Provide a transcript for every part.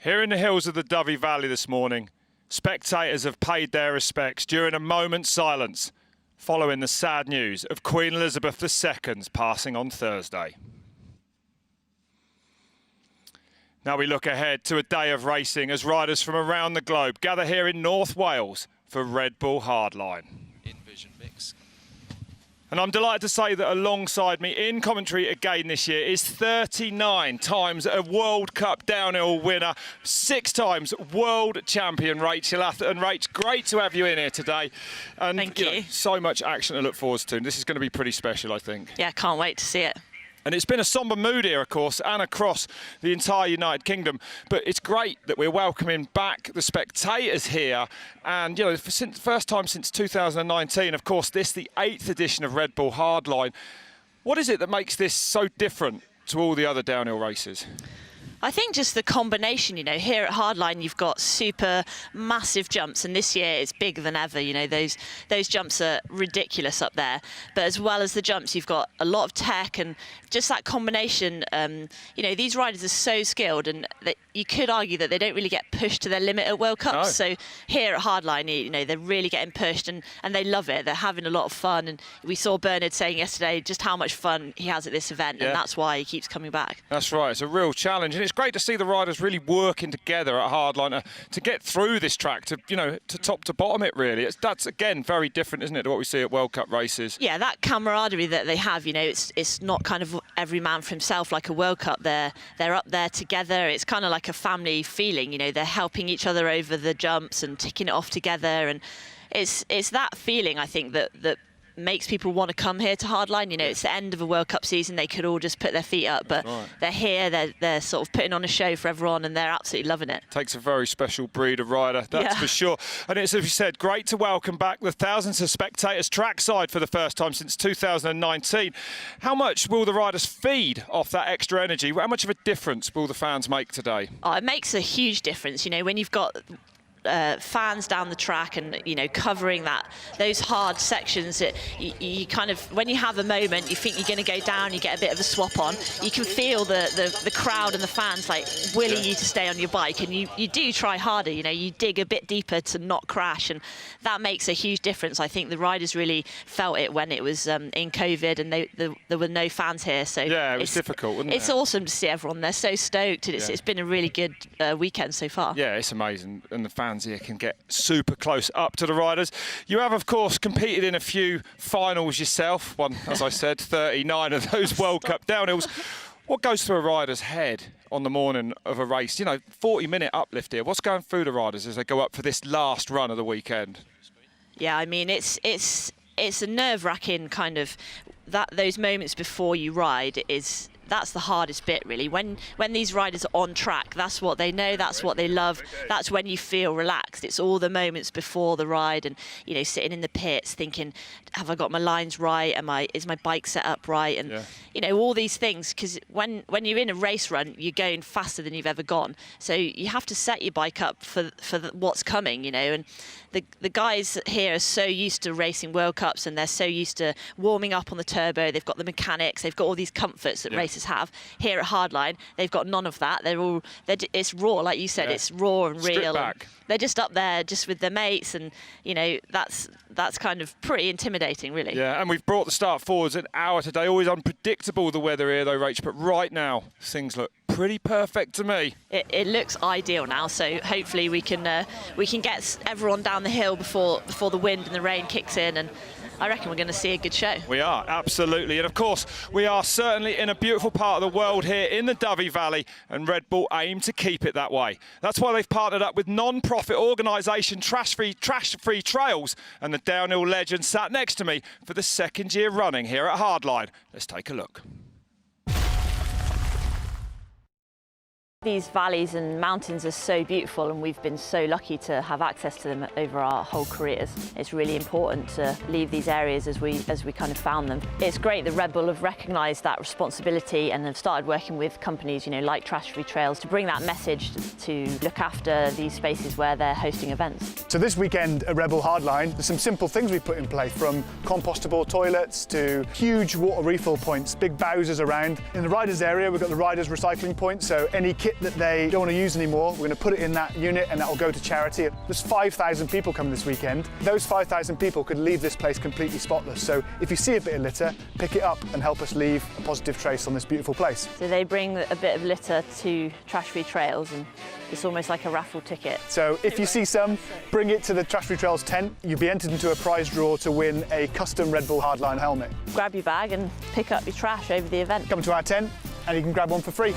Here in the hills of the Dovey Valley this morning, spectators have paid their respects during a moment's silence following the sad news of Queen Elizabeth II's passing on Thursday. Now we look ahead to a day of racing as riders from around the globe gather here in North Wales for Red Bull Hardline. And I'm delighted to say that alongside me in commentary again this year is 39 times a World Cup downhill winner, 6 times world champion Rachel Atherton. Rach, great to have you in here today. And Thank you. So much action to look forward to. This is going to be pretty special, I think. Yeah, can't wait to see it. And it's been a sombre mood here, of course, and across the entire United Kingdom. But it's great that we're welcoming back the spectators here. And, first time since 2019, of course, this, the 8th edition of Red Bull Hardline. What is it that makes this so different to all the other downhill races? I think just the combination, here at Hardline you've got super massive jumps, and this year it's bigger than ever. Those jumps are ridiculous up there. But as well as the jumps, you've got a lot of tech and just that combination. These riders are so skilled, and you could argue that they don't really get pushed to their limit at World Cups. No. So here at Hardline, they're really getting pushed, and they love it. They're having a lot of fun, and we saw Bernard saying yesterday just how much fun he has at this event, and that's why he keeps coming back. That's right. It's a real challenge, and it's great to see the riders really working together at Hardline to get through this track, to top to bottom it really. That's again very different, isn't it, to what we see at World Cup races? Yeah, that camaraderie that they have, it's not kind of every man for himself like a World Cup. They're up there together. It's kind of like a family feeling, they're helping each other over the jumps and ticking it off together, and it's that feeling I think that makes people want to come here to Hardline. It's the end of a World Cup season. They could all just put their feet up, but they're here, they're sort of putting on a show for everyone, and they're absolutely loving it. Takes a very special breed of rider, that's for sure. And it's, as you said, great to welcome back the thousands of spectators trackside for the first time since 2019. How much will the riders feed off that extra energy? How much of a difference will the fans make today? Oh, it makes a huge difference. When you've got fans down the track and covering those hard sections, you kind of, when you have a moment you think you're going to go down, you get a bit of a swap on, you can feel the crowd and the fans like willing you to stay on your bike, and you do try harder, you dig a bit deeper to not crash, and that makes a huge difference. I think the riders really felt it when it was in COVID and there were no fans here, so yeah, it was difficult, wasn't it? It's awesome to see everyone. They're so stoked, and it's been a really good weekend so far. Yeah, it's amazing, and the fans here can get super close up to the riders. You have, of course, competed in a few finals yourself. One, as I said, 39 of those World Cup downhills. What goes through a rider's head on the morning of a race? 40-minute uplift here. What's going through the riders as they go up for this last run of the weekend? Yeah, I mean, it's a nerve-wracking kind of, those moments before you ride that's the hardest bit really. When these riders are on track, that's what they know, that's what they love, that's when you feel relaxed. It's all the moments before the ride, and sitting in the pits thinking, have I got my lines right, is my bike set up right, and all these things, because when you're in a race run you're going faster than you've ever gone, so you have to set your bike up for what's coming, and the guys here are so used to racing World Cups, and they're so used to warming up on the turbo. They've got the mechanics, they've got all these comforts that racers have. Here at Hardline, they've got none of that. It's raw, like you said. It's raw and real. And they're just up there, just with their mates, and that's kind of pretty intimidating, really. Yeah, and we've brought the start forwards an hour today. Always unpredictable the weather here, though, Rach. But right now, things look pretty perfect to me. It looks ideal now, so hopefully we can get everyone down the hill before the wind and the rain kicks in, and I reckon we're going to see a good show. We are, absolutely. And of course, we are certainly in a beautiful part of the world here in the Dovey Valley, and Red Bull aim to keep it that way. That's why they've partnered up with non-profit organisation Trash Free Trails, and the downhill legend sat next to me for the 2nd year running here at Hardline. Let's take a look. These valleys and mountains are so beautiful, and we've been so lucky to have access to them over our whole careers. It's really important to leave these areas as we kind of found them. It's great that Red Bull have recognised that responsibility and have started working with companies, like Trash Free Trails, to bring that message to look after these spaces where they're hosting events. So this weekend at Red Bull Hardline, there's some simple things we put in place, from compostable toilets to huge water refill points, big bowsers around. In the riders area, we've got the riders recycling point, so any kit kit that they don't want to use anymore, we're going to put it in that unit and that will go to charity. There's 5,000 people coming this weekend. Those 5,000 people could leave this place completely spotless. So if you see a bit of litter, pick it up and help us leave a positive trace on this beautiful place. So they bring a bit of litter to Trash-Free Trails and it's almost like a raffle ticket. So if you see some, bring it to the Trash-Free Trails tent. You'll be entered into a prize draw to win a custom Red Bull Hardline helmet. Grab your bag and pick up your trash over the event. Come to our tent and you can grab one for free.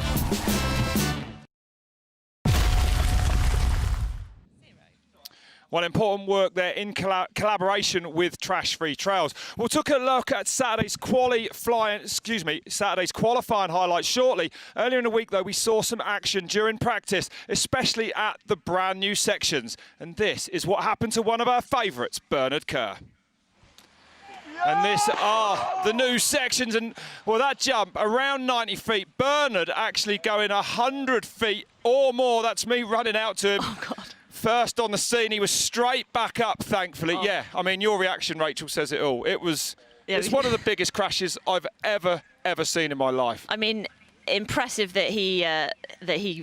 Well, important work there in collaboration with Trash-Free Trails. We'll take a look at Saturday's qualifying highlights shortly. Earlier in the week, though, we saw some action during practice, especially at the brand new sections. And this is what happened to one of our favourites, Bernard Kerr. And this are the new sections, and well, that jump around 90 feet, Bernard actually going 100 feet or more. That's me running out to him. Oh, God. First on the scene, he was straight back up, thankfully. Oh. Yeah, I mean, your reaction, Rachel, says it all. It's one of the biggest crashes I've ever seen in my life. I mean, impressive that he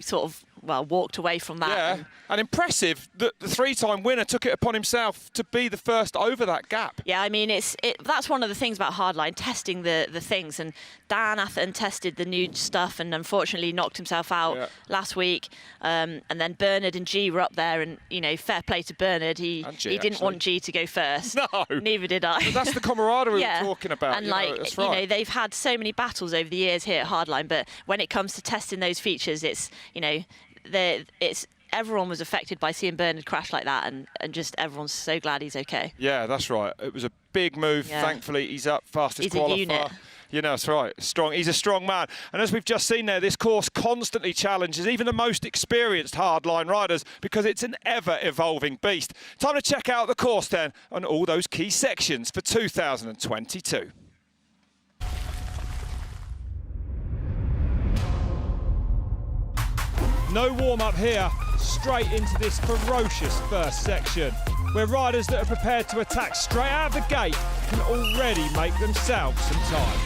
sort of, well, walked away from that. Yeah, and impressive that the three-time winner took it upon himself to be the first over that gap. Yeah, I mean, that's one of the things about Hardline, testing the things. And Dan Atherton tested the new stuff and unfortunately knocked himself out last week. And then Bernard and G were up there, and, you know, fair play to Bernard. He didn't want G to go first. No. Neither did I. But that's the camaraderie we're talking about. And, that's right. you know, they've had so many battles over the years here at Hardline, but when it comes to testing those features, it's, you know, everyone was affected by seeing Bernard crash like that, and just everyone's so glad he's okay. Yeah, that's right. It was a big move. Yeah. Thankfully, he's up fastest qualifier. He's a unit. You know, that's right. Strong. He's a strong man. And as we've just seen there, this course constantly challenges even the most experienced hardline riders because it's an ever-evolving beast. Time to check out the course then on all those key sections for 2022. No warm-up here, straight into this ferocious first section, where riders that are prepared to attack straight out of the gate can already make themselves some time.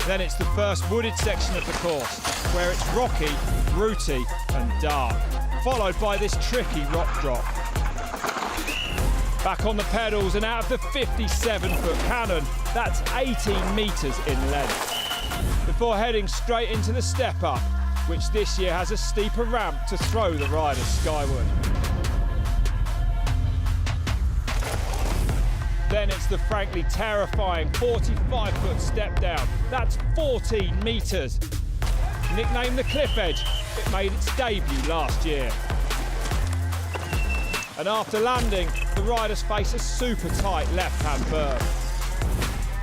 Then it's the first wooded section of the course, where it's rocky, rooty and dark, followed by this tricky rock drop. Back on the pedals and out of the 57-foot cannon, that's 18 metres in length, before heading straight into the step-up, which this year has a steeper ramp to throw the riders skyward. Then it's the frankly terrifying 45-foot step down. That's 14 metres. Nicknamed the Cliff Edge, it made its debut last year. And after landing, the riders face a super tight left-hand berm.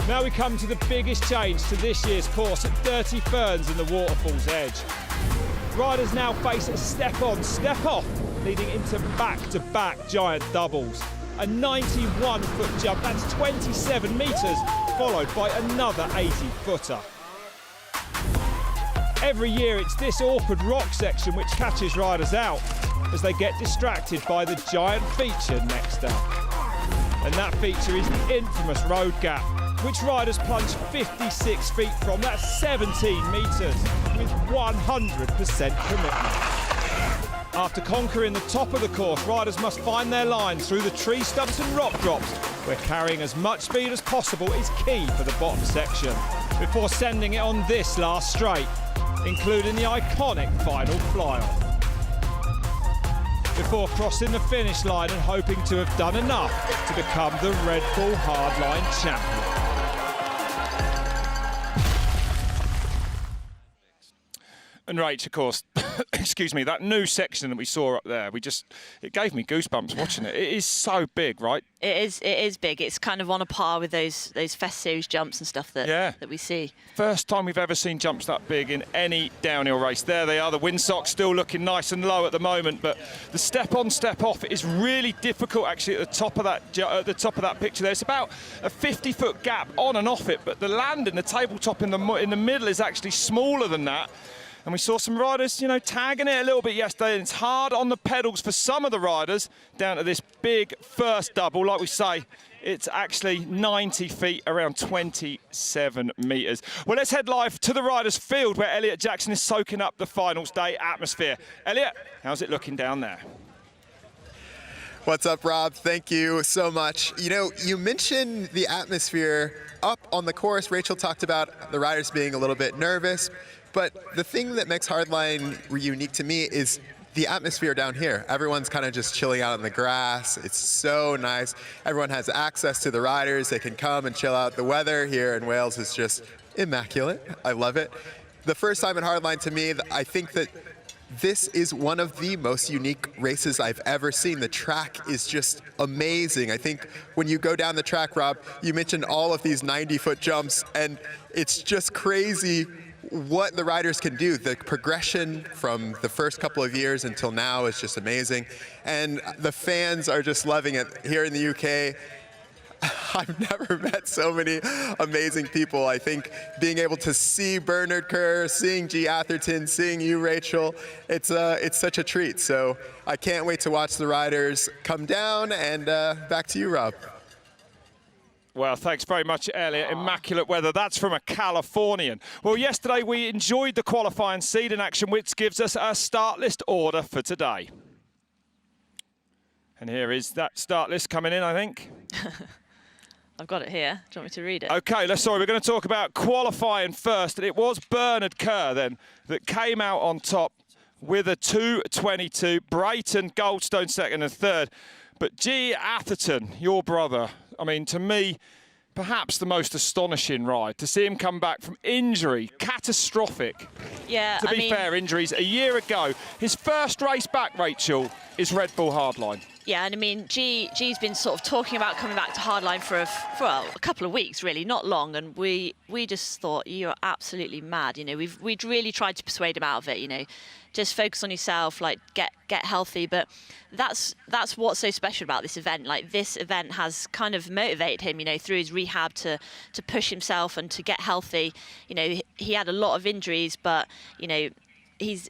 Now we come to the biggest change to this year's course at Dirty Ferns in the waterfall's edge. Riders now face a step-on, step-off, leading into back-to-back giant doubles. A 91-foot jump, that's 27 metres, followed by another 80-footer. Every year it's this awkward rock section which catches riders out as they get distracted by the giant feature next up. And that feature is the infamous road gap, which riders plunge 56 feet from. That's 17 metres with 100% commitment. After conquering the top of the course, riders must find their line through the tree stumps and rock drops, where carrying as much speed as possible is key for the bottom section, before sending it on this last straight, including the iconic final fly-off. Before crossing the finish line and hoping to have done enough to become the Red Bull Hardline champion. And Rach, of course, excuse me, that new section that we saw up there, it gave me goosebumps watching it. It is so big, right? It is big. It's kind of on a par with those Fest Series jumps and stuff that we see. First time we've ever seen jumps that big in any downhill race. There they are, the windsocks still looking nice and low at the moment, but the step on, step off is really difficult actually at the top of that picture there. It's about a 50-foot gap on and off it, but the landing, the tabletop in the middle is actually smaller than that. And we saw some riders, you know, tagging it a little bit yesterday, and it's hard on the pedals for some of the riders down to this big first double. Like we say, It's actually 90 feet, around 27 metres. Well, let's head live to the riders' field where Elliot Jackson is soaking up the finals day atmosphere. Elliot, how's it looking down there? What's up, Rob? Thank you so much. You know, you mentioned the atmosphere up on the course. Rachel talked about the riders being a little bit nervous, but the thing that makes Hardline unique to me is the atmosphere down here. Everyone's kind of just chilling out on the grass. It's so nice. Everyone has access to the riders. They can come and chill out. The weather here in Wales is just immaculate. I love it. The first time at Hardline, to me, I think that this is one of the most unique races I've ever seen. The track is just amazing. I think when you go down the track, Rob, you mentioned all of these 90-foot jumps, and it's just crazy what the riders can do. The progression from the first couple of years until now is just amazing. And the fans are just loving it. Here in the UK, I've never met so many amazing people. I think being able to see Bernard Kerr, seeing G. Atherton, seeing you, Rachel, it's such a treat. So I can't wait to watch the riders come down, and back to you, Rob. Well, thanks very much, Elliot. Immaculate weather. That's from a Californian. Well, yesterday we enjoyed the qualifying seeding action, which gives us a start list order for today. And here is that start list coming in, I think. I've got it here. Do you want me to read it? OK, we're going to talk about qualifying first. And it was Bernard Kerr, then, that came out on top with a 2:22. Brayton, Goldstone second and third. But G. Atherton, your brother, I mean, to me, perhaps the most astonishing ride. To see him come back from injury, catastrophic. Yeah, To be fair, injuries a year ago. His first race back, Rachel, is Red Bull Hardline. Yeah, and I mean, G's been sort of talking about coming back to Hardline for a couple of weeks, really, not long. And we just thought, you're absolutely mad. You know, we'd really tried to persuade him out of it. You know, just focus on yourself, like get healthy. But that's what's so special about this event. Like, this event has kind of motivated him, you know, through his rehab to push himself and to get healthy. You know, he had a lot of injuries, but you know, he's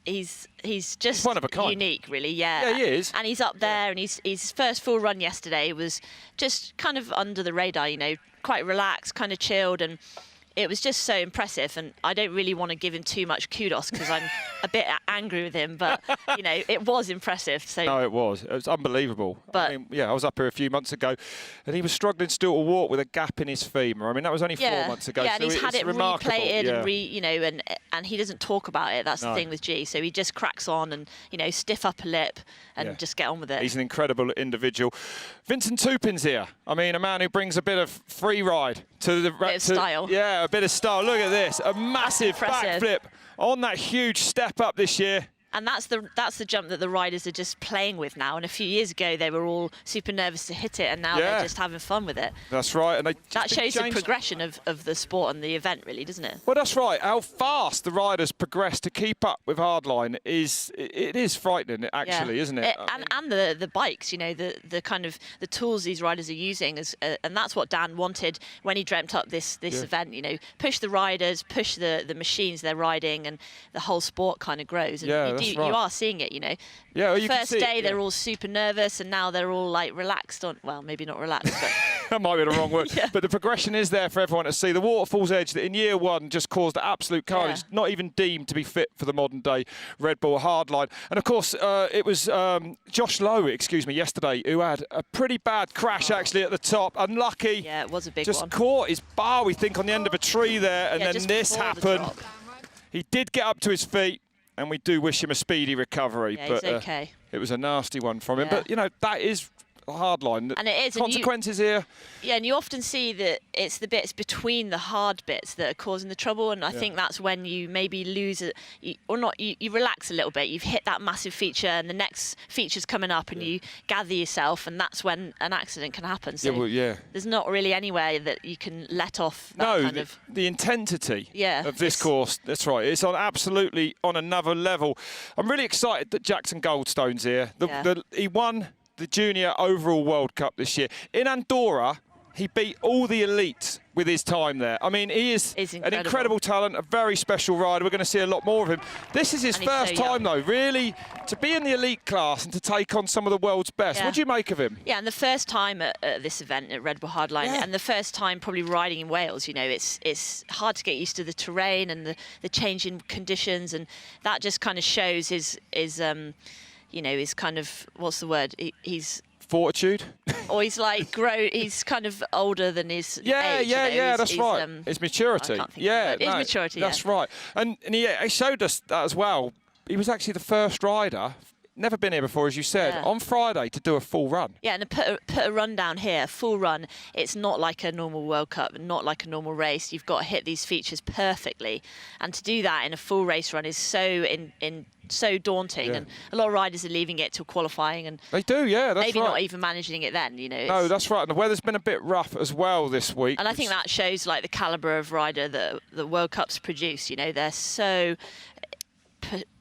just one of a kind. Unique, really. Yeah, he is. And he's up there, and his first full run yesterday was just kind of under the radar, you know, quite relaxed, kind of chilled, and it was just so impressive. And I don't really want to give him too much kudos because I'm a bit angry with him, but you know, it was impressive. So no, it was unbelievable. But I mean, yeah, I was up here a few months ago, and he was struggling still to walk with a gap in his femur. I mean, that was only 4 months ago. Yeah, and so he's had it replated and you know, and he doesn't talk about it. That's the thing with G. So he just cracks on and, you know, stiff upper lip and just get on with it. He's an incredible individual. Vincent Tupin's here. I mean, a man who brings a bit of free ride to the bit of style. Yeah, a bit of style. Look at this, a massive backflip on that huge step up this year. And that's the jump that the riders are just playing with now. And a few years ago, they were all super nervous to hit it, and now they're just having fun with it. That's right. And that shows the progression of the sport and the event, really, doesn't it? Well, that's right. How fast the riders progress to keep up with Hardline is frightening, actually, isn't it? And the bikes, you know, the kind of the tools these riders are using, and that's what Dan wanted when he dreamt up this event. You know, push the riders, push the machines they're riding, and the whole sport kind of grows. And you are seeing it, you know. Yeah, well, First day they're all super nervous, and now they're all like relaxed on. Well, maybe not relaxed, but that might be the wrong word. But the progression is there for everyone to see. The waterfall's edge that in year one just caused absolute carnage, not even deemed to be fit for the modern day Red Bull Hardline. And of course, it was Josh Lowe, yesterday, who had a pretty bad crash actually at the top. Unlucky. Yeah, it was a big one. Just caught his bar, we think, on the end of a tree there, and then this happened. He did get up to his feet, and we do wish him a speedy recovery. Yeah, but he's okay. It was a nasty one from him. But, you know, that is Hardline. And it is. Consequences here. Yeah, and you often see that it's the bits between the hard bits that are causing the trouble, and I think that's when you maybe lose it, you relax a little bit. You've hit that massive feature, and the next feature's coming up, and you gather yourself, and that's when an accident can happen. So there's not really anywhere that you can let off that kind of... the intensity of this course, that's right. It's absolutely on another level. I'm really excited that Jackson Goldstone's here. He won the Junior Overall World Cup this year. In Andorra, he beat all the elites with his time there. I mean, he is an incredible talent, a very special rider. We're going to see a lot more of him. This is his first time, though, really, to be in the elite class and to take on some of the world's best. What do you make of him? Yeah, and the first time at this event at Bull Hardline, and the first time probably riding in Wales, you know, it's hard to get used to the terrain and the changing conditions, and that just kind of shows his you know, his kind of, what's the word? He's fortitude. Or he's like he's kind of older than his age. Yeah, that's right. His maturity. His maturity. That's right. And he showed us that as well. He was actually the first rider, never been here before, as you said, on Friday to do a full run. Yeah, and to put a run down here, a full run, it's not like a normal World Cup, not like a normal race. You've got to hit these features perfectly. And to do that in a full race run is so daunting, and a lot of riders are leaving it till qualifying, and they do, that's maybe right. not even managing it then, you know. No, that's right. And the weather's been a bit rough as well this week. And I think that shows like the calibre of rider that the World Cups produce. You know, they're so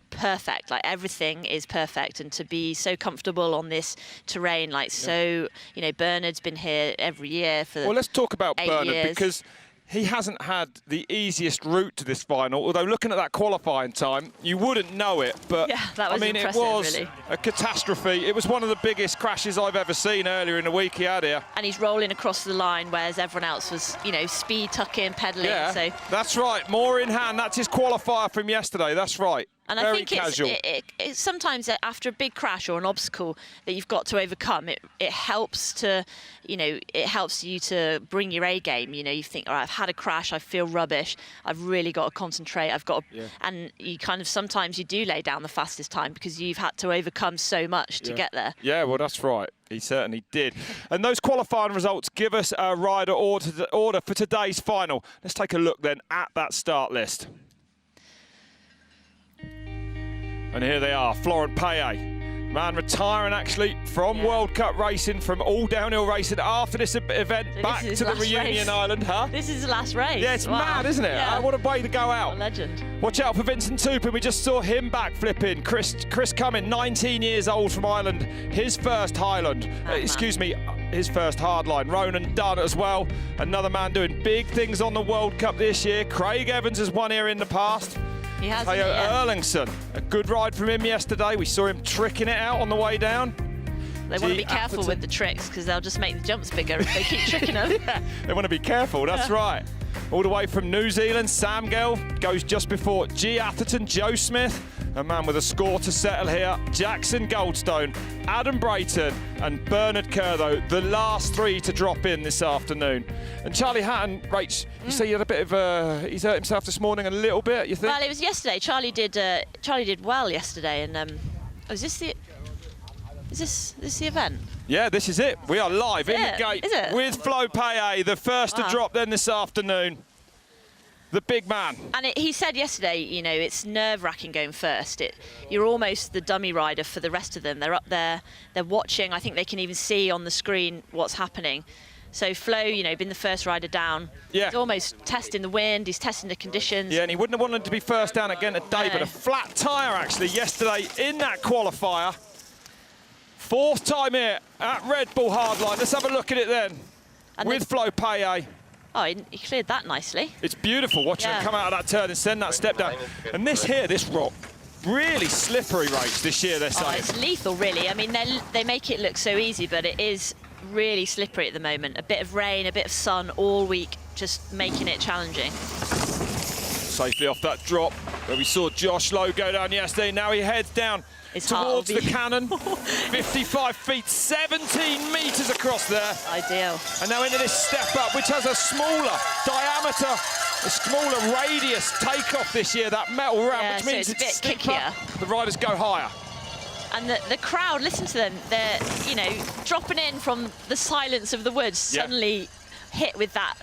perfect, like everything is perfect, and to be so comfortable on this terrain, like so, you know, Bernard's been here every year for. Well, let's talk about 8 Bernard years. because he hasn't had the easiest route to this final, although looking at that qualifying time, you wouldn't know it, but that was I mean, it was really a catastrophe. It was one of the biggest crashes I've ever seen earlier in the week he had here. And he's rolling across the line, whereas everyone else was, you know, speed, tucking, pedalling. Yeah, so that's right, more in hand. That's his qualifier from yesterday, that's right. And very I think casual. It's sometimes after a big crash or an obstacle that you've got to overcome, it helps to, you know, it helps you to bring your A game. You know, you think, all right, I've had a crash, I feel rubbish, I've really got to concentrate, and you kind of sometimes you do lay down the fastest time because you've had to overcome so much to get there. Yeah, well, that's right. He certainly did. And those qualifying results give us a rider order for today's final. Let's take a look then at that start list. And here they are, Florent Payet, man retiring actually from World Cup racing, from all downhill racing after this event, so back to the reunion island, huh? This is the last race. Yeah, it's mad, isn't it? Yeah. What a way to go out. What a legend. Watch out for Vincent Toupin, we just saw him back flipping. Chris Cumming, 19 years old from Ireland, his first Highland, his first Hardline. Ronan Dunne as well, another man doing big things on the World Cup this year. Craig Evans has won here in the past. He has. Theo Erlangsen, a good ride from him yesterday. We saw him tricking it out on the way down. They want to be careful with the tricks because they'll just make the jumps bigger if they keep tricking them. They want to be careful, that's right. All the way from New Zealand, Sam Gale goes just before G. Atherton, Joe Smith, a man with a score to settle here, Jackson Goldstone, Adam Brayton and Bernard Kerr, though, the last three to drop in this afternoon. And Charlie Hatton, Rach, you say he had a bit of he's hurt himself this morning a little bit, you think? Well, it was yesterday. Charlie did well yesterday, and is this the event? Yeah, this is it. We are live in the gate with Florent Payet, the first to drop then this afternoon. The big man. And he said yesterday, you know, it's nerve-wracking going first. You're almost the dummy rider for the rest of them. They're up there, they're watching. I think they can even see on the screen what's happening. So Flo, you know, been the first rider down. Yeah. He's almost testing the wind, he's testing the conditions. Yeah, and he wouldn't have wanted to be first down again today, but a flat tyre actually yesterday in that qualifier. Fourth time here at Bull Hardline. Let's have a look at it then. And with Florent Payet. Oh, he cleared that nicely. It's beautiful watching him come out of that turn and send that step down. And this rock, really slippery race this year, they're saying. Oh, it's lethal, really. I mean, they make it look so easy, but it is really slippery at the moment. A bit of rain, a bit of sun all week, just making it challenging. Safely off that drop, where we saw Josh Lowe go down yesterday. Now he heads down towards the cannon. 55 feet, 17 metres across there. Ideal. And now into this step up, which has a smaller diameter, a smaller radius takeoff this year, that metal ramp, which means it's a bit kickier. Up, the riders go higher. And the crowd, listen to them, they're, you know, dropping in from the silence of the woods, suddenly hit with that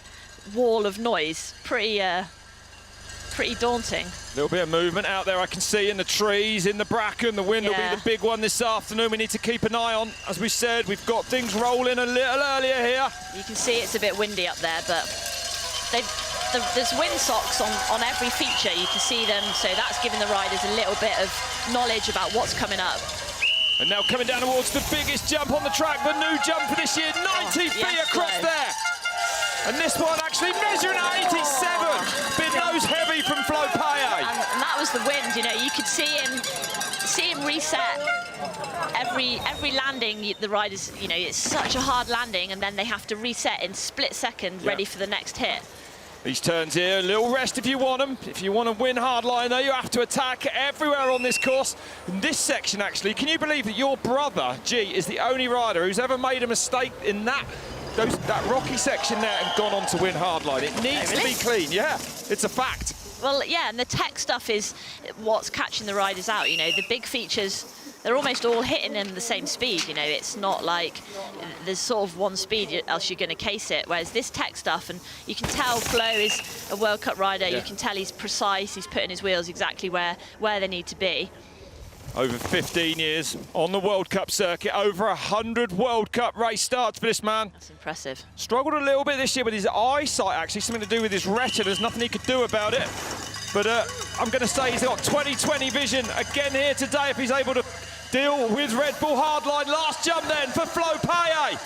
wall of noise. Pretty daunting. A little bit of movement out there I can see in the trees, in the bracken. The wind will be the big one this afternoon. We need to keep an eye on. As we said, we've got things rolling a little earlier here. You can see it's a bit windy up there, but there's windsocks on every feature. You can see them, so that's giving the riders a little bit of knowledge about what's coming up. And now coming down towards the biggest jump on the track, the new jump for this year, 90 feet across there. And this one actually measuring at 87. Bit nose heavy from Florent Payet. And that was the wind, you know, you could see him reset. Every landing, the riders, you know, it's such a hard landing, and then they have to reset in split second, ready for the next hit. These turns here, a little rest if you want them. If you want to win hardline, though, you have to attack everywhere on this course. In this section, actually, can you believe that your brother, G, is the only rider who's ever made a mistake in that rocky section there and gone on to win hardline? It needs to be clean, yeah, it's a fact. Well, yeah, and the tech stuff is what's catching the riders out, you know, the big features, they're almost all hitting them the same speed, you know, it's not like there's sort of one speed else you're going to case it, whereas this tech stuff, and you can tell Flo is a World Cup rider, you can tell he's precise, he's putting his wheels exactly where they need to be. Over 15 years on the World Cup circuit, over 100 World Cup race starts for this man. That's impressive. Struggled a little bit this year with his eyesight, actually, something to do with his retina. There's nothing he could do about it. But I'm going to say he's got 20/20 vision again here today if he's able to deal with Red Bull Hardline. Last jump then for Florent Payet.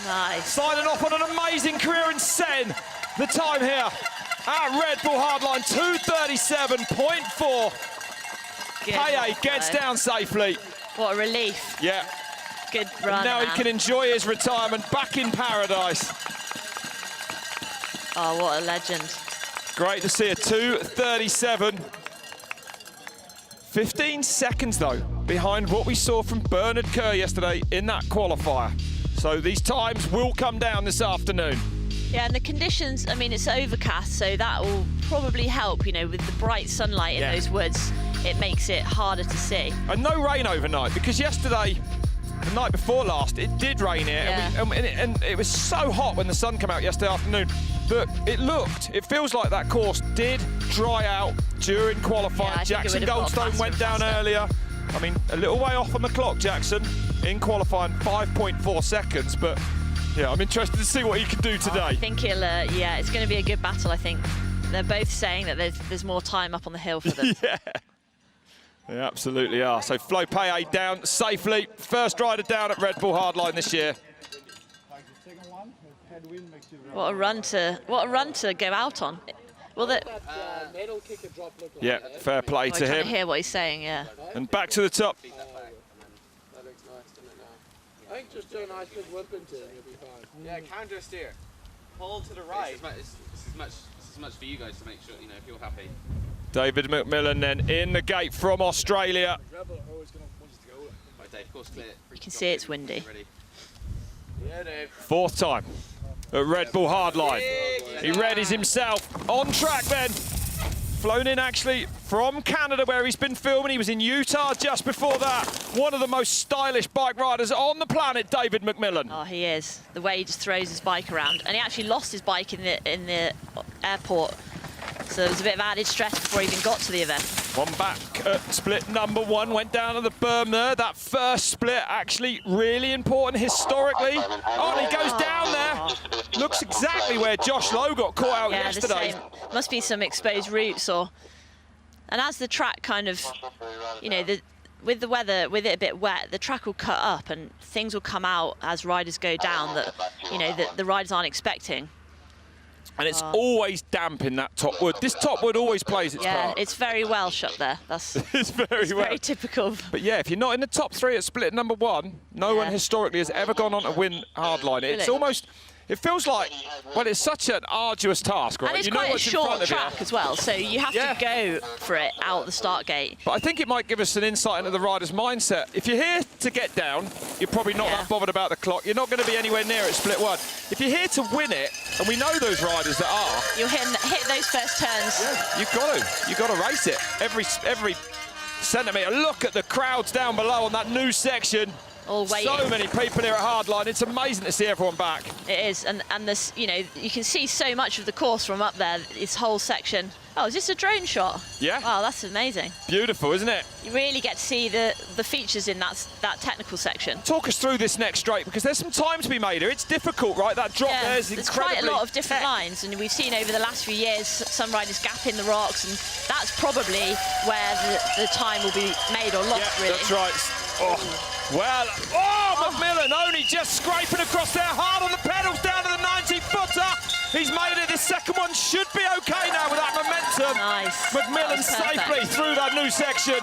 Nice. Signing off on an amazing career in Sen. The time here at Red Bull Hardline, 2:37.4. Payet gets down safely. What a relief. Yeah. Good run. And now he can enjoy his retirement back in paradise. Oh, what a legend. Great to see a 2:37. 15 seconds, though, behind what we saw from Bernard Kerr yesterday in that qualifier. So these times will come down this afternoon. Yeah, and the conditions, I mean, it's overcast, so that will probably help, you know, with the bright sunlight in those woods. It makes it harder to see. And no rain overnight, because yesterday, the night before last, it did rain here, and it was so hot when the sun came out yesterday afternoon. But it feels like that course did dry out during qualifying. Jackson Goldstone went down earlier. I mean, a little way off on the clock, Jackson, in qualifying, 5.4 seconds. But yeah, I'm interested to see what he can do today. I think he'll, yeah, it's going to be a good battle, I think. They're both saying that there's more time up on the hill for them. Yeah. They absolutely are. So Florent Payet down safely. First rider down at Red Bull Hardline this year. What a run to go out on. Well, yeah, fair play to him. I can hear what he's saying, yeah. And back to the top. That looks nice, doesn't it now? I think just do a nice big whip into it, you'll be fine. Yeah, counter steer. Pull to the right. This is much for you guys to make sure, you know, if you're happy. David McMillan then in the gate from Australia. Right, Dave, course clear. You can see it's windy. Yeah, Dave. Fourth time at Red Bull Hardline. He readies himself. On track then. Flown in actually from Canada where he's been filming. He was in Utah just before that. One of the most stylish bike riders on the planet, David McMillan. Oh, he is. The way he just throws his bike around. And he actually lost his bike in the airport. So there was a bit of added stress before he even got to the event. One back at split number one, went down to the berm there. That first split actually really important historically. Oh, and he goes down there. Looks exactly where Josh Lowe got caught out yesterday. Must be some exposed roots or... And as the track kind of, you know, with the weather, with it a bit wet, the track will cut up and things will come out as riders go down that, you know, that the riders aren't expecting. And it's always damp in that top wood. This top wood always plays its part. Yeah, it's very Welsh up there. It's very typical. But yeah, if you're not in the top three at split number one, no one historically has ever gone on to win hardline. It's almost, it feels like, well, it's such an arduous task, right? And it's quite a short track as well, so you have to go for it out the start gate. But I think it might give us an insight into the rider's mindset. If you're here to get down, you're probably not that bothered about the clock. You're not going to be anywhere near at split one. If you're here to win it, and we know those riders that are, you'll hit those first turns. Yeah, you've got to race it every centimetre. Look at the crowds down below on that new section. All waiting. So many people here at Hardline. It's amazing to see everyone back. It is, and this, you know, you can see so much of the course from up there. This whole section. Oh, is this a drone shot? Yeah. Wow, that's amazing. Beautiful, isn't it? You really get to see the features in that technical section. Talk us through this next straight, because there's some time to be made here. It's difficult, right? That drop there is incredibly... There's quite a lot of different lines, and we've seen over the last few years some riders gap in the rocks, and that's probably where the time will be made or lost, really. That's right. Oh. Well, McMillan only just scraping across there, hard on the pedals down to the 90-footer. He's made it. This second one should be okay now with that momentum. Nice. McMillan safely through that new section.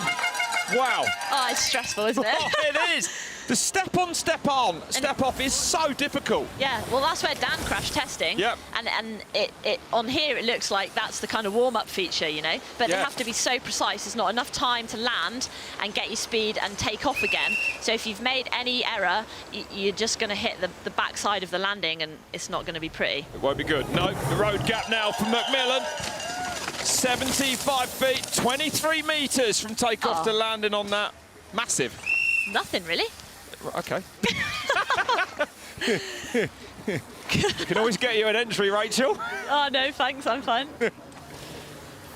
Wow. Oh, it's stressful, isn't it? Oh, it is. The step on, step on, step off is so difficult. Yeah, well, that's where Dan crashed testing. Yep. And it on here, it looks like that's the kind of warm-up feature, you know. But they have to be so precise. There's not enough time to land and get your speed and take off again. So if you've made any error, you're just going to hit the backside of the landing, and it's not going to be pretty. It won't be good. No, the road gap now for McMillan. 75 feet, 23 metres from takeoff to landing on that. Massive. Nothing, really. Okay. We can always get you an entry, Rachel. Oh, no, thanks, I'm fine.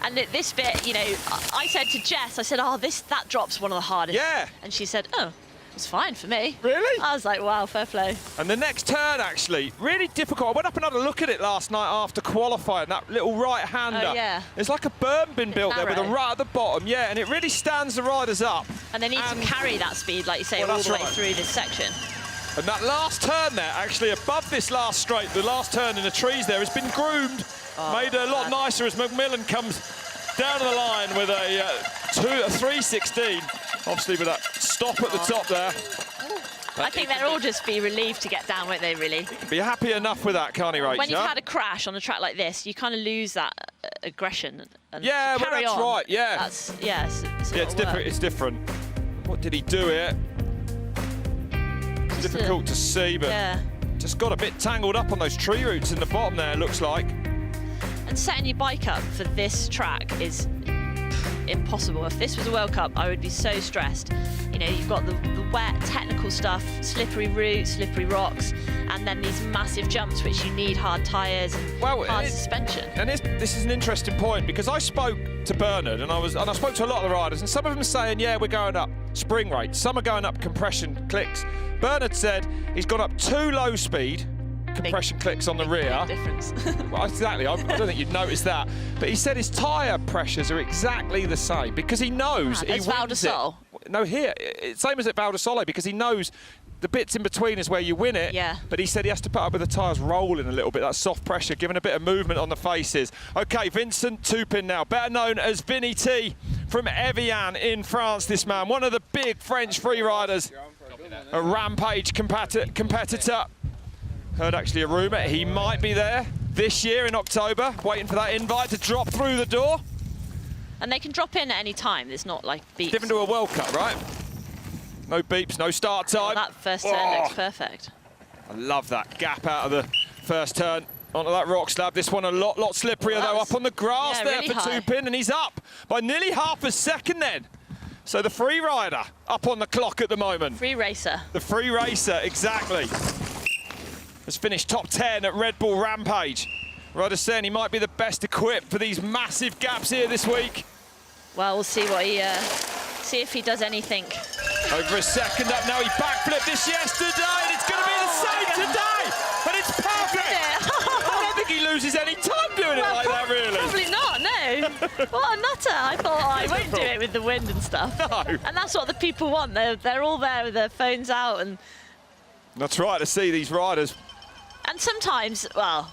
And this bit, you know, I said to Jess, I said, oh, that drop's one of the hardest. Yeah. And she said, oh, it's fine for me. Really? I was like, wow, fair play. And the next turn, actually, really difficult. I went up and had a look at it last night after qualifying, that little right-hander. Oh, yeah. There's like a berm been built there with a narrow. right at the bottom, yeah, and it really stands the riders up. And they need to carry that speed, like you say, all the way through this section. And that last turn there, actually above this last straight, the last turn in the trees there has been groomed, made a lot nicer as McMillan comes down the line with a 3:16. Obviously with that stop at the top there. I think they'll all just be relieved to get down, won't they, really? Be happy enough with that, can't he, Rachel? When you've had a crash on a track like this, you kind of lose that aggression. And yeah, carry well, that's on. right, yeah. That's, yeah, it's different. It's different. What did he do here? It's difficult to see, but just got a bit tangled up on those tree roots in the bottom there, it looks like. And setting your bike up for this track is impossible. If this was a World Cup, I would be so stressed. You know, you've got the wet, technical stuff, slippery roots, slippery rocks, and then these massive jumps, which you need hard tyres and hard suspension. And this is an interesting point, because I spoke to Bernard, and I spoke to a lot of the riders, and some of them are saying, yeah, we're going up spring rates. Some are going up compression clicks. Bernard said he's gone up too low speed, compression clicks on the rear. Big difference. Well, exactly. I don't think you'd notice that. But he said his tyre pressures are exactly the same, because he knows he wins it. No, here, it's same as at Val di Sole, because he knows the bits in between is where you win it. Yeah. But he said he has to put up with the tyres rolling a little bit, that soft pressure, giving a bit of movement on the faces. OK, Vincent Toupin now, better known as Vinny T from Evian in France, this man. One of the big French free riders, a Rampage competitor. Heard actually a rumour he might be there this year in October, waiting for that invite to drop through the door. And they can drop in at any time. There's not like beeps. Different to a World Cup, right? No beeps, no start time. Well, that first turn looks perfect. I love that gap out of the first turn onto that rock slab. This one a lot slipperier though, up on the grass there really for Toupin, and he's up by nearly half a second then. So the free rider up on the clock at the moment. Free racer. The free racer, exactly. Has finished top 10 at Red Bull Rampage. Riders saying he might be the best equipped for these massive gaps here this week. Well, we'll see what he, see if he does anything. Over a second up now, he backflipped this yesterday, and it's going to be the same today, and it's perfect. I don't think he loses any time doing it like that, really. Probably not, no. What a nutter. I thought, oh, I won't do it with the wind and stuff. No. And that's what the people want. They're all there with their phones out. And that's right, to see these riders. And sometimes, well,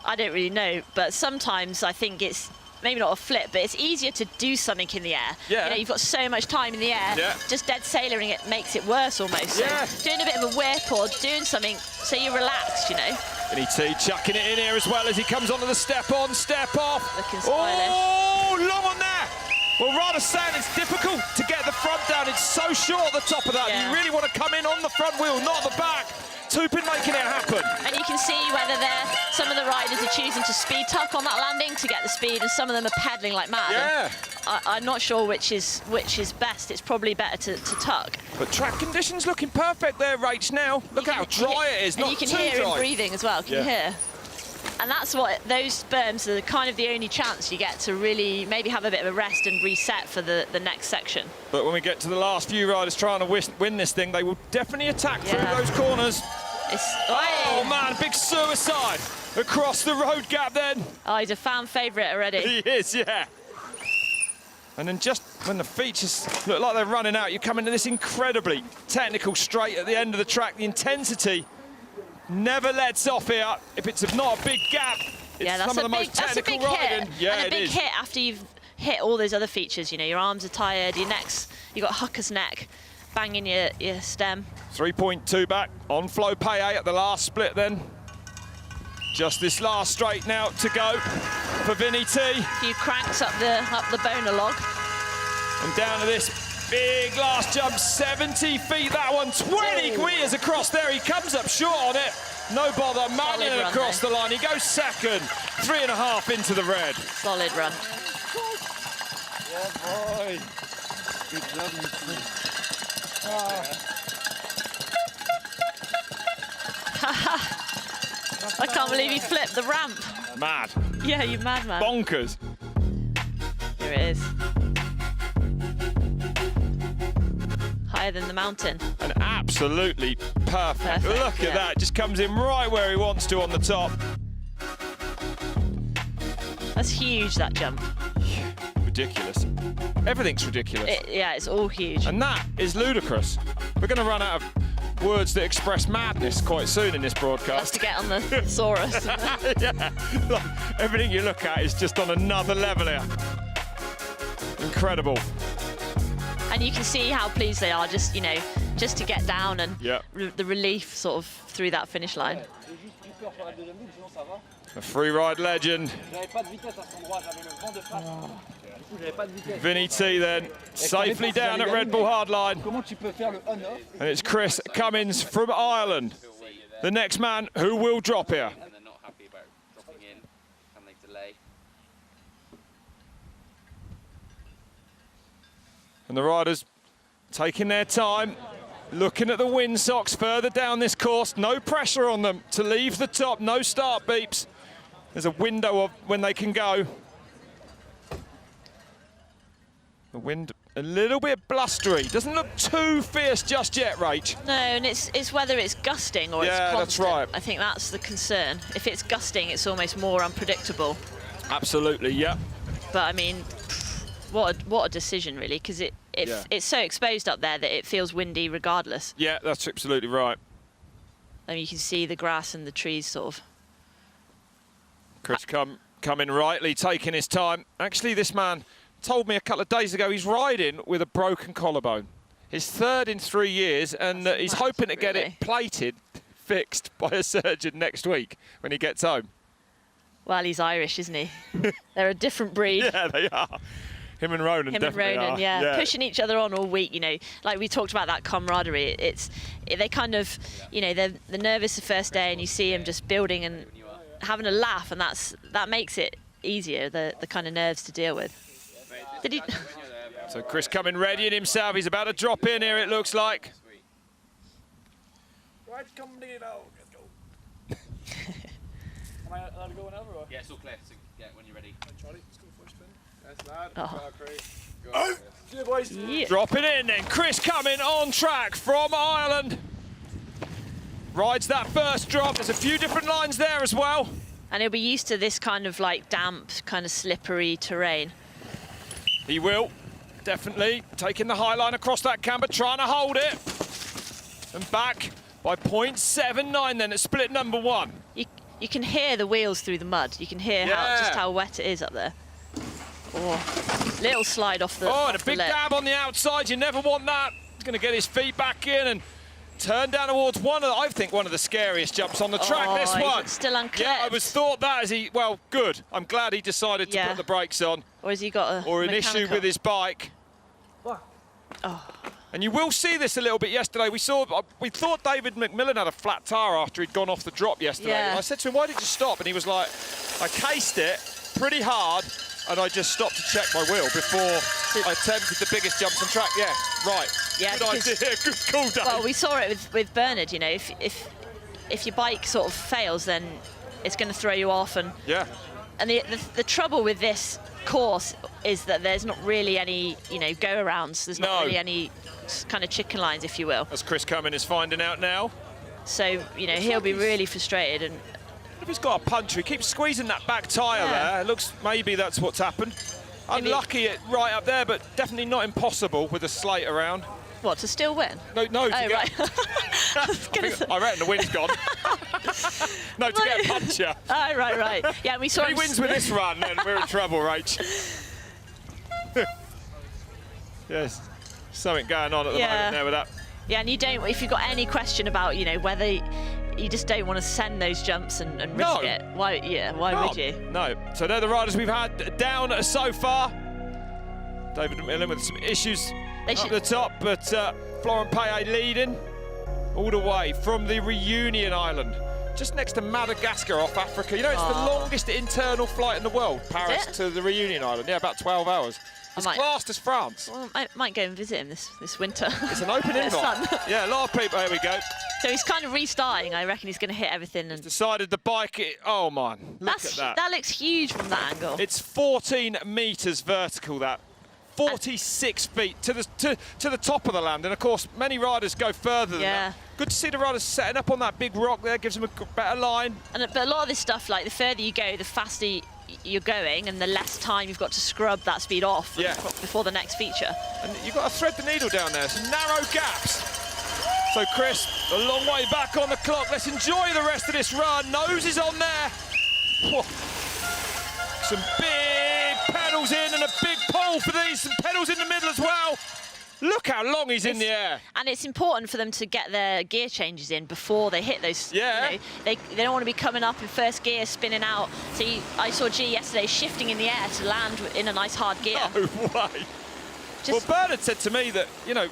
I don't really know, but sometimes I think it's maybe not a flip, but it's easier to do something in the air. Yeah. You know, you've got so much time in the air, just dead sailing it makes it worse almost. Yeah. So doing a bit of a whip or doing something so you're relaxed, you know. Vinny T chucking it in here as well as he comes onto the step on, step off. Looking stylish. Oh, long on there. Well, rather saying it's difficult to get the front down. It's so short at the top of that. Yeah. You really want to come in on the front wheel, not the back. Toupin making it happen. And you can see whether some of the riders are choosing to speed tuck on that landing to get the speed, and some of them are pedaling like mad. Yeah. I'm not sure which is best. It's probably better to tuck. But track conditions looking perfect there, Rach, now. Look how dry it is, and not you can too hear dry. him breathing as well, can you hear? And that's what, those berms are kind of the only chance you get to really maybe have a bit of a rest and reset for the next section. But when we get to the last few riders trying to win this thing, they will definitely attack through those corners. Oh man, big suicide across the road gap then. Oh, he's a fan favourite already. He is, yeah. And then just when the features look like they're running out, you come into this incredibly technical straight at the end of the track. The intensity never lets off here if it's not a big gap. Yeah, that's some of the most technical riding. Hit. Yeah, and a it big is. hit after you've hit all those other features. You know, your arms are tired, your neck's, you got Hucker's neck, banging your stem. 3.2 back on Florent Payet at the last split then. Just this last straight now to go for Vinny T. A few cranks up the boner log. And down to this big last jump, 70 feet that one, 20 meters across there. He comes up short on it. No bother, Machynlleth across the line. He goes second, 3.5 into the red. Solid run. Yeah, boy. Good job, I can't believe he flipped the ramp. Mad. Yeah, you madman. Bonkers. Here it is. Higher than the mountain. And absolutely perfect. Look at yeah. that, just comes in right where he wants to on the top. That's huge, that jump. Ridiculous. Everything's ridiculous. Yeah, it's all huge. And that is ludicrous. We're going to run out of words that express madness quite soon in this broadcast. Have to get on the thesaurus. Yeah. Look, everything you look at is just on another level here. Incredible. And you can see how pleased they are, just, you know, just to get down and Yeah. the relief sort of through that finish line. A free ride legend. Vinny T then, safely down at Red Bull Hardline. And it's Chris Cummings from Ireland, the next man who will drop here. And they're not happy about dropping in. Can they delay? And the riders taking their time, looking at the windsocks further down this course. No pressure on them to leave the top, no start beeps. There's a window of when they can go. The wind a little bit blustery. Doesn't look too fierce just yet, Rach. No, and it's whether it's gusting or it's constant. That's right. I think that's the concern. If it's gusting, it's almost more unpredictable. Absolutely, yeah. But I mean, what a decision, really, because it's so exposed up there that it feels windy regardless. Yeah, that's absolutely right. I mean, you can see the grass and the trees sort of. Chris coming rightly, taking his time. Actually, this man told me a couple of days ago he's riding with a broken collarbone. His third in 3 years, and he's hoping to get it plated, fixed by a surgeon next week when he gets home. Well, he's Irish, isn't he? They're a different breed. Yeah, they are. Him and Ronan definitely are. Yeah, pushing each other on all week, you know, like we talked about that camaraderie. They kind of, you know, they're nervous the first day and you see them just building and having a laugh, and that makes it easier, the kind of nerves to deal with. Did he? So Chris coming readying himself. He's about to drop in here, it looks like. Right, come now. Let's go. Am I allowed to go whenever? Or? Yeah, it's all clear. So, yeah, when you're ready. Charlie, let's go first spin. That's lad. Oh. Go, boys. Yeah. Dropping in then. Chris coming on track from Ireland. Rides that first drop. There's a few different lines there as well. And he'll be used to this kind of like damp, kind of slippery terrain. He will, definitely. Taking the high line across that camber, trying to hold it. And back by 0.79 then at split number 1. You can hear the wheels through the mud. You can hear just how wet it is up there. Oh, little slide off the and a big dab on the outside. You never want that. He's going to get his feet back in and turn down towards one of the scariest jumps on the track, this one. Still unclipped. Yeah, I was thought that as he, well, good. I'm glad he decided to put the brakes on. Or has he got an issue with his bike. Oh. And you will see this a little bit yesterday. We thought David McMillan had a flat tyre after he'd gone off the drop yesterday. Yeah. I said to him, why did you stop? And he was like, I cased it pretty hard and I just stopped to check my wheel before I attempted the biggest jumps on track. Yeah, right. Yeah, good idea, good call, Dave. Well, we saw it with Bernard, you know, if your bike sort of fails, then it's going to throw you off. And the trouble with this course is that there's not really any, you know, go-arounds. There's not really any kind of chicken lines, if you will. As Chris Cumming is finding out now. So, you know, he'll be really frustrated. And if he's got a puncher, he keeps squeezing that back tyre there. It looks maybe that's what's happened. Unlucky right up there, but definitely not impossible with a slate around. What, to still win? No, to get... Right. I reckon the wind's gone. No, to get a puncher. Oh, right. Yeah, we saw If he wins with this run, then we're in trouble, Rach. Yes, something going on at the moment there with that. Yeah, and you don't, if you've got any question about, you know, whether you just don't want to send those jumps and risk it. Why would you? No. So they're the riders we've had down so far. David McMillan with some issues up the top, but Florent Payet leading all the way from the Reunion Island, just next to Madagascar off Africa. You know, it's the longest internal flight in the world, Paris to the Reunion Island. Yeah, about 12 hours. It's classed as France. Well, I might go and visit him this winter. It's an open invite. Yeah, a lot of people. Here we go. So he's kind of restarting. I reckon he's going to hit everything. And decided the bike. Oh man, look at that. That looks huge from that angle. It's 14 metres vertical. That 46 feet to the top of the land. And of course, many riders go further than that. Good to see the riders setting up on that big rock there. Gives them a better line. But a lot of this stuff, like the further you go, the faster you're going, and the less time you've got to scrub that speed off before the next feature. And you've got to thread the needle down there, some narrow gaps. So Chris, a long way back on the clock. Let's enjoy the rest of this run. Nose is on there. Whoa. Some big pedals in and a big pull for these. Some pedals in the middle as well. Look how long he's in the air. And it's important for them to get their gear changes in before they hit those. Yeah. You know, they don't want to be coming up in first gear, spinning out. So I saw G yesterday shifting in the air to land in a nice hard gear. No way. Well, Bernard said to me that, you know,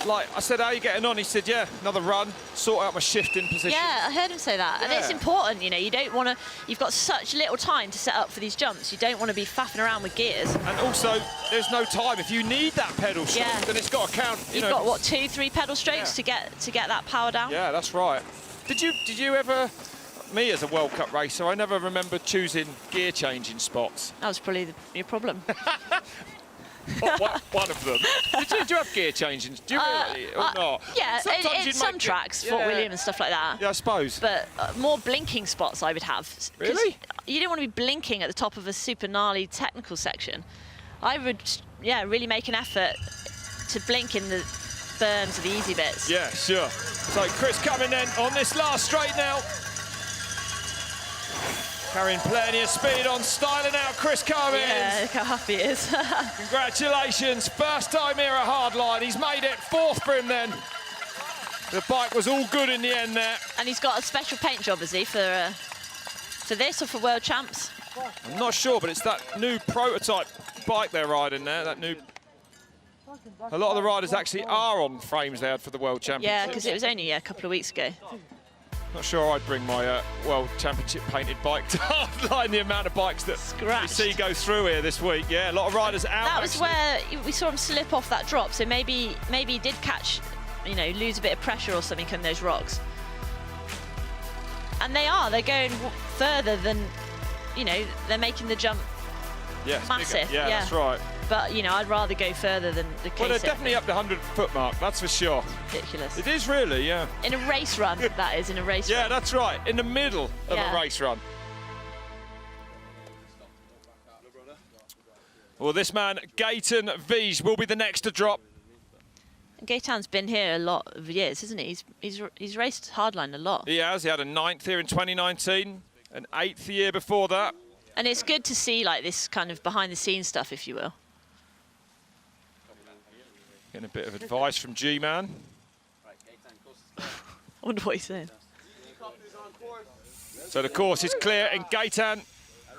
like I said, how are you getting on? He said, yeah, another run, sort out my shifting position. Yeah, I heard him say that. And it's important, you know, you don't want to, you've got such little time to set up for these jumps. You don't want to be faffing around with gears. And also, there's no time. If you need that pedal stroke, then it's got to count. You've got, what, 2-3 pedal strokes to get that power down? Yeah, that's right. Did you ever, me as a World Cup racer, I never remember choosing gear changing spots. That was probably your problem. One of them. Did you have gear changing? Do you really? Or not? Yeah, in some tracks, Fort William and stuff like that. Yeah, I suppose. But more blinking spots I would have. Really? You didn't want to be blinking at the top of a super gnarly technical section. I would, really make an effort to blink in the berms or the easy bits. Yeah, sure. So Chris Cumming then on this last straight now. Carrying plenty of speed on, styling out Chris Cumming. Yeah, look how happy he is. Congratulations, first time here at Hardline. He's made it, fourth for him then. The bike was all good in the end there. And he's got a special paint job, has he, for this or for World Champs? I'm not sure, but it's that new prototype bike they're riding there, that new... A lot of the riders actually are on frames they had for the World Championship. Yeah, because it was only a couple of weeks ago. Not sure I'd bring my World Championship painted bike to Hardline, the amount of bikes that you see go through here this week. Yeah, a lot of riders out. That was where we saw him slip off that drop, so maybe he did catch, lose a bit of pressure or something on those rocks. And they're going further than, they're making the jump massive. Yeah, that's right. But, I'd rather go further than the case. Well, they're definitely up the 100-foot mark, that's for sure. Ridiculous. It is really, yeah. In a race run, that is, in a race run. Yeah, that's right, in the middle of a race run. Well, this man, Gaetan Vigé, will be the next to drop. Gaetan's been here a lot of years, isn't he? He's raced Hardline a lot. He has. He had a 9th here in 2019, an 8th the year before that. And it's good to see like this kind of behind-the-scenes stuff, if you will. Getting a bit of advice from G-Man. I wonder what he's saying. So the course is clear, and Gaetan,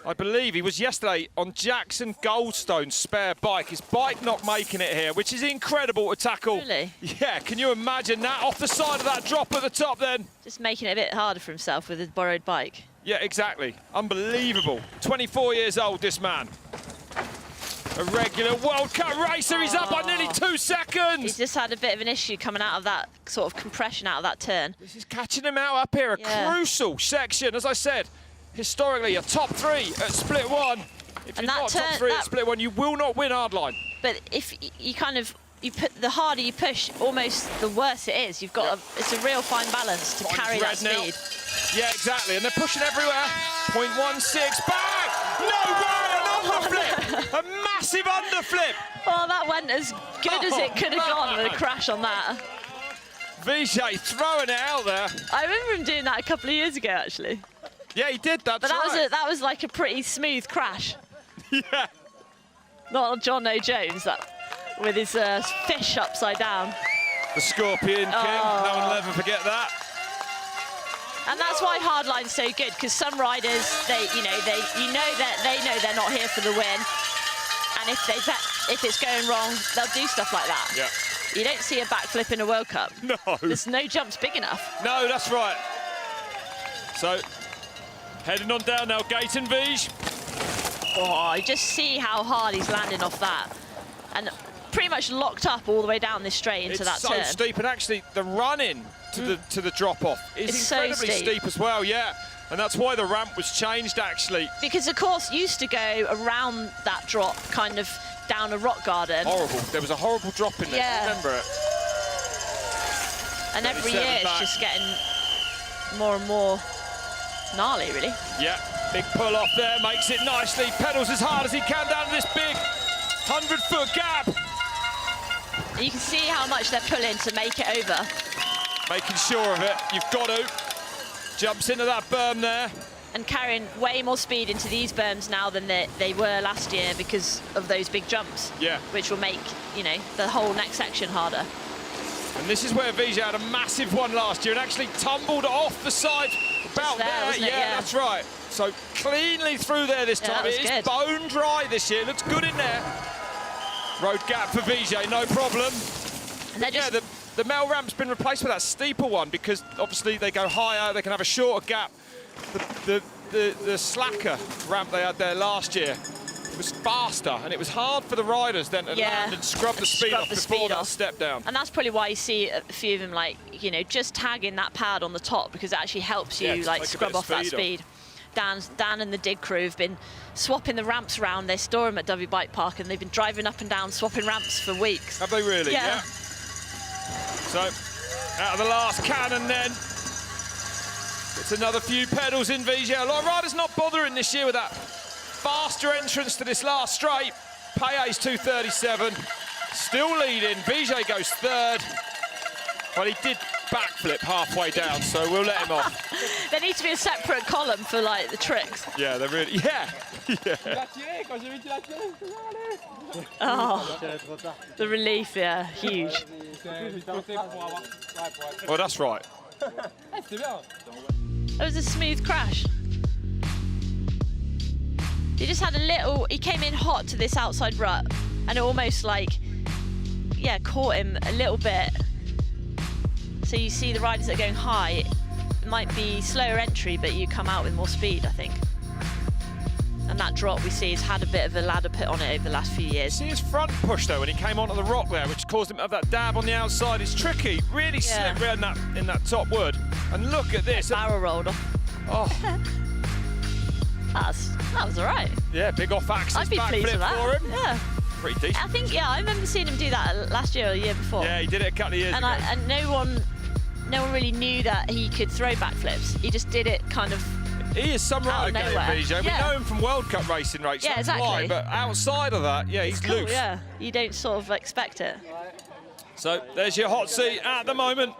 I believe he was yesterday on Jackson Goldstone's spare bike. His bike not making it here, which is incredible to tackle. Really? Yeah, can you imagine that off the side of that drop at the top then? Just making it a bit harder for himself with his borrowed bike. Yeah, exactly. Unbelievable. 24 years old, this man. A regular World Cup racer. He's up by nearly 2 seconds. He's just had a bit of an issue coming out of that sort of compression out of that turn. This is catching him out up here. A crucial section, as I said. Historically, a top 3 at split 1. If you're not top 3 at split 1, you will not win Hardline. But if you put the harder you push, almost the worse it is. You've got it's a real fine balance to carry that speed. Yeah, exactly. And they're pushing everywhere. 0.16 back. No way! An flip. A massive underflip. Oh, that went as good as it could have gone with a crash on that. Vigé throwing it out there. I remember him doing that a couple of years ago, actually. Yeah, he did. That's But right. that was like a pretty smooth crash. Yeah. Not John O'Jones, that with his fish upside down. The Scorpion King. No one will ever forget that. And that's why Hardline's so good, because some riders, they know they're not here for the win, and if it's going wrong, they'll do stuff like that. Yeah. You don't see a backflip in a World Cup. No. There's no jumps big enough. No, that's right. So, heading on down now, Gaetan Vigé. Oh, you just see how hard he's landing off that, and pretty much locked up all the way down this straight into that turn. It's so steep, and actually the run-in to the drop-off is incredibly so steep as well, yeah. And that's why the ramp was changed, actually. Because the course used to go around that drop, kind of down a rock garden. Horrible. There was a horrible drop in there. Yeah. Remember it? And every year it's just getting more and more gnarly, really. Yeah, big pull off there, makes it nicely. Pedals as hard as he can down to this big 100-foot gap. And you can see how much they're pulling to make it over. Making sure of it, you've got to. Jumps into that berm there. And carrying way more speed into these berms now than they were last year because of those big jumps. Yeah. Which will make, the whole next section harder. And this is where Vigé had a massive one last year and actually tumbled off the side about there. Yeah, that's right. So cleanly through there this time. It is bone dry this year. Looks good in there. Road gap for Vigé, no problem. And the Mel ramp's been replaced with that steeper one because obviously they go higher, they can have a shorter gap. The slacker ramp they had there last year was faster, and it was hard for the riders then to land and scrub the speed off before that step down. And that's probably why you see a few of them just tagging that pad on the top, because it actually helps you scrub off that speed. Dan and the dig crew have been swapping the ramps around. They store them at W Bike Park, and they've been driving up and down swapping ramps for weeks. Have they really? Yeah. So, out of the last cannon then. It's another few pedals in Vigé. A lot of riders not bothering this year with that faster entrance to this last straight. Payet's 2:37, still leading. Vigé goes third. Well, he did backflip halfway down, so we'll let him off. There needs to be a separate column for the tricks. Yeah, they're really, yeah. Oh, the relief, yeah, huge. Well, that's right. It was a smooth crash. He just had he came in hot to this outside rut, and it almost caught him a little bit. So you see the riders that are going high, it might be slower entry, but you come out with more speed, I think. And that drop we see has had a bit of a ladder put on it over the last few years. See his front push though when he came onto the rock there, which caused him to have that dab on the outside. It's tricky, really slip in that top wood. And look at this. Barrel rolled off. Oh. that was all right. Yeah, big off axis I'd be pleased with that. For him. Yeah. Pretty decent. I think, I remember seeing him do that last year or the year before. Yeah, he did it a couple of years ago. And no one really knew that he could throw backflips. He just did it kind of. He is some rider, Gaetan Vigé. We know him from World Cup racing rates. Yeah, exactly. Why, but outside of that, he's cool, loose. Yeah, you don't sort of expect it. So there's your hot seat at the moment.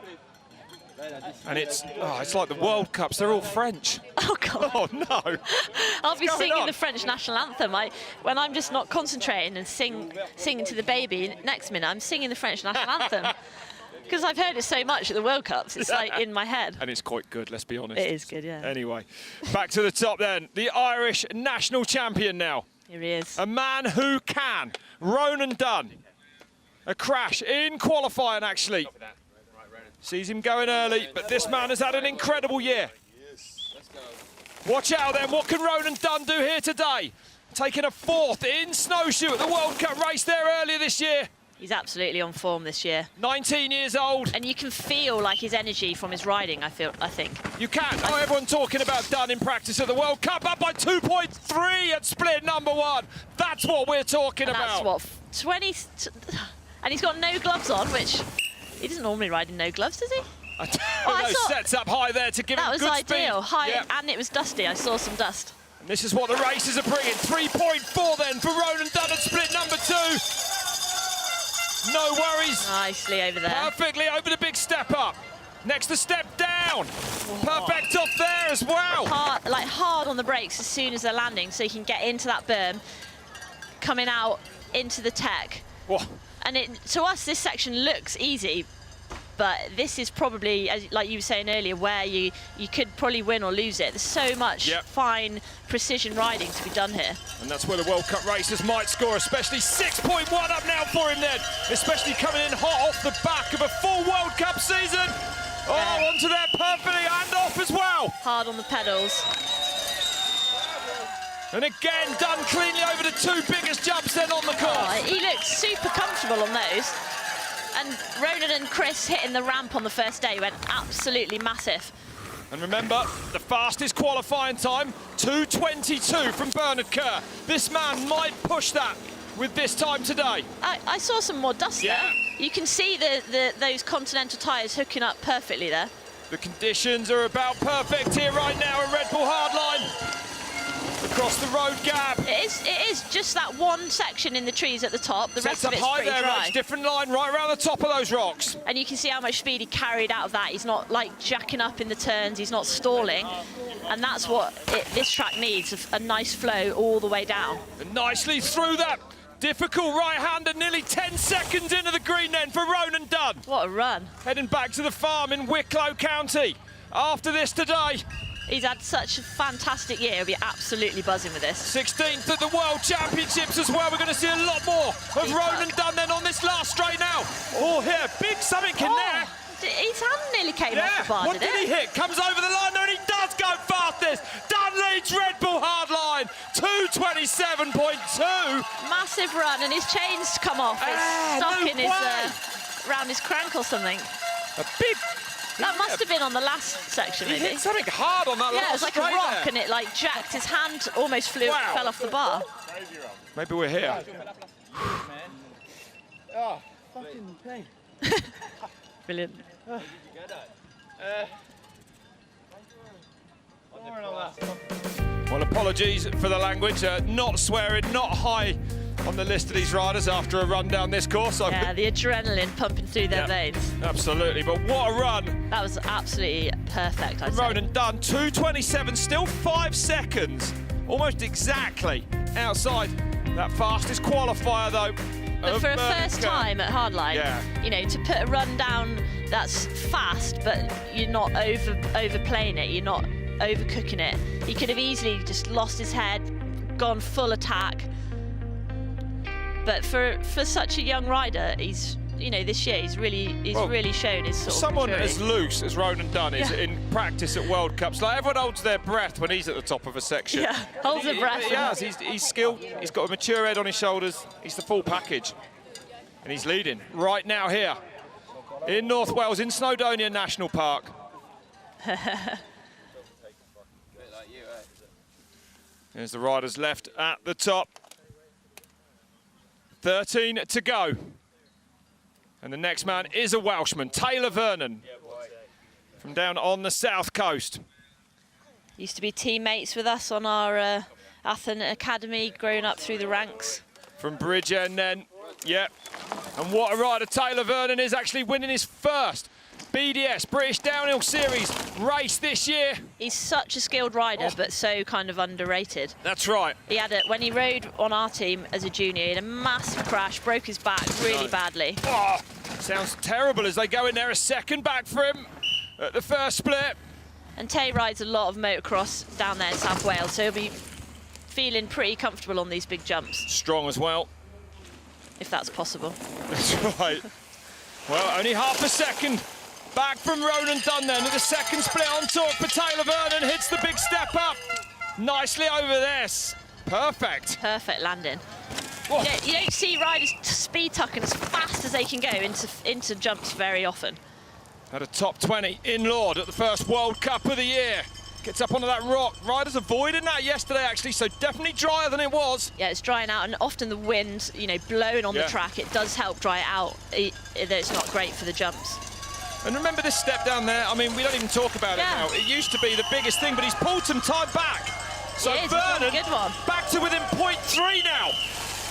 And it's like the World Cups, they're all French. Oh, God. Oh, no. I'll be singing the French national anthem. When I'm just not concentrating and singing to the baby, next minute I'm singing the French national anthem. Because I've heard it so much at the World Cups, it's in my head. And it's quite good, let's be honest. It is good, yeah. Anyway, back to the top then. The Irish national champion now. Here he is. A man who can. Ronan Dunne. A crash in qualifying, actually. Sees him going early, but this man has had an incredible year. Watch out then, what can Ronan Dunne do here today? Taking a fourth in snowshoe at the World Cup race there earlier this year. He's absolutely on form this year. 19 years old. And you can feel his energy from his riding, I think. You can. Oh, everyone talking about Dunne in practice at the World Cup, up by 2.3 at split number one. That's what we're talking about. That's 20... And he's got no gloves on, which he doesn't normally ride in no gloves, does he? I thought sets up high there to give him good speed. That was ideal. High, and it was dusty. I saw some dust. And this is what the races are bringing. 3.4 then for Ronan Dunne at split number 2. No worries. Nicely over there. Perfectly over the big step up. Next the step down. Perfect off there as well. Hard on the brakes as soon as they're landing, so you can get into that berm, coming out into the tech. Whoa. And to us, this section looks easy, but this is probably, like you were saying earlier, where you could probably win or lose it. There's so much fine precision riding to be done here. And that's where the World Cup racers might score, especially 6.1 up now for him then, especially coming in hot off the back of a full World Cup season. Oh, onto there perfectly and off as well. Hard on the pedals. And again, done cleanly over the 2 biggest jumps then on the course. Oh, he looked super comfortable on those. And Ronan and Chris hitting the ramp on the first day went absolutely massive. And remember, the fastest qualifying time, 2:22 from Bernard Kerr. This man might push that with this time today. I saw some more dust there. You can see those Continental tyres hooking up perfectly there. The conditions are about perfect here right now at Red Bull Hardline. Across the road gap. It is just that one section in the trees at the top. The rest of it's high pretty there, dry. Different line right around the top of those rocks. And you can see how much speed he carried out of that. He's not like jacking up in the turns. He's not stalling. And that's what this track needs, a nice flow all the way down. And nicely through that difficult right-hander, nearly 10 seconds into the green then for Ronan Dunne. What a run. Heading back to the farm in Wicklow County after this today. He's had such a fantastic year. He'll be absolutely buzzing with this. 16th at the World Championships as well. We're going to see a lot more of Ronan Dunne then on this last straight now. Oh, here, big something in there. His hand nearly came off the bar, what did he hit? Comes over the line there and he does go fastest. Dunne leads Red Bull Hardline, 2:27.2. Massive run and his chain's come off. It's stuck in his, around his crank or something. A big... That must have been on the last section, maybe. He hit something hard on that last it was like a rock and it like jacked his hand, almost fell off the bar. Maybe we're here. Oh, fucking pain. Brilliant. Well, apologies for the language. Not swearing, not high on the list of these riders after a run down this course. Yeah, the adrenaline pumping through their veins. Absolutely, but what a run. That was absolutely perfect, I'd say. Ronan Dunne, 2:27, still 5 seconds, almost exactly outside that fastest qualifier, though. But for a first time at Hardline, you know, to put a run down that's fast, but you're not overplaying it, you're not overcooking it. He could have easily just lost his head, gone full attack. But for such a young rider, he's, you know, this year he's really shown his sort of someone maturity. as loose as Ronan Dunne is in practice at World Cups. Like, everyone holds their breath when he's at the top of a section. Yeah, holds their breath. He has. He's skilled. He's got a mature head on his shoulders. He's the full package, and he's leading right now here in North Wales in Snowdonia National Park. There's the riders left at the top. 13 to go. And the next man is a Welshman, Taylor Vernon, from down on the south coast. Used to be teammates with us on our Atherton Academy, growing up through the ranks. From Bridgend then, And what a rider Taylor Vernon is, actually winning his first BDS, British Downhill Series race this year. He's such a skilled rider, but so kind of underrated. That's right. He had when he rode on our team as a junior, he had a massive crash, broke his back really badly. Oh, sounds terrible as they go in there, a second back for him at the first split. And Tay rides a lot of motocross down there in South Wales, so he'll be feeling pretty comfortable on these big jumps. Strong as well. If that's possible. That's right. Well, only half a second back from Ronan Dunne then at the second split on top for Taylor Vernon. Hits the big step up. Nicely over this. Perfect. Perfect landing. You don't see riders speed tucking as fast as they can go into jumps very often. At a top 20 in Lord at the first World Cup of the year. Gets up onto that rock. Riders avoiding that yesterday, actually, so definitely drier than it was. Yeah, it's drying out, and often the wind, you know, blowing on the track, it does help dry it out. It's not great for the jumps. And remember this step down there? I mean, we don't even talk about it now. It used to be the biggest thing, but he's pulled some time back. So It is, it's Vernon a good one. back to within 0.3 now.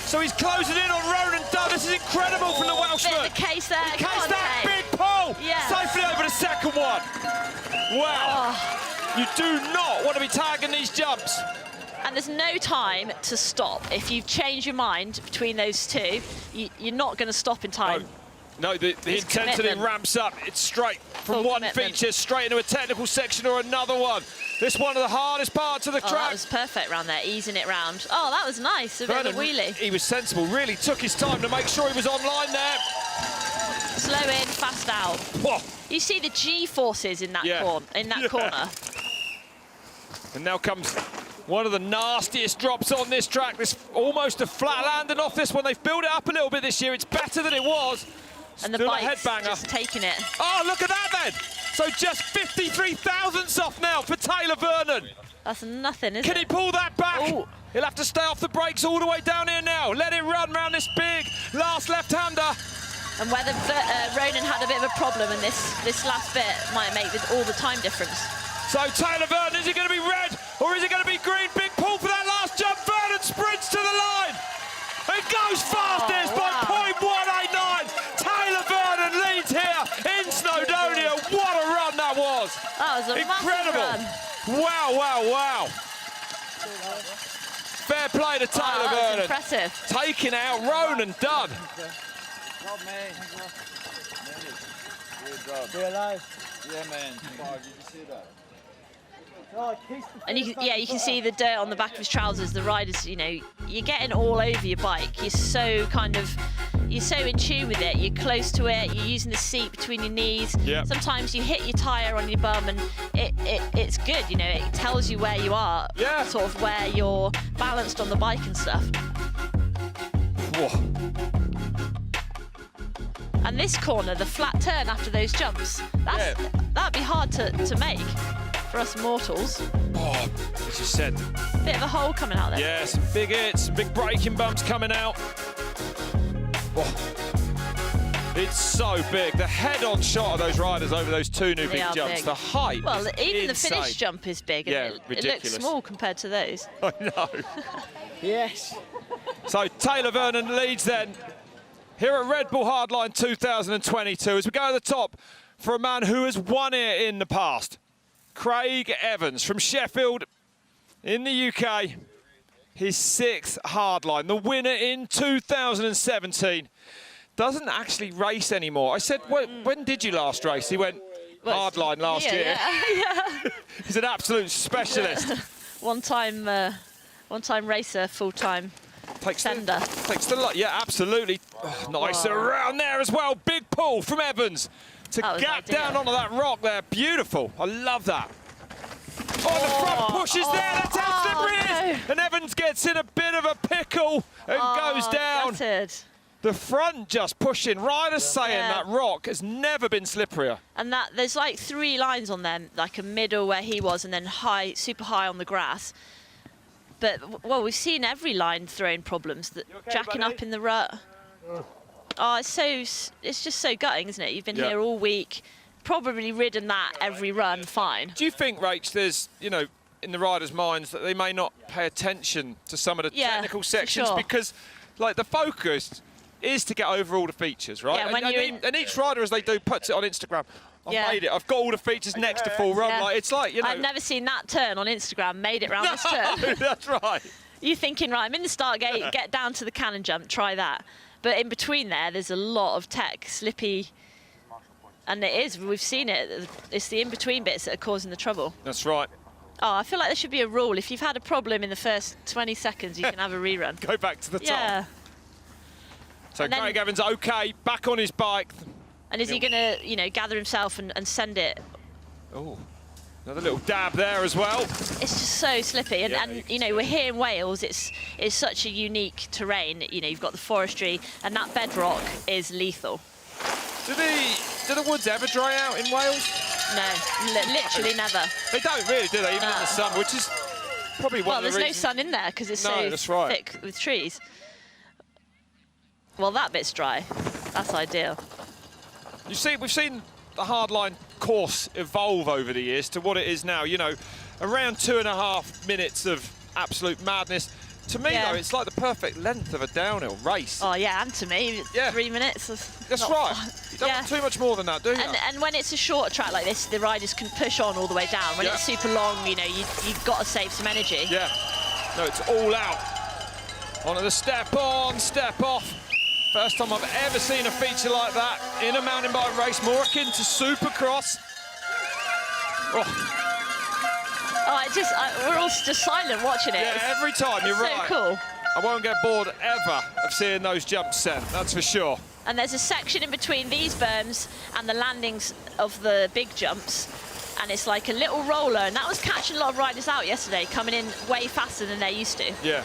So he's closing in on Ronan Dunne. This is incredible from the Welshman. Bit of the case there. Catch Come on, that Tay. big pull. Yes. Safely over the second one. Wow. Oh. You do not want to be tagging these jumps. And there's no time to stop. If you've changed your mind between those two, you're not going to stop in time. No, the intensity commitment. ramps up. It's straight from Full one commitment. feature straight into a technical section or another one. This one of the hardest parts of the Oh, track. that was perfect round there, easing it round. Oh, that was nice, a bit of a wheelie. He was sensible, really took his time to make sure he was online there. Slow in, fast out. Whoa. You see the G-forces in that, corner. And now comes one of the nastiest drops on this track. This almost a flat landing off this one. They've built it up a little bit this year. It's better than it was. And the Still a bike's headbanger. just taking it. Oh, look at that then. So just 53 thousandths off now for Taylor Vernon. That's nothing, is Can it? he pull that back? Ooh. He'll have to stay off the brakes all the way down here now. Let it run round this big last left-hander. And whether Ronan had a bit of a problem in this last bit might make all the time difference. So Taylor Vernon, is it going to be red or is it going to be green? Big pull for that last jump. Vernon sprints to the line. It goes fastest by 0.189. Taylor Vernon leads here in Snowdonia. What a run that was. That was a incredible. massive run. Wow, wow, wow. Fair play to Taylor That was Vernon. impressive. Taking out Ronan Dunne. Job, man. Good job. Be alive. Yeah, man. Fuck, did you see that? And you can see the dirt on the back of his trousers. The riders, you're getting all over your bike. You're so in tune with it. You're close to it. You're using the seat between your knees. Yep. Sometimes you hit your tyre on your bum, and it's good. It tells you where you are, Yeah. sort of where you're balanced on the bike and stuff. Whoa. And this corner, the flat turn after those jumps, that'd be hard to make for us mortals. Oh, as you said. Bit of a hole coming out there. Yeah, some big hits, some big braking bumps coming out. Oh. It's so big. The head-on shot of those riders over those two new They big are jumps. big. The height Well, is even insane. the finish jump is big. Yeah, And it ridiculous. looks small compared to those. I know. Yes. So Taylor Vernon leads then here at Red Bull Hardline 2022 as we go to the top for a man who has won it in the past. Craig Evans from Sheffield in the UK. His 6th Hardline, the winner in 2017. Doesn't actually race anymore. I said, when did you last race? He went, Hardline last year. Yeah. He's an absolute specialist. One-time racer, full-time sender. Takes the lot. Yeah, absolutely. Oh, nice around there as well. Big pull from Evans to That was gap ideal. down onto that rock there. Beautiful. I love that. Oh, the front pushes there. That's how slippery it is. And Evans gets in a bit of a pickle and goes down. Gutted. The front just pushing. Riders saying Yeah. that rock has never been slipperier. And there's like 3 lines on them, like a middle where he was, and then high, super high on the grass. But we've seen every line throwing problems. That jacking up in the rut. Oh, it's just so gutting, isn't it? You've been here all week, probably ridden that every run fine. Do you think, Rach, there's, in the riders' minds that they may not pay attention to some of the technical sections sure. because, like, the focus is to get over all the features, right? Yeah, when and each rider, as they do, puts it on Instagram. I've made it. I've got all the features next to full run. Yeah. Like, it's like, I've never seen that turn on Instagram, made it round this turn. That's right. You're thinking, right, I'm in the start gate, get down to the cannon jump, try that. But in between there's a lot of tech, slippy, and it is, we've seen it. It's the in-between bits that are causing the trouble. That's right. Oh, I feel like there should be a rule. If you've had a problem in the first 20 seconds, you can have a rerun. Go back to the top. Yeah. So Craig Evans, okay, back on his bike. And is he going to, gather himself and send it? Oh, another little dab there as well. It's just so slippy. And we're here in Wales. It's such a unique terrain. You've got the forestry, and that bedrock is lethal. Do the woods ever dry out in Wales? No, literally never. They don't really, do they? Even in the summer, which is probably one of the reasons. Well, there's no sun in there because it's so thick with trees. Well, that bit's dry. That's ideal. We've seen the hardline course evolve over the years to what it is now. around 2.5 minutes of absolute madness. To me, though, it's like the perfect length of a downhill race. Oh, yeah, and to me, 3 minutes. That's right. You don't want too much more than that, do you? And when it's a short track like this, the riders can push on all the way down. When it's super long, you know, you've got to save some energy. Yeah. No, it's all out. Onto the step on, step off. First time I've ever seen a feature like that in a mountain bike race, more akin to Supercross. Oh. We're all just silent watching it. Yeah, every time, you're right. So cool. I won't get bored ever of seeing those jumps sent, that's for sure. And there's a section in between these berms and the landings of the big jumps, and it's like a little roller, and that was catching a lot of riders out yesterday, coming in way faster than they're used to. Yeah.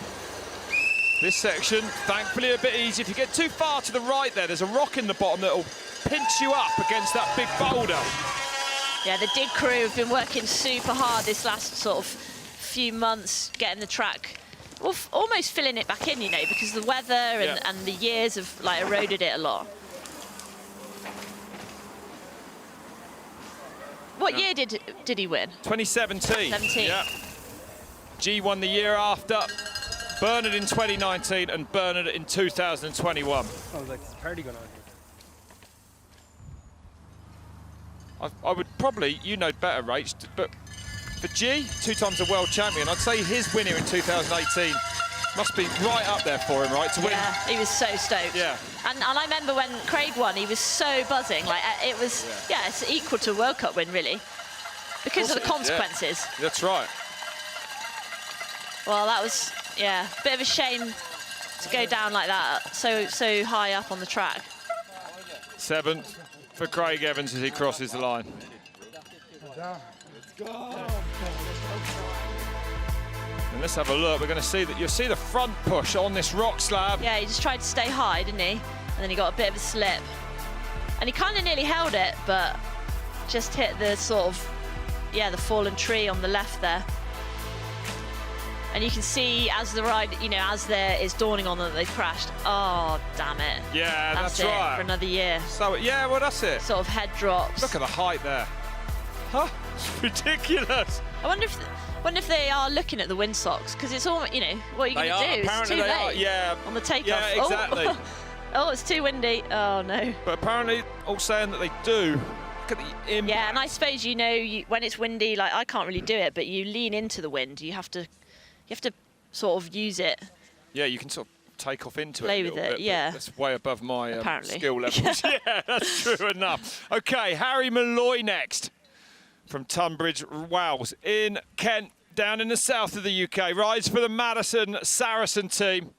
This section, thankfully, a bit easy. If you get too far to the right there's a rock in the bottom that'll pinch you up against that big boulder. Yeah, the dig crew have been working super hard this last sort of few months, getting the track, well, almost filling it back in, you know, because the weather and the years have like eroded it a lot. What year did he win? 2017. 17. Yeah. G won the year after. Bernard in 2019 and Bernard in 2021. I was like, there's a party going on here. I would probably, you know better, Rach, but for G, 2 times a world champion, I'd say his winner in 2018 must be right up there for him, right, to win. Yeah, he was so stoked. Yeah. And I remember when Craig won, he was so buzzing. Like, it was, it's equal to a World Cup win, really, because of the consequences. Yeah. That's right. Well, that was, a bit of a shame to go down like that, so high up on the track. 7th for Craig Evans as he crosses the line. Let's go. And let's have a look. We're going to see that you'll see the front push on this rock slab. Yeah, he just tried to stay high, didn't he? And then he got a bit of a slip. And he kind of nearly held it, but just hit the sort of, the fallen tree on the left there. And you can see as the ride, as there is dawning on them that they've crashed. Oh, damn it. Yeah, that's it right. For another year. So, yeah, well, that's it. Sort of head drops. Look at the height there. Huh? It's ridiculous. I wonder if they are looking at the windsocks, because it's all, what are you going to do? Apparently it's too they late are, yeah. on the takeoff. Yeah, exactly. Oh, it's too windy. Oh, no. But apparently all saying that they do. Look at the impact. Yeah, and I suppose, when it's windy, like, I can't really do it, but you lean into the wind. You have to sort of use it. Yeah, you can sort of take off into Play it. with it, bit, yeah. That's way above my skill levels. Yeah, that's true enough. Okay, Harry Molloy next from Tunbridge Wells in Kent, down in the south of the UK. Rides for the Madison Saracen team.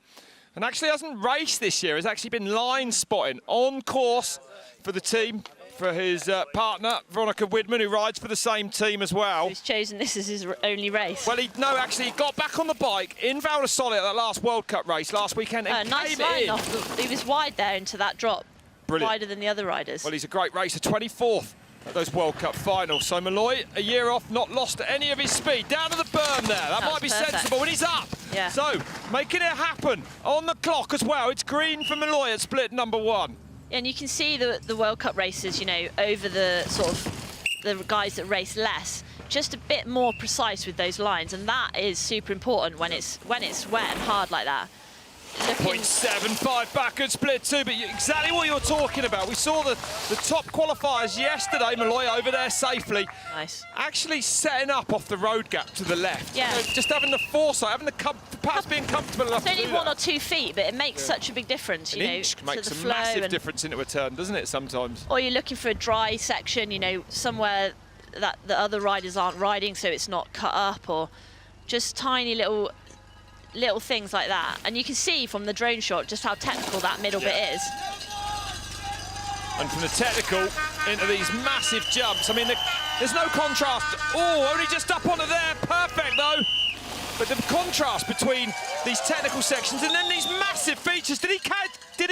And actually hasn't raced this year. Has actually been line spotting on course for the team. For his partner, Veronica Widman, who rides for the same team as well. He's chosen this as his only race. Well, he got back on the bike in Val di Sole at that last World Cup race last weekend and nice came line in. off. He was wide there into that drop. Brilliant. Wider than the other riders. Well, he's a great racer, 24th at those World Cup finals. So Molloy, a year off, not lost any of his speed. Down to the berm there. That might be perfect. sensible, and he's up. Yeah. So, making it happen on the clock as well. It's green for Molloy at split number 1. And you can see the World Cup races, over the sort of the guys that race less, just a bit more precise with those lines, and that is super important when it's wet and hard like that. 0.75 back at split 2, but exactly what you're talking about. We saw the top qualifiers yesterday, Molloy over there safely. Nice. Actually setting up off the road gap to the left. Yeah. Just having the foresight, having the perhaps being comfortable enough It's to only do 1 that. or 2 feet, but it makes such a big difference, An inch to makes the a flow. massive difference into a turn, doesn't it, sometimes? Or you're looking for a dry section, somewhere that the other riders aren't riding, so it's not cut up, or just tiny little things like that. And you can see from the drone shot just how technical that middle bit is. And from the technical into these massive jumps, I mean, there's no contrast. Oh, only just up onto there, perfect though. But the contrast between these technical sections and then these massive features. Did he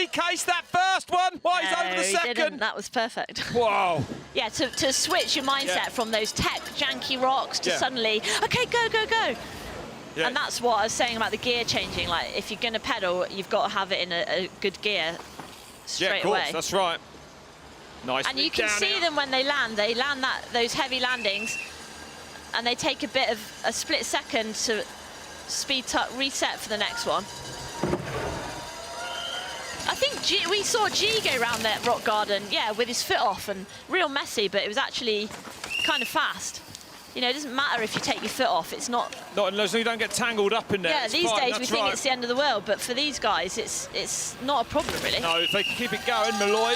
case that first one? Why he's over the he second? didn't. That was perfect. Whoa. Yeah, to switch your mindset from those tech janky rocks to suddenly, okay, go, go, go. Yeah. And that's what I was saying about the gear changing. Like, if you're going to pedal, you've got to have it in a good gear straight away. Yeah, of course, that's right. Nice. And you can see them when they land. They land those heavy landings, and they take a split second to reset for the next one. I think we saw G go around that rock garden, yeah, with his foot off and real messy, but it was actually kind of fast. You know, it doesn't matter if you take your foot off. It's not unless you don't get tangled up in there. Yeah, it's these fine, days we think it's the end of the world, but for these guys, it's not a problem really. No, if they can keep it going, Molloy.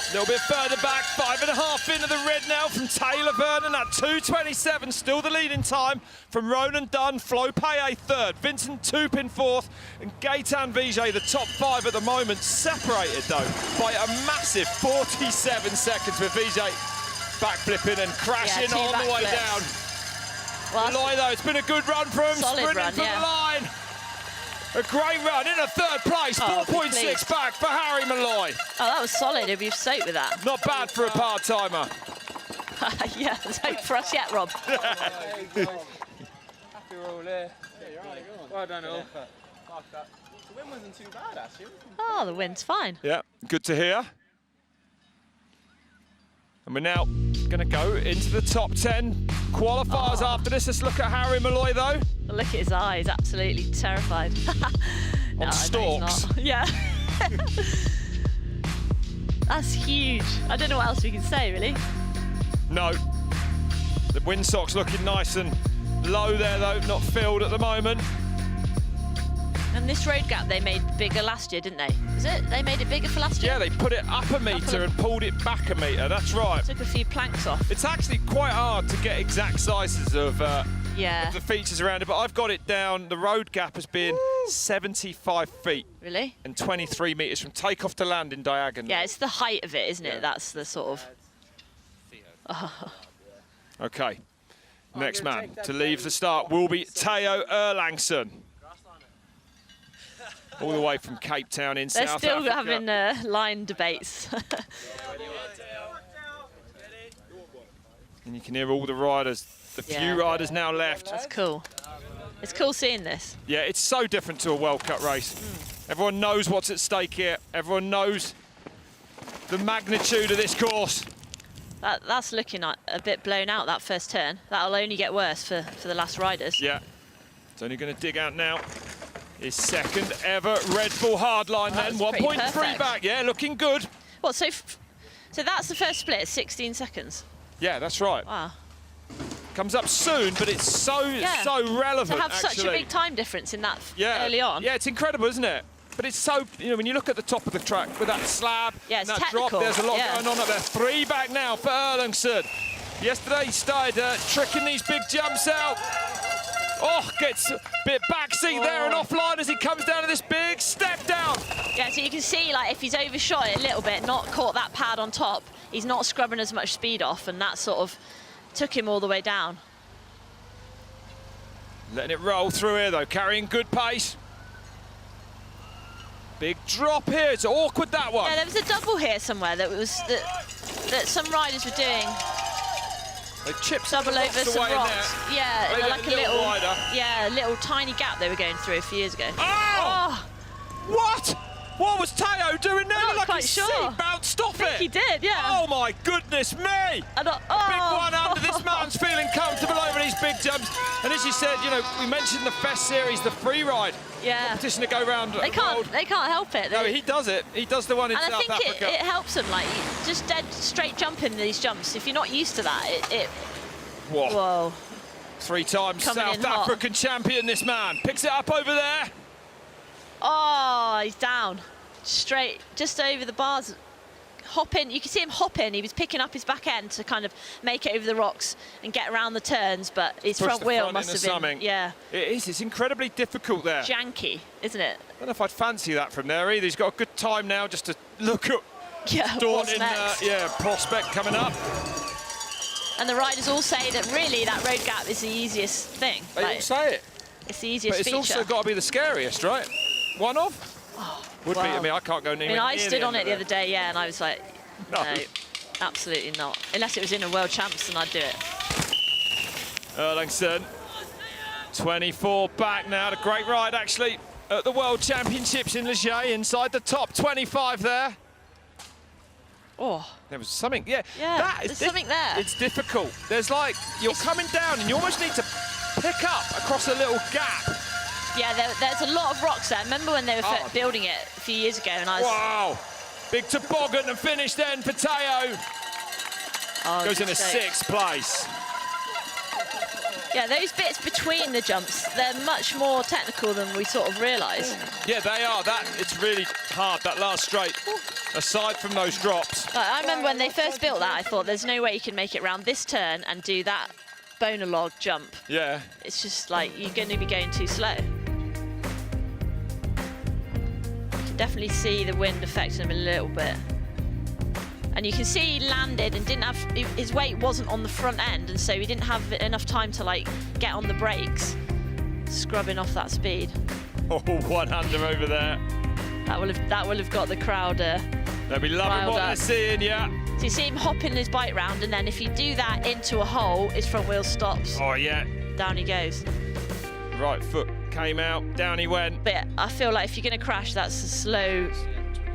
A little bit further back, 5.5 into the red now from Taylor Vernon at 2:27. Still the leading time from Ronan Dunne, Florent Payet third, Vincent Toop in fourth, and Gaetan Vigé, the top 5 at the moment, separated though by a massive 47 seconds with Vigé backflipping and crashing on the way down. Well, Molloy though, it's been a good run for him, sprinting for the line. A great run in a third place, 4.6 back for Harry Molloy. Oh, that was solid. He'll be soaked with that. Not bad for a part-timer. Yeah, there's hope for us yet, Rob. Happy we're all there. Well done all. The wind wasn't too bad, actually. Oh, the wind's fine. Yeah, good to hear. And we're now going to go into the top 10 qualifiers after this. Let's look at Harry Molloy, though. Look at his eyes, absolutely terrified. On stalks. Yeah. That's huge. I don't know what else we can say, really. No. The windsocks looking nice and low there, though, not filled at the moment. And this road gap they made bigger last year, didn't they? Was it? They made it bigger for last year? Yeah, they put it up a metre and pulled it back a metre, that's right. Took a few planks off. It's actually quite hard to get exact sizes of the features around it, but I've got it down. The road gap has been 75 feet. Really? And 23 metres from takeoff to landing diagonal. Yeah, it's the height of it, isn't it? That's the sort of... OK. Next man to leave the start will be Theo Erlangsen. All the way from Cape Town in South Africa. They're still having line debates. And you can hear all the riders, the few riders now left. That's cool. It's cool seeing this. Yeah, it's so different to a World Cup race. Everyone knows what's at stake here. Everyone knows the magnitude of this course. That's looking a bit blown out, that first turn. That'll only get worse for the last riders. Yeah, it's only going to dig out now. His second ever Red Bull Hardline then, 1.3 back. Yeah, looking good. What, so that's the first split at 16 seconds? Yeah, that's right. Wow. Comes up soon, but it's so relevant, to have actually. such a big time difference in that early on. Yeah, it's incredible, isn't it? But it's so, you know, when you look at the top of the track with that slab, it's that technical. drop, there's a lot going on up there. 3 back now for Erlangsen. Yesterday he started tricking these big jumps out. Oh, gets a bit backseat there and offline as he comes down to this big step down. Yeah, so you can see, like, if he's overshot it a little bit, not caught that pad on top, he's not scrubbing as much speed off, and that sort of took him all the way down. Letting it roll through here, though, carrying good pace. Big drop here. It's awkward, that one. Yeah, there was a double here somewhere that that some riders were doing. They chipped double over some rocks. Yeah, Maybe like a little tiny gap they were going through a few years ago. Oh! What? What was Theo doing there? I'm not like quite sure. Seat bounced off it. He did, yeah. Oh my goodness me! Big one under. This man's feeling comfortable over these big jumps. And as you said, you know, we mentioned the Fest Series, the free ride competition to go round. They can't help it. No, he does it. He does the one in South Africa. And I think it helps them, like, just dead straight jumping these jumps. If you're not used to that, Whoa. 3 times South African champion, this man. Picks it up over there. Oh, he's down. Straight, just over the bars. Hopping, you can see him hopping. He was picking up his back end to kind of make it over the rocks and get around the turns, but his front wheel must have been, It is, it's incredibly difficult there. Janky, isn't it? I don't know if I'd fancy that from there either. He's got a good time now just to look at daunting prospect coming up. And the riders all say that really that road gap is the easiest thing. They all say it. It's the easiest feature. But it's also got to be the scariest, right? One of? Would be. I mean, I can't go near it. I stood on it the other day, and I was like, no, absolutely not. Unless it was in a World Champs, then I'd do it. Erlangsen, 24 back now. A great ride, actually, at the World Championships in Ligier, inside the top 25 there. Oh. There was something, yeah. There's something there. It's difficult. There's like, you're coming down and you almost need to pick up across a little gap. Yeah, there's a lot of rocks there. I remember when they were building it a few years ago, and I was... Wow. Big toboggan and finish then for Theo. Goes in a 6th place. Yeah, those bits between the jumps, they're much more technical than we sort of realise. Yeah, they are. It's really hard, that last straight, aside from those drops. I remember when they first built that, I thought there's no way you can make it round this turn and do that boner log jump. Yeah. It's just like, you're going to be going too slow. You can definitely see the wind affecting him a little bit. And you can see he landed and didn't have, his weight wasn't on the front end, and so he didn't have enough time to like get on the brakes, scrubbing off that speed. Oh, 100 over there. That will have got the crowd they'll be loving what they're seeing, yeah. So you see him hopping his bike round, and then if you do that into a hole, his front wheel stops. Oh, yeah. Down he goes. Right foot came out, down he went. But yeah, I feel like if you're going to crash, that's a slow,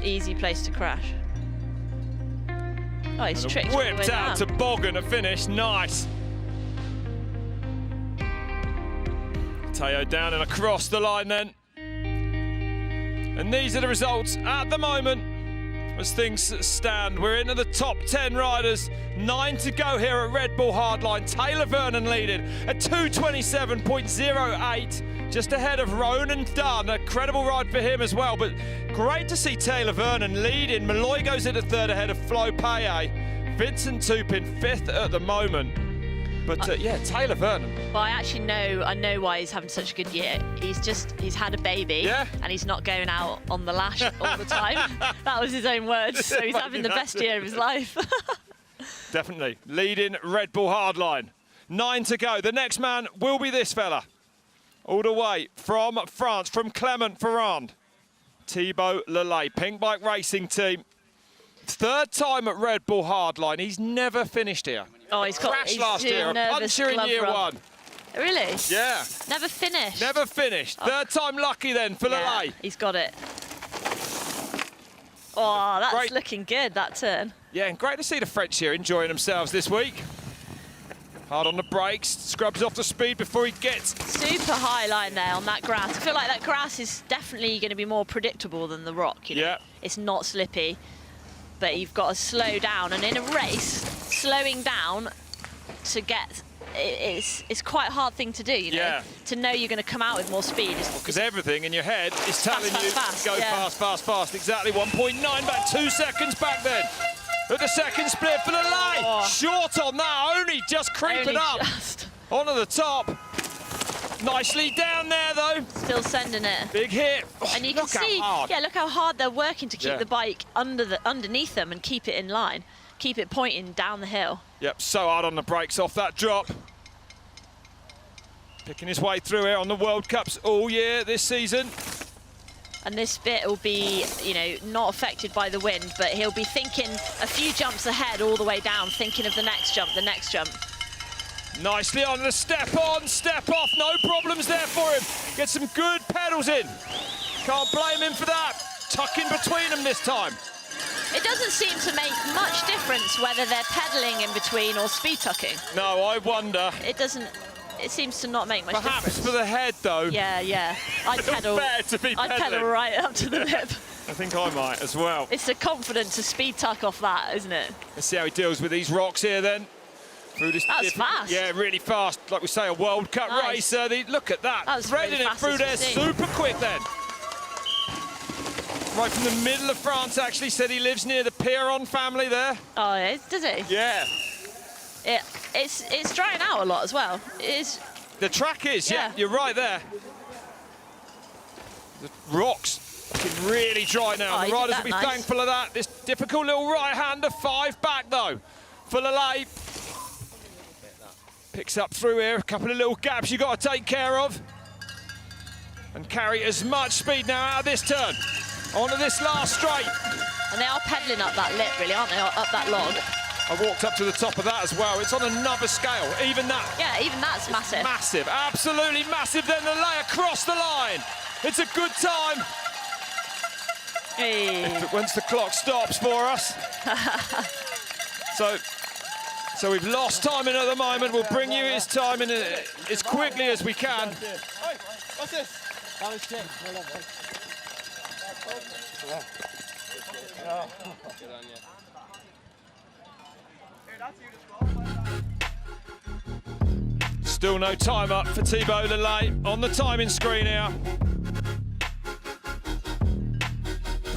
easy place to crash. Oh, he's tricked all the way whipped out down. toboggan to finish, nice. Theo down and across the line then. And these are the results at the moment. As things stand, we're into the top 10 riders. 9 to go here at Red Bull Hardline. Taylor Vernon leading at 2:27.08, just ahead of Ronan Dunne. A credible ride for him as well, but great to see Taylor Vernon leading. Molloy goes into 3rd ahead of Florent Payet. Vincent Toupin 5th at the moment. But yeah, Taylor Vernon. Well, I know why he's having such a good year. He's had a baby, and he's not going out on the lash all the time. That was his own words, so he's having the best year of his life. Definitely, leading Red Bull Hardline. 9 to go, the next man will be this fella. All the way from France, from Clermont-Ferrand. Thibault Laly, Pink Bike Racing Team. 3rd time at Red Bull Hardline. He's never finished here. Oh, he's crashed last year, a puncture in year 1. Really? Yeah. Never finished. Never finished. 3rd time lucky then for Laly. He's got it. Oh, that's looking good, that turn. Yeah, and great to see the French here enjoying themselves this week. Hard on the brakes, scrubs off the speed before he gets... Super high line there on that grass. I feel like that grass is definitely going to be more predictable than the rock, you know? Yeah. It's not slippy, but you've got to slow down. And in a race, slowing down to get... It's quite a hard thing to do, you know? Yeah. To know you're going to come out with more speed. Because everything in your head is telling fast, you, go fast, fast, fast. Exactly, 1.9 back, 2 seconds back then. At the second split for the line. Oh. Short on that, only just creeping up. Onto the top. Nicely down there, though. Still sending it. Big hit. Oh, and you can see, look how hard they're working to keep the bike underneath them and keep it in line. Keep it pointing down the hill. Yep, so hard on the brakes off that drop. Picking his way through here on the World Cups all year this season. And this bit will be, you know, not affected by the wind, but he'll be thinking a few jumps ahead all the way down, thinking of the next jump, the next jump. Nicely on the step on, step off, no problems there for him. Get some good pedals in. Can't blame him for that. Tuck in between them this time. It doesn't seem to make much difference whether they're pedaling in between or speed tucking. No, I wonder. It doesn't. It seems to not make much difference. Perhaps for the head, though. Yeah. I'd pedal right up to the lip. I think I might as well. It's the confidence to speed tuck off that, isn't it? Let's see how he deals with these rocks here then. Through this That's fast. Yeah, really fast. Like we say, a World Cup racer. Look at that. Threading it through there super quick then. Right from the middle of France, actually. Said he lives near the Perron family there. Oh, does he? Yeah. It's drying out a lot as well. It is. The track is, yeah, you're right there. The rocks looking really dry now. The riders will be thankful of that. This difficult little right-hander, 5 back though. For Laly. Picks up through here, a couple of little gaps you've got to take care of. And carry as much speed now out of this turn. Onto this last straight. And they are pedalling up that lip, really, aren't they? Up that log. I walked up to the top of that as well. It's on another scale, even that. Yeah, even that's massive. Massive, absolutely massive. Then the lay across the line. It's a good time. Once the clock stops for us. So we've lost timing at the moment. We'll bring you his timing as quickly as we can. Hey, what's this? That was sick. Good on you. Still no time up for Thibault Laly on the timing screen here.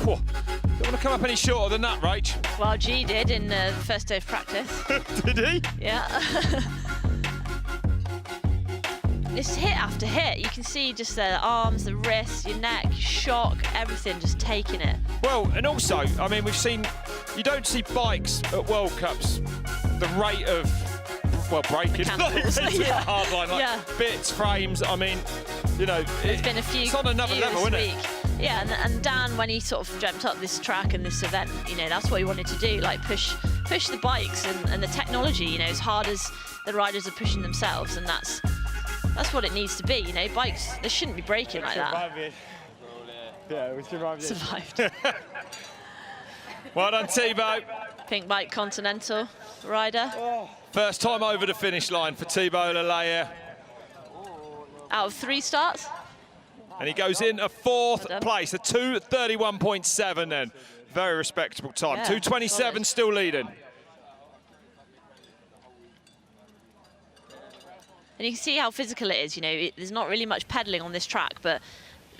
Whew. Don't want to come up any shorter than that, Rach. Well, G did in the first day of practice. Did he? Yeah. It's hit after hit. You can see just the arms, the wrists, your neck, shock, everything just taking it. Well, and also, I mean, we've seen, you don't see bikes at World Cups, the rate of, well, breaking, hardline, like bits, frames, I mean, you know, it's been a few. It's on another level, isn't it? Yeah, and Dan, when he sort of dreamt up this track and this event, you know, that's what he wanted to do, like push the bikes and the technology, you know, as hard as the riders are pushing themselves, and that's what it needs to be, you know. Bikes, they shouldn't be breaking like that. Yeah, we survived. Well done, Thibault. Pink bike Continental rider. First time over the finish line for Thibault Laly here. Out of 3 starts. And he goes in a 4th place, a 2:31.7 then. Very respectable time. Yeah, 2:27 still leading. And you can see how physical it is, you know, there's not really much pedalling on this track, but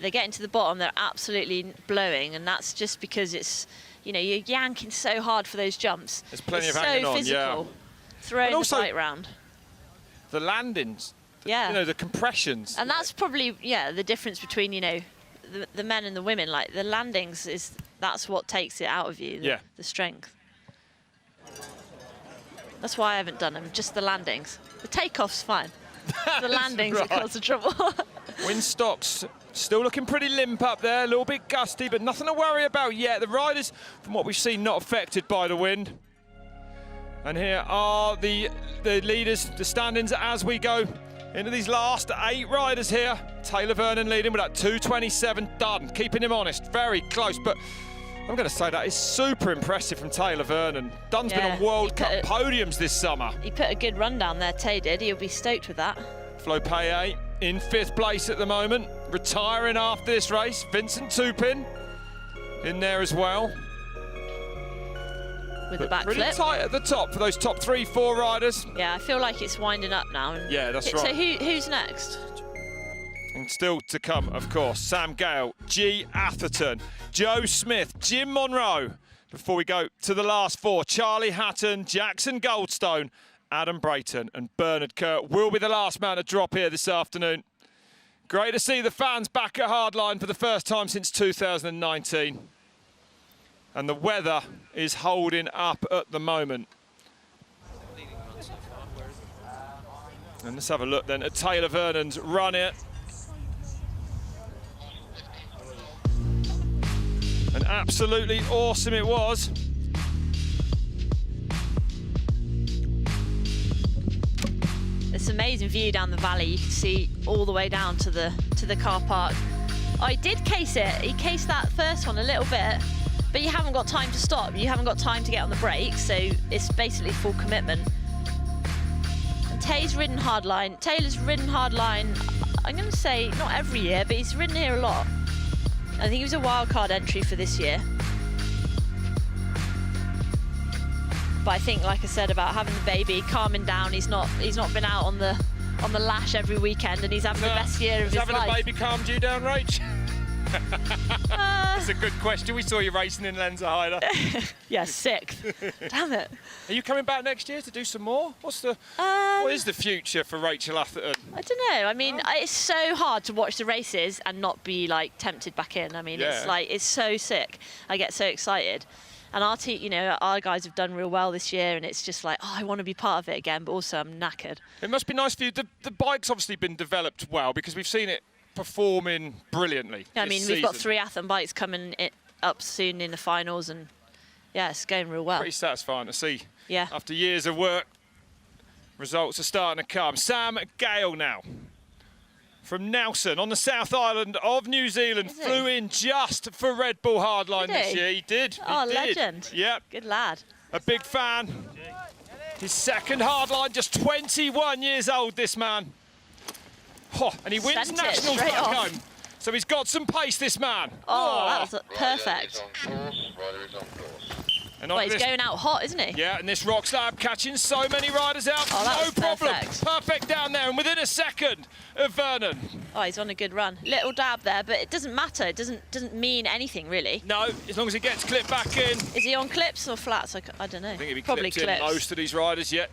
they're getting to the bottom, they're absolutely blowing, and that's just because it's, you know, you're yanking so hard for those jumps. There's plenty it's of hanging on, physical. Throwing the bike round. The landings, yeah, you know, the compressions. And that's probably, yeah, the difference between, you know, the men and the women. Like, the landings that's what takes it out of you, the strength. That's why I haven't done them, just the landings. The takeoff's fine. The landings that cause the trouble. Windstocks still looking pretty limp up there, a little bit gusty, but nothing to worry about yet. The riders, from what we've seen, not affected by the wind. And here are the leaders, the standings as we go into these last 8 riders here. Taylor Vernon leading with that 2:27 done, keeping him honest, very close, but I'm going to say that is super impressive from Taylor Vernon. Dunne's been on World Cup podiums this summer. He put a good run down there, Tay did. He'll be stoked with that. Florent Payet in 5th place at the moment, retiring after this race. Vincent Toupin in there as well. With the backflip. Really tight at the top for those top 3-4 riders. Yeah, I feel like it's winding up now. Yeah, that's right. So who's next? And still to come, of course, Sam Gale, G. Atherton, Joe Smith, Jim Monro. Before we go to the last 4, Charlie Hatton, Jackson Goldstone, Adam Brayton and Bernard Kerr will be the last man to drop here this afternoon. Great to see the fans back at Hardline for the first time since 2019. And the weather is holding up at the moment. And let's have a look then at Taylor Vernon's run here. And absolutely awesome it was. It's an amazing view down the valley. You can see all the way down to the car park. I did case it. He cased that first one a little bit, but you haven't got time to stop. You haven't got time to get on the brakes, so it's basically full commitment. And Taylor's ridden Hardline. Taylor's ridden Hardline, I'm going to say not every year, but he's ridden here a lot. I think he was a wildcard entry for this year. But I think, like I said, about having the baby, calming down, he's not been out on the lash every weekend, and he's having the best year of his life. Has having a baby calmed you down, Rach? That's a good question. We saw you racing in Lenzerheide. Yeah, 6th. Damn it. Are you coming back next year to do some more? What is the future for Rachel Atherton? I don't know. I mean, it's so hard to watch the races and not be like tempted back in. I mean, it's so sick. I get so excited. And our guys have done real well this year, and it's just like, oh, I want to be part of it again, but also I'm knackered. It must be nice for you. The bike's obviously been developed well because we've seen it performing brilliantly. I mean, we've got 3 Atherton bikes coming up soon in the finals, and yeah, it's going real well. Pretty satisfying to see. Yeah. After years of work, results are starting to come. Sam Gale now. from Nelson on the South Island of New Zealand. Flew in just for Red Bull Hardline this year. He did. Oh, he did. legend. Yep. Good lad. A big fan. His second Hardline, just 21 years old, this man. Oh, and he wins Sent it nationals straight back off. home. So he's got some pace, this man. Oh, that was perfect. And Well, on he's this, going out hot, isn't he? yeah, and this rock slab catching so many riders out. Oh, that no was problem. perfect. Perfect down there, and within a second of Vernon. Oh, he's on a good run. Little dab there, but it doesn't matter. It doesn't mean anything, really. No, as long as he gets clipped back in. Is he on clips or flats? I don't know. I think he'll be Probably clipped clips. in most of these riders yet.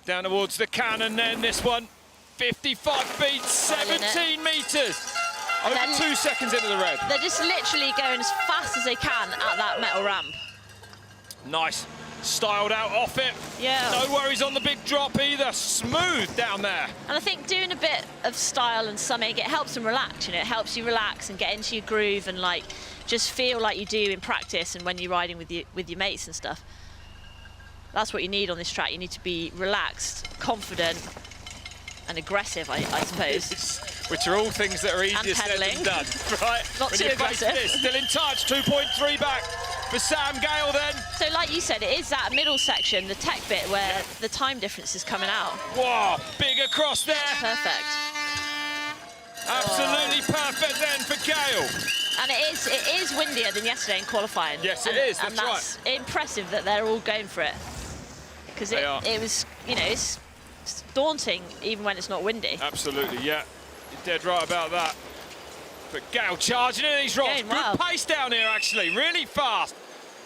Down towards the cannon then, this one. 55 feet, 17 metres. Over then 2 seconds into the red. They're just literally going as fast as they can at that metal ramp. Nice. Styled out off it. Yeah. No worries on the big drop either. Smooth down there. And I think doing a bit of style and summing, it helps them relax, you know, it helps you relax and get into your groove and like just feel like you do in practice and when you're riding with your mates and stuff. That's what you need on this track. You need to be relaxed, confident and aggressive, I suppose. Which are all things that are easier said than done, right? Not when too you face aggressive. this, still in touch, 2.3 back for Sam Gale then. So like you said, it is that middle section, the tech bit, where the time difference is coming out. Whoa, big across there. Perfect. Absolutely perfect then for Gale. And it is windier than yesterday in qualifying. Yes, it is, and that's that's impressive that they're all going for it. Because it was, you know, it's daunting even when it's not windy. Absolutely, yeah. You're dead right about that. But Gale charging in these rocks. Going well. Good pace down here, actually. Really fast.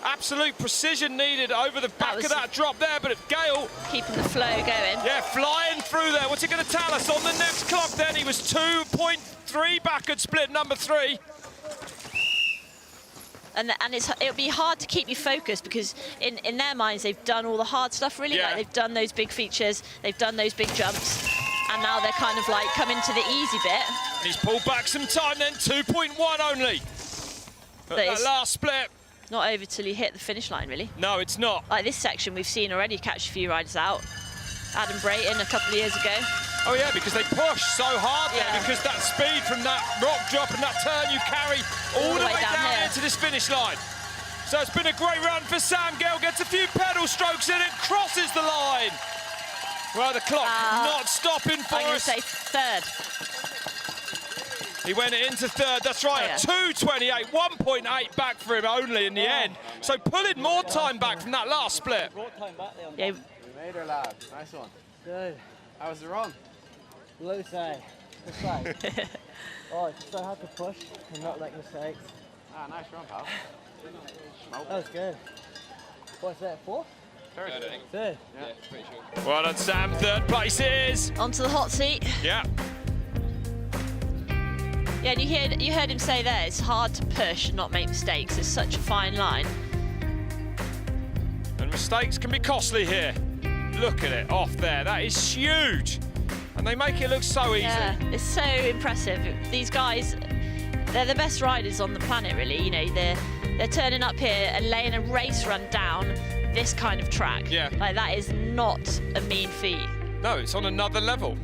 Absolute precision needed over the back of that drop there, but Gale keeping the flow going. Yeah, flying through there. What's he going to tell us on the next clock then? He was 2.3 back at split number 3. And it'll be hard to keep you focused because in their minds they've done all the hard stuff really. Yeah. Like they've done those big features, they've done those big jumps, and now they're kind of like coming to the easy bit. And he's pulled back some time then, 2.1 only. But that last split. Not over till you hit the finish line, really. No, it's not. Like this section we've seen already catch a few riders out. Adam Brayton a couple of years ago. Oh yeah, because they push so hard there, Yeah. because that speed from that rock drop and that turn you carry all the way down here to this finish line. So it's been a great run for Sam Gale, gets a few pedal strokes in and crosses the line. Well, the clock not stopping for I'm going to us. say third. He went into third, that's right, at 2.28, 1.8 back for him only in the end. So pulling more time back from that last split. Yeah. You made her, lad. Nice one. Good. How was the run? Blue side. This side. Oh, it's so hard to push and not make mistakes. Ah, nice run, pal. That was good. What's that, fourth? Third. Third. Yeah, pretty sure. Well done, Sam. Third place it is. Onto the hot seat. Yeah. Yeah, and you heard him say there, it's hard to push and not make mistakes. It's such a fine line. And mistakes can be costly here. Look at it off there. That is huge. And they make it look so easy. Yeah, it's so impressive. These guys, they're the best riders on the planet, really. You know, they're turning up here and laying a race run down this kind of track. Yeah. Like, that is not a mean feat. No, it's on another level.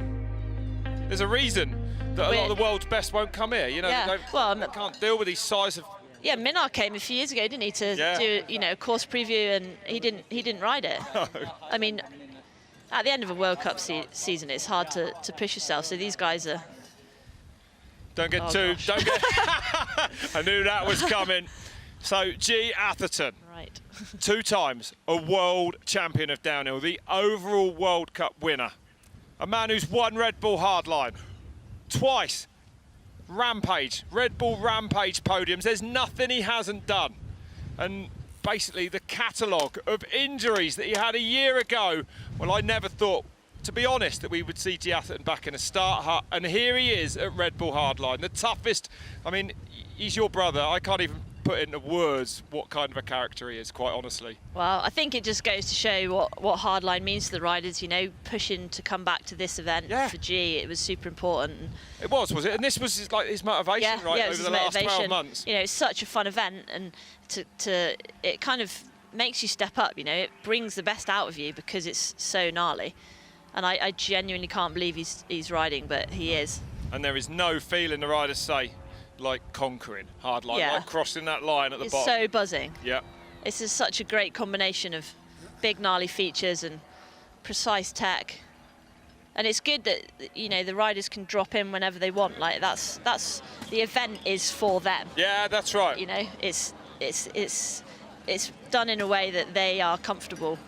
There's a reason that a lot of the world's best won't come here. You know, Yeah. they can't deal with these size of... Yeah, Minnar came a few years ago, didn't he, to do, you know, a course preview, and he didn't ride it. No. I mean, at the end of a World Cup season, it's hard to push yourself. So these guys are... Don't get gosh. don't get... I knew that was coming. So, G. Atherton. Right. 2 times a world champion of downhill, the overall World Cup winner. A man who's won Red Bull Hardline twice. Rampage, Red Bull Rampage podiums. There's nothing he hasn't done. And basically the catalogue of injuries that he had a year ago, well, I never thought, to be honest, that we would see G. Atherton back in a start hut. And here he is at Red Bull Hardline, the toughest. I mean, he's your brother. I can't even put into words what kind of a character he is, quite honestly. Well, I think it just goes to show what hardline means to the riders, you know, pushing to come back to this event for G. It was super important. It was it? And this was like his motivation, right, it was over the his last motivation. 12 months. You know, it's such a fun event, and it kind of makes you step up, you know, it brings the best out of you because it's so gnarly. And I genuinely can't believe he's riding, but he is. And there is no feeling, the riders say, like conquering Hardline, like crossing that line at the bottom. It's so buzzing. Yeah. This is such a great combination of big gnarly features and precise tech. And it's good that, you know, the riders can drop in whenever they want. Like that's the event is for them. Yeah, that's right. You know, it's done in a way that they are comfortable.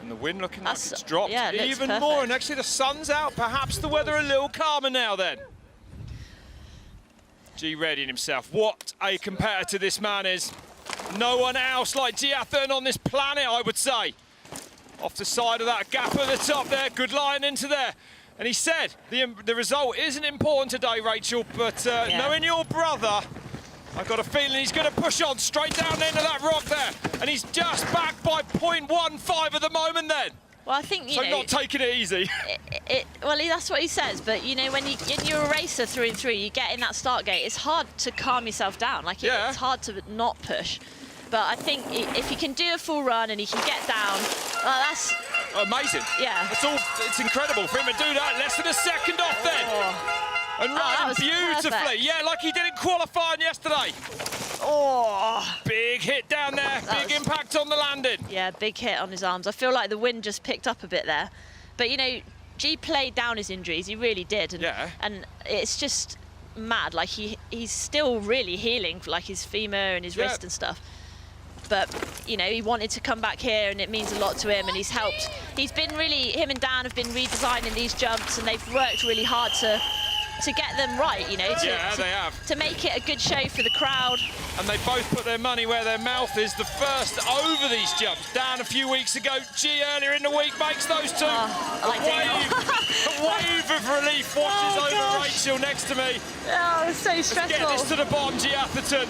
And the wind looking like it's dropped it even perfect. more. And actually the sun's out. Perhaps the weather a little calmer now then. G readying himself. What a competitor this man is. No one else like Dan Atherton on this planet, I would say. Off the side of that gap at the top there, good line into there. And he said the result isn't important today, Rachel, but knowing your brother, I've got a feeling he's going to push on straight down into that rock there. And he's just back by 0.15 at the moment then. Well, I think, you know... So not taking it easy. Well, that's what he says, but, you know, when you're a racer through and through, you get in that start gate, it's hard to calm yourself down. Like, it's hard to not push. But I think if he can do a full run and he can get down, well, that's... Amazing. Yeah. It's incredible for him to do that. Less than a second off then. And riding beautifully. Perfect. Yeah, like he did in qualifying yesterday. Oh. Big hit down there. Big impact on the landing. Yeah, big hit on his arms. I feel like the wind just picked up a bit there. But, you know, G played down his injuries. He really did. And it's just mad. Like, he's still really healing, like his femur and his wrist and stuff. But, you know, he wanted to come back here and it means a lot to him and he's helped. He's been really, him and Dan have been redesigning these jumps and they've worked really hard to get them right, you know, they have. To make it a good show for the crowd. And they both put their money where their mouth is. The first over these jumps. Dan a few weeks ago, G earlier in the week makes those two. A wave of relief washes over Rachel next to me. Oh, it's so stressful. Let's get this to the bottom, G Atherton.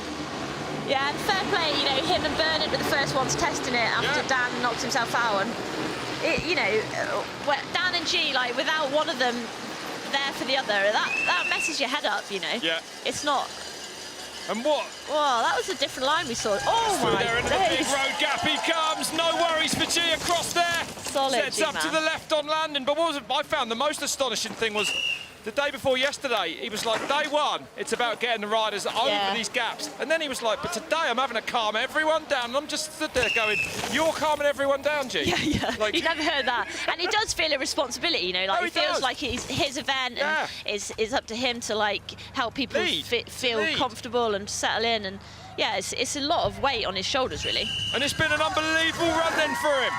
Yeah, and fair play, you know, him and Vernon were the first ones testing it after Dan knocked himself out. And, you know, Dan and G, like, without one of them there for the other, that messes your head up, you know. Yeah. It's not. And what? Well, that was a different line we saw. Oh, my there into the big road gap he comes. No worries for G across there. Solid, Sets up to the left on landing. But what I found the most astonishing thing was the day before yesterday, he was like, day one, it's about getting the riders over these gaps. And then he was like, but today I'm having to calm everyone down. And I'm just stood there going, you're calming everyone down, G. Yeah. Like, you never heard that. And he does feel a responsibility, you know, like he feels like it's his event and it's up to him to, like, help people feel comfortable and settle in. And yeah, it's a lot of weight on his shoulders, really. And it's been an unbelievable run then for him.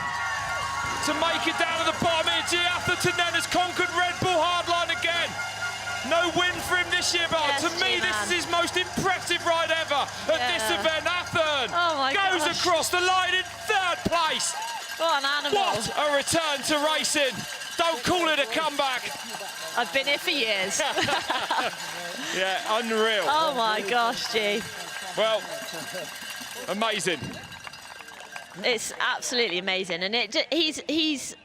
To make it down to the bottom here, G Atherton then has conquered Red Bull Hardline again. No win for him this year, but to me, this is his most impressive ride ever at this event. Atherton goes across the line in third place. What an animal. What a return to racing. Don't call it a comeback. I've been here for years. Yeah, unreal. Oh my gosh, G. Well, amazing. It's absolutely amazing, and he's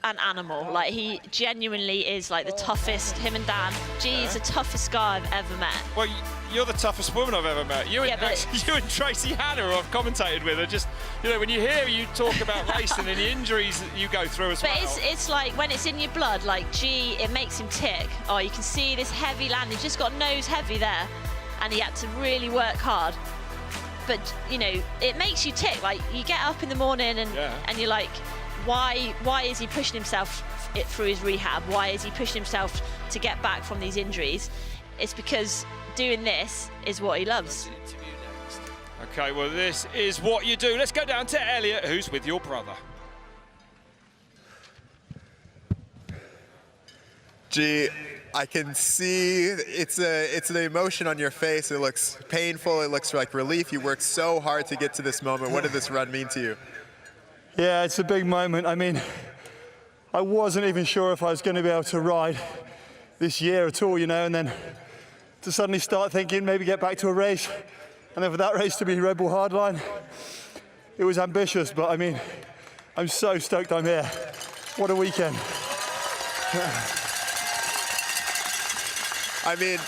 an animal. Like, he genuinely is, like, the toughest. Him and Dan, G's the toughest guy I've ever met. Well, you're the toughest woman I've ever met. You and Tracy Hanna, who I've commentated with, are just, you know, when you hear you talk about racing and the injuries that you go through as well. But it's like, when it's in your blood, like, G, it makes him tick. Oh, you can see this heavy land. He's just got nose heavy there, and he had to really work hard. But, you know, it makes you tick. Like, you get up in the morning and you're like, why is he pushing himself through his rehab? Why is he pushing himself to get back from these injuries? It's because doing this is what he loves. Okay, well, this is what you do. Let's go down to Elliot, who's with your brother. G, I can see it's the emotion on your face. It looks painful. It looks like relief. You worked so hard to get to this moment. What did this run mean to you? Yeah, it's a big moment. I mean, I wasn't even sure if I was going to be able to ride this year at all, you know, and then to suddenly start thinking maybe get back to a race, and then for that race to be Red Bull Hardline, it was ambitious, but I mean, I'm so stoked I'm here. What a weekend. I mean,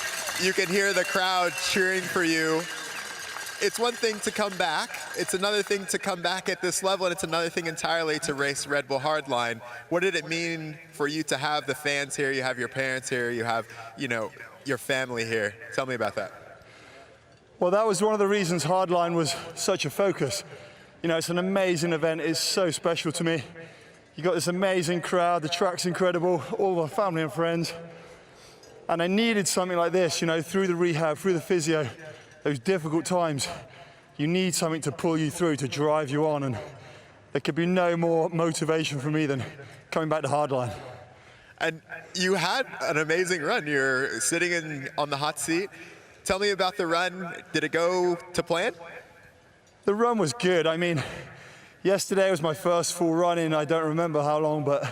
you can hear the crowd cheering for you. it's one thing to come back. It's another thing to come back at this level, and it's another thing entirely to race Red Bull Hardline. What did it mean for you to have the fans here? You have your parents here. You have, you know, your family here. Tell me about that. Well, that was one of the reasons Hardline was such a focus. You know, it's an amazing event. It's so special to me. You got this amazing crowd. The track's incredible. All my family and friends. And I needed something like this, you know, through the rehab, through the physio, those difficult times. You need something to pull you through, to drive you on. And there could be no more motivation for me than coming back to Hardline. And you had an amazing run. You're sitting on the hot seat. Tell me about the run. Did it go to plan? The run was good. I mean, yesterday was my first full run in, I don't remember how long, but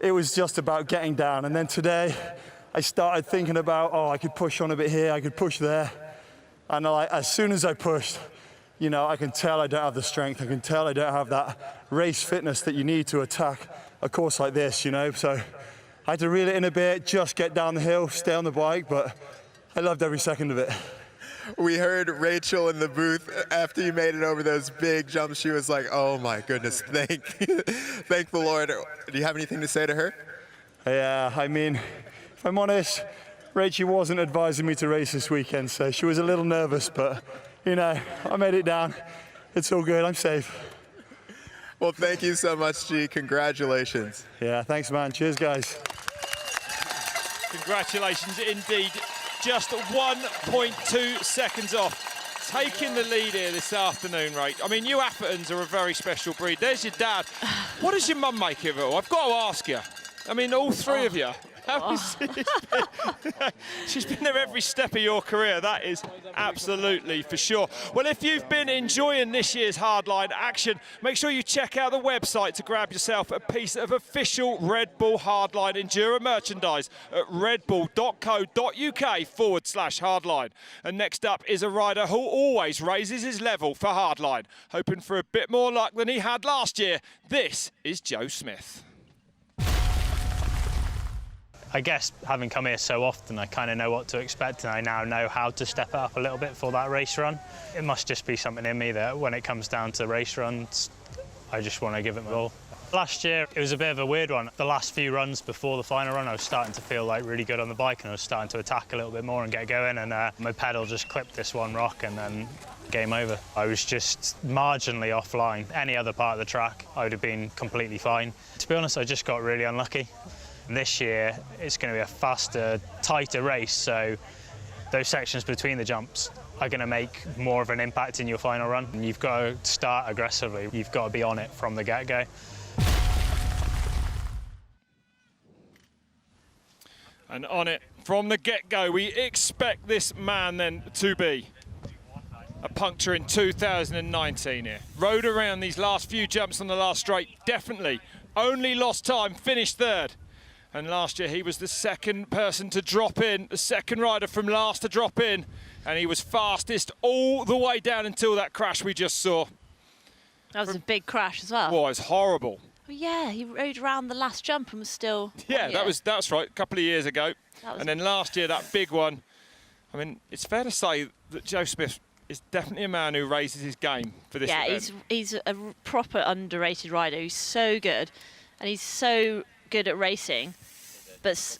it was just about getting down. And then today, I started thinking about, oh, I could push on a bit here, I could push there. And as soon as I pushed, you know, I can tell I don't have the strength. I can tell I don't have that race fitness that you need to attack a course like this, you know. So I had to reel it in a bit, just get down the hill, stay on the bike, but I loved every second of it. We heard Rachel in the booth after you made it over those big jumps. She was like, oh my goodness, thank the Lord. Do you have anything to say to her? Yeah, I mean, if I'm honest, Rachel wasn't advising me to race this weekend, so she was a little nervous, but, you know, I made it down. It's all good, I'm safe. Well, thank you so much, G. Congratulations. Yeah, thanks, man. Cheers, guys. Congratulations indeed. Just 1.2 seconds off. Taking the lead here this afternoon, right? I mean, you Athertons are a very special breed. There's your dad. What does your mum make of it all? I've got to ask you. I mean, all three of you. She's been there every step of your career, that is absolutely for sure. Well, if you've been enjoying this year's Hardline action, make sure you check out the website to grab yourself a piece of official Red Bull Hardline Enduro merchandise at redbull.co.uk/Hardline. And next up is a rider who always raises his level for Hardline, hoping for a bit more luck than he had last year. This is Joe Smith. I guess having come here so often, I kind of know what to expect, and I now know how to step it up a little bit for that race run. It must just be something in me that when it comes down to race runs, I just want to give it my all. Last year, it was a bit of a weird one. The last few runs before the final run, I was starting to feel like really good on the bike, and I was starting to attack a little bit more and get going, and my pedal just clipped this one rock, and then game over. I was just marginally offline. Any other part of the track, I would have been completely fine. To be honest, I just got really unlucky. This year, it's going to be a faster, tighter race, so those sections between the jumps are going to make more of an impact in your final run. And you've got to start aggressively. You've got to be on it from the get-go. And on it from the get-go, we expect this man then to be a puncture in 2019 here. Rode around these last few jumps on the last straight, definitely. Only lost time, finished third. And last year he was the second person to drop in, the second rider from last to drop in, and he was fastest all the way down until that crash we just saw. That was a big crash as well. Well, it was horrible. Oh, yeah, he rode around the last jump and was still... Yeah, that's right, a couple of years ago. And then last year, that big one. I mean, it's fair to say that Joe Smith is definitely a man who raises his game for this event. Yeah, he's a proper underrated rider. He's so good, and he's so good at racing, but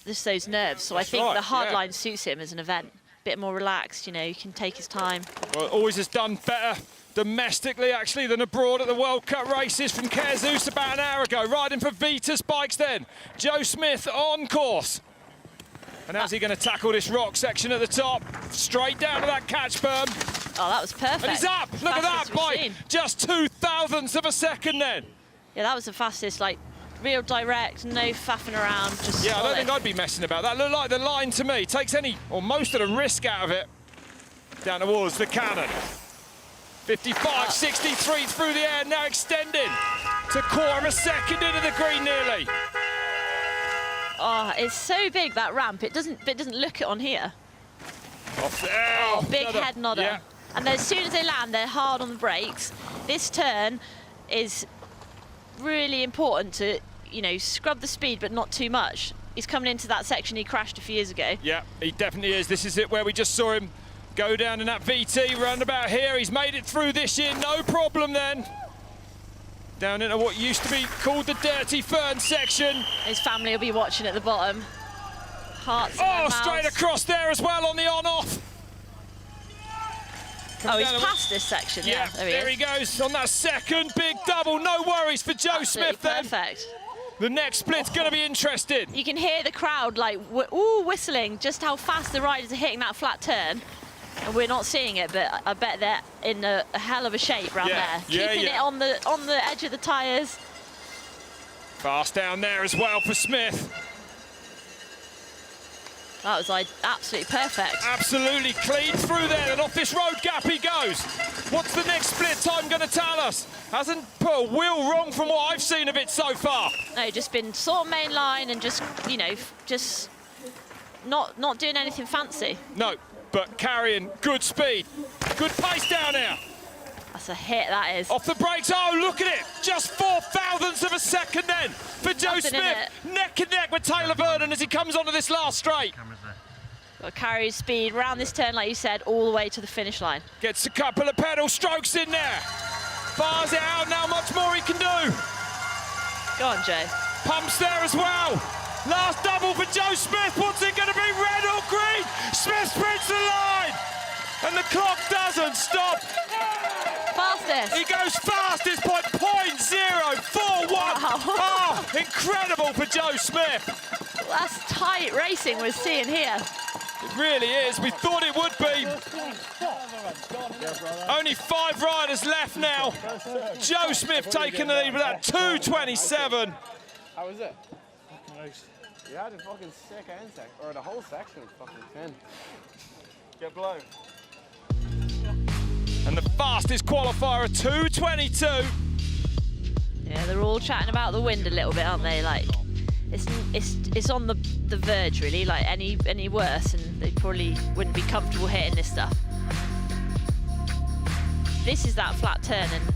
just those nerves. So That's I think right, the Hardline suits him as an event. A bit more relaxed, you know, he can take his time. Well, always has done better domestically, actually, than abroad at the World Cup races from Kerr about an hour ago. Riding for Vitas bikes then. Joe Smith on course. And how's he going to tackle this rock section at the top? Straight down to that catch berm. Oh, that was perfect. And he's up! Look at that bike! Just 0.02 of a second then. Yeah, that was the fastest, like, real direct, no faffing around, just Yeah, solid. I don't think I'd be messing about. That looked like the line to me. Takes any, or most of the risk out of it. Down towards the cannon. 55, 63 through the air, now extending to quarter of a second into the green nearly. Oh, it's so big, that ramp. It doesn't look it on here. Off there. Oh, big Another, head nodder. Yeah. And then as soon as they land, they're hard on the brakes. This turn is really important to, you know, scrub the speed, but not too much. He's coming into that section he crashed a few years ago. Yeah, he definitely is. This is it where we just saw him go down in that VT roundabout here. He's made it through this year, no problem then. Down into what used to be called the Dirty Fern section. His family will be watching at the bottom. Hearts in their mouths. Straight across there as well on the on-off. Oh, he's past this section, yeah. There he goes on that second big double. No worries for Joe Smith then. Perfect. The next split's going to be interesting. You can hear the crowd like, ooh, whistling, just how fast the riders are hitting that flat turn. And we're not seeing it, but I bet they're in a hell of a shape around there. Keeping it on the edge of the tyres. Fast down there as well for Smith. That was like absolutely perfect. Absolutely clean through there, and off this road gap he goes. What's the next split time going to tell us? Hasn't put a wheel wrong from what I've seen of it so far. No, just been sort of main line and just, you know, just not doing anything fancy. No, but carrying good speed. Good pace down there. That's a hit, that is. Off the brakes, oh, look at it. Just 4 thousandths of a second then for Joe Smith. Neck and neck with Taylor Vernon as he comes onto this last straight. Got to carry his speed around this turn, like you said, all the way to the finish line. Gets a couple of pedal strokes in there. Fires it out now, much more he can do. Go on, Joe. Pumps there as well. Last double for Joe Smith. What's it going to be, red or green? Smith sprints the line. And the clock doesn't stop. Fastest. He goes fastest by .041. Wow. Oh, incredible for Joe Smith. Well, that's tight racing we're seeing here. It really is. We thought it would be. Only 5 riders left now. Joe Smith taking the lead with that 2:27. How was it? You had a fucking sick end section, or the whole section was fucking thin. Get blown. And the fastest qualifier, a 2:22. Yeah, they're all chatting about the wind a little bit, aren't they? Like, it's on the verge really. Like any worse, and they probably wouldn't be comfortable hitting this stuff. This is that flat turn, and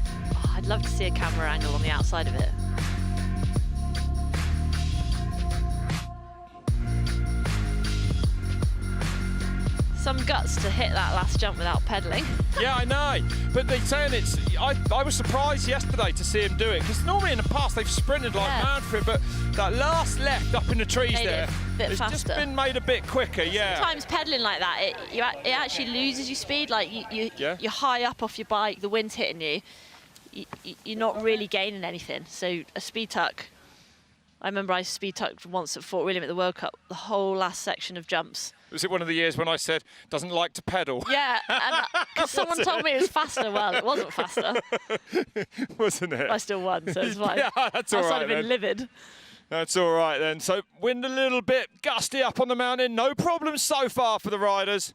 I'd love to see a camera angle on the outside of it. Some guts to hit that last jump without pedalling. Yeah, I know. But they're saying it's... I was surprised yesterday to see him do it, because normally in the past they've sprinted like mad for it, but that last left up in the trees there, it's just been made a bit quicker, yeah. Sometimes pedalling like that, it actually loses your speed. Like you're high up off your bike, the wind's hitting you. You're not really gaining anything. So a speed tuck. I remember I speed tucked once at Fort William at the World Cup, the whole last section of jumps. Was it one of the years when I said, doesn't like to pedal? Yeah, because someone told me it was faster. Well, it wasn't faster. Wasn't it? I still won, so it's fine. Yeah, that's all right. I've been livid. That's all right then. So wind a little bit gusty up on the mountain. No problems so far for the riders.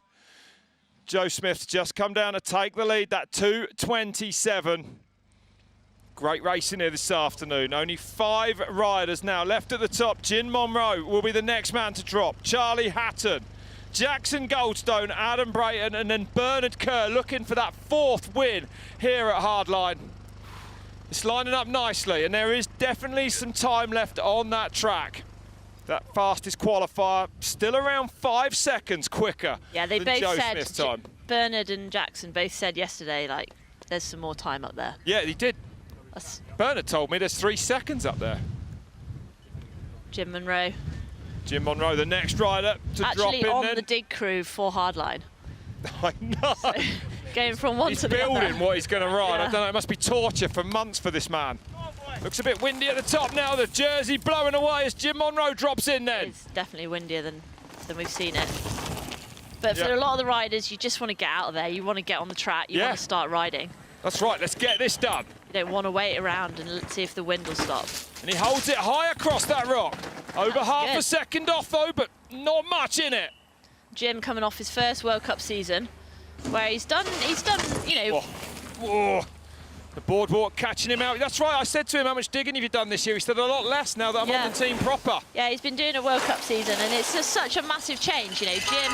Joe Smith's just come down to take the lead, that 2:27. Great racing here this afternoon. Only 5 riders now left at the top. Jin Monro will be the next man to drop. Charlie Hatton, Jackson Goldstone, Adam Brayton, and then Bernard Kerr looking for that 4th win here at Hardline. It's lining up nicely, and there is definitely some time left on that track. That fastest qualifier, still around 5 seconds quicker they than both Joe said, Smith's time. Bernard and Jackson both said yesterday, like, there's some more time up there. Yeah, he did. Bernard told me there's 3 seconds up there. Jim Monro. Jim Monro, the next rider to drop in. Actually on the dig crew for Hardline. I know. So, going from one to the other. He's building what he's going to ride. I don't know, it must be torture for months for this man. Looks a bit windy at the top now. The jersey blowing away as Jim Monro drops in then. It's definitely windier than we've seen it. But for a lot of the riders, you just want to get out of there. You want to get on the track. You want to start riding. That's right, let's get this done. You don't want to wait around and see if the wind will stop. And he holds it high across that rock. Over half a second off though, but not much in it. Jim coming off his first World Cup season, where he's done, you know. Whoa. The boardwalk catching him out. That's right, I said to him, how much digging have you done this year? He said, a lot less now that I'm on the team proper. Yeah, he's been doing a World Cup season, and it's just such a massive change, you know. Jim.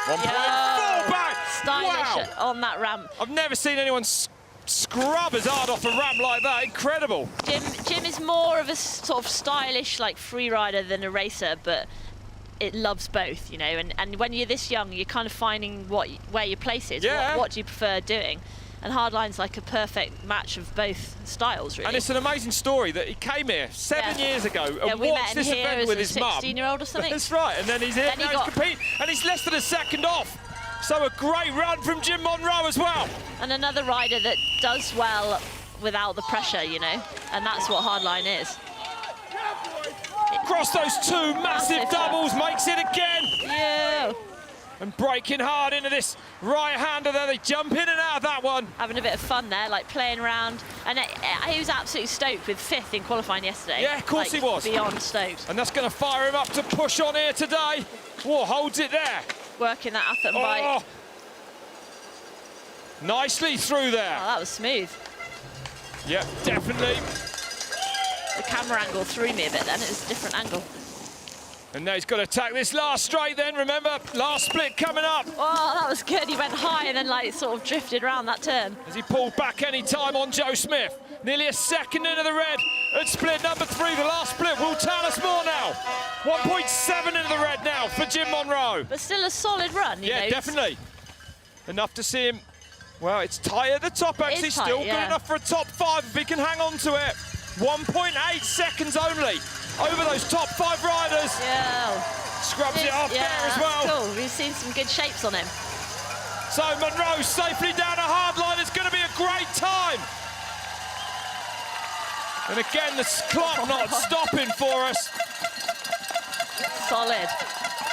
1.4 back. Stylish on that ramp. I've never seen anyone scrub as hard off a ramp like that. Incredible. Jim is more of a sort of stylish, like, free rider than a racer, but it loves both, you know, and when you're this young, you're kind of finding where your place is. Yeah. What do you prefer doing? And Hardline's like a perfect match of both styles, really. And it's an amazing story that he came here 7 years ago and we watched met him this here event as with a his mum. 16-year-old or something. That's right, and then he's here, Then now he's competing, and he's less than a second off. So a great run from Jim Monro as well. And another rider that does well without the pressure, you know, and that's what Hardline is. Across those two massive doubles, makes it again. Yeah. And breaking hard into this right-hander there. They jump in and out of that one. Having a bit of fun there, like playing around. And he was absolutely stoked with 5th in qualifying yesterday. Yeah, of course he was. Beyond stoked. And that's going to fire him up to push on here today. Whoa, holds it there. Working that Atherton bike. Nicely through there. Oh, that was smooth. Yep, definitely. The camera angle threw me a bit then. It was a different angle. And now he's got to attack this last straight then, remember? Last split coming up. Oh, that was good. He went high and then like sort of drifted around that turn. As he pulled back any time on Joe Smith. Nearly a second into the red at split number 3. The last split will tell us more now. 1.7 into the red now for Jim Monro. But still a solid run, you know. Yeah, definitely. Enough to see him. Well, it's tight at the top, actually. Tight, still yeah. good enough for a top 5 if he can hang on to it. 1.8 seconds only over those top 5 riders. Yeah. Scrubs it off there as well. Cool. We've seen some good shapes on him. So Monro safely down a Hardline. It's going to be a great time. And again, the clock not stopping for us. Solid.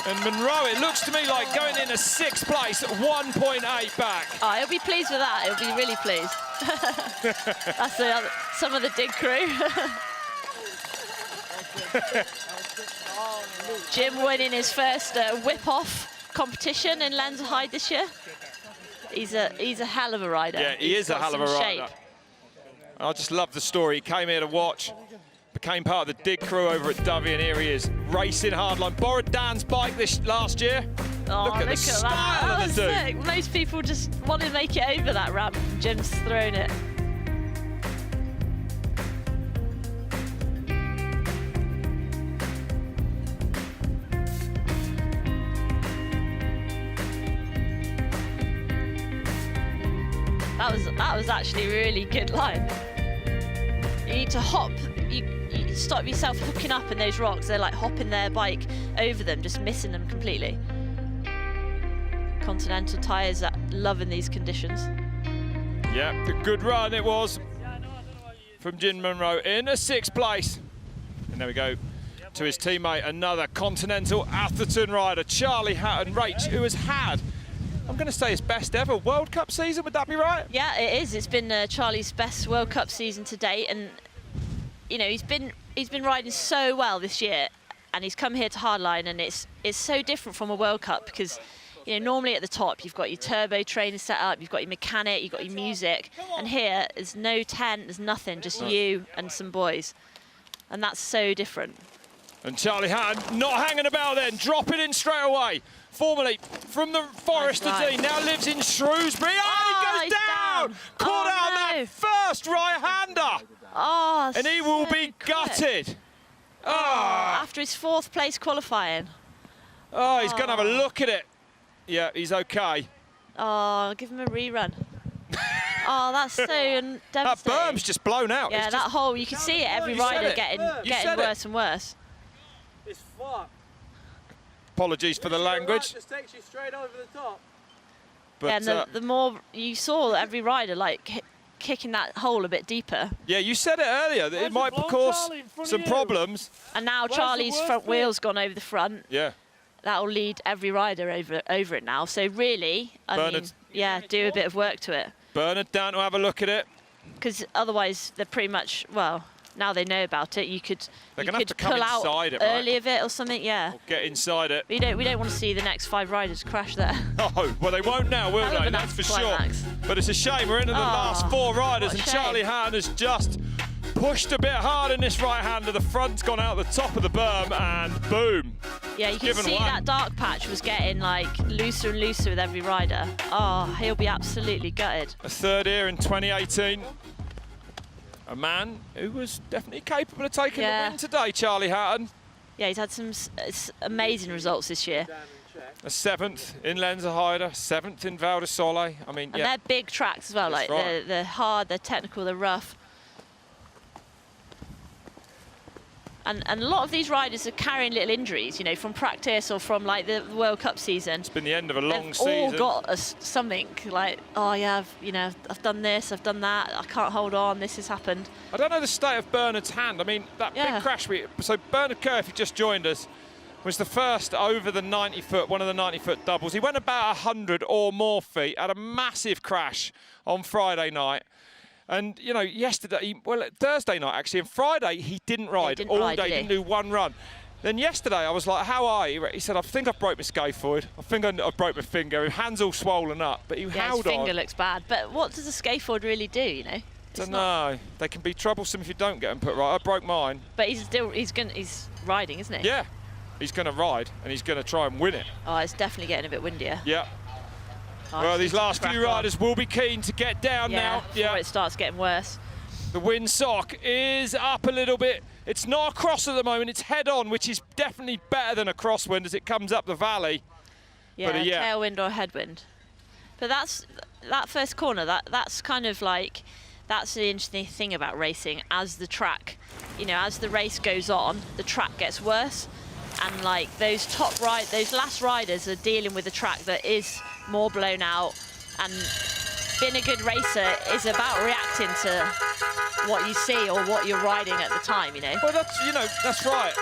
And Monro, it looks to me like going into 6th place at 1.8 back. Oh, he'll be pleased with that. He'll be really pleased. That's some of the dig crew. Jim winning his first whip-off competition in Lenzerheide this year. He's a hell of a rider. Yeah, he is a hell of a rider. I just love the story. He came here to watch, became part of the dig crew over at Dovey, and here he is, racing Hardline. Borrowed Dan's bike last year. Oh, look at the style that. of the dude. Sick. Most people just want to make it over that ramp. Jim's thrown it. That was actually a really good line. You need to hop. You stop yourself hooking up in those rocks. They're like hopping their bike over them, just missing them completely. Continental tyres loving these conditions. Yeah, a good run it was from Jim Monro in a 6th place. And there we go to his teammate, another Continental Atherton rider, Charlie Hatton, who has had, I'm going to say, his best ever World Cup season. Would that be right? Yeah, it is. It's been Charlie's best World Cup season to date, and you know he's been riding so well this year, and he's come here to Hardline, and it's so different from a World Cup because you know normally at the top you've got your turbo trainer set up, you've got your mechanic, you've got your music, and here there's no tent, there's nothing, just you and some boys, and that's so different. And Charlie Hatton not hanging about then, dropping in straight away. Formerly from the Forest of Dean, now lives in Shrewsbury. Oh, he goes down! Caught out on that first right-hander. Oh, and he will be gutted. Oh. After his 4th place qualifying. Oh, he's going to have a look at it. Yeah, he's okay. Oh, give him a rerun. Oh, that's so devastating. That berm's just blown out. Yeah, that hole, you can see it, every rider getting worse and worse. It's fucked. Apologies for the language. Just takes you straight over the top. But, yeah, and the more you saw every rider like kicking that hole a bit deeper. Yeah, you said it earlier that it might cause some problems. And now Charlie's front wheel's gone over the front. Yeah. That'll lead every rider over it now. So really, I mean, yeah, do a bit of work to it. Bernard down to have a look at it. Because otherwise they're pretty much, well, now they know about it, you could pull out it, early of it or something, yeah. Or get inside it. But we don't want to see the next 5 riders crash there. Oh, well, they won't now, will they? That's for sure. But it's a shame. We're into the last 4 riders, and Charlie Hatton has just pushed a bit hard in this right-hander. The front's gone out the top of the berm, and boom. Yeah, you can see that dark patch was getting like looser and looser with every rider. Oh, he'll be absolutely gutted. A 3rd here in 2018. A man who was definitely capable of taking the win today, Charlie Hatton. Yeah, he's had some amazing results this year. A 7th in Lenzerheide, 7th in Val di Sole. I mean, and they're big tracks as well. That's like right. they're hard, they're technical, they're rough. And a lot of these riders are carrying little injuries, you know, from practice or from like the World Cup season. It's been the end of a long They've season. all got something like, oh yeah, I've done this, I've done that, I can't hold on, this has happened. I don't know the state of Bernard's hand. I mean, that big crash. So Bernard Kerr, if you just joined us, was the first over the 90-foot, one of the 90-foot doubles. He went about 100 or more feet, had a massive crash on Friday night. And, you know, Thursday night, actually, and Friday, he didn't ride all day, didn't do one run. Then yesterday, I was like, how are you? He said, I think I've broke my scaphoid. I think I broke my finger. His hand's all swollen up, but he held his finger on. Looks bad. But what does a scaphoid really do, you know? Don't know. They can be troublesome if you don't get them put right. I broke mine. But he's riding, isn't he? Yeah. He's going to ride, and he's going to try and win it. Oh, it's definitely getting a bit windier. Yeah. Well, these last few riders will be keen to get down now. Before it starts getting worse. The windsock is up a little bit. It's not a cross at the moment, it's head on, which is definitely better than a crosswind as it comes up the valley. Yeah, but, tailwind or headwind. But that first corner, that's kind of like, that's the interesting thing about racing. As the track, you know, as the race goes on, the track gets worse. And like those last riders are dealing with a track that is more blown out, and being a good racer is about reacting to what you see or what you're riding at the time, you know. Well, that's right.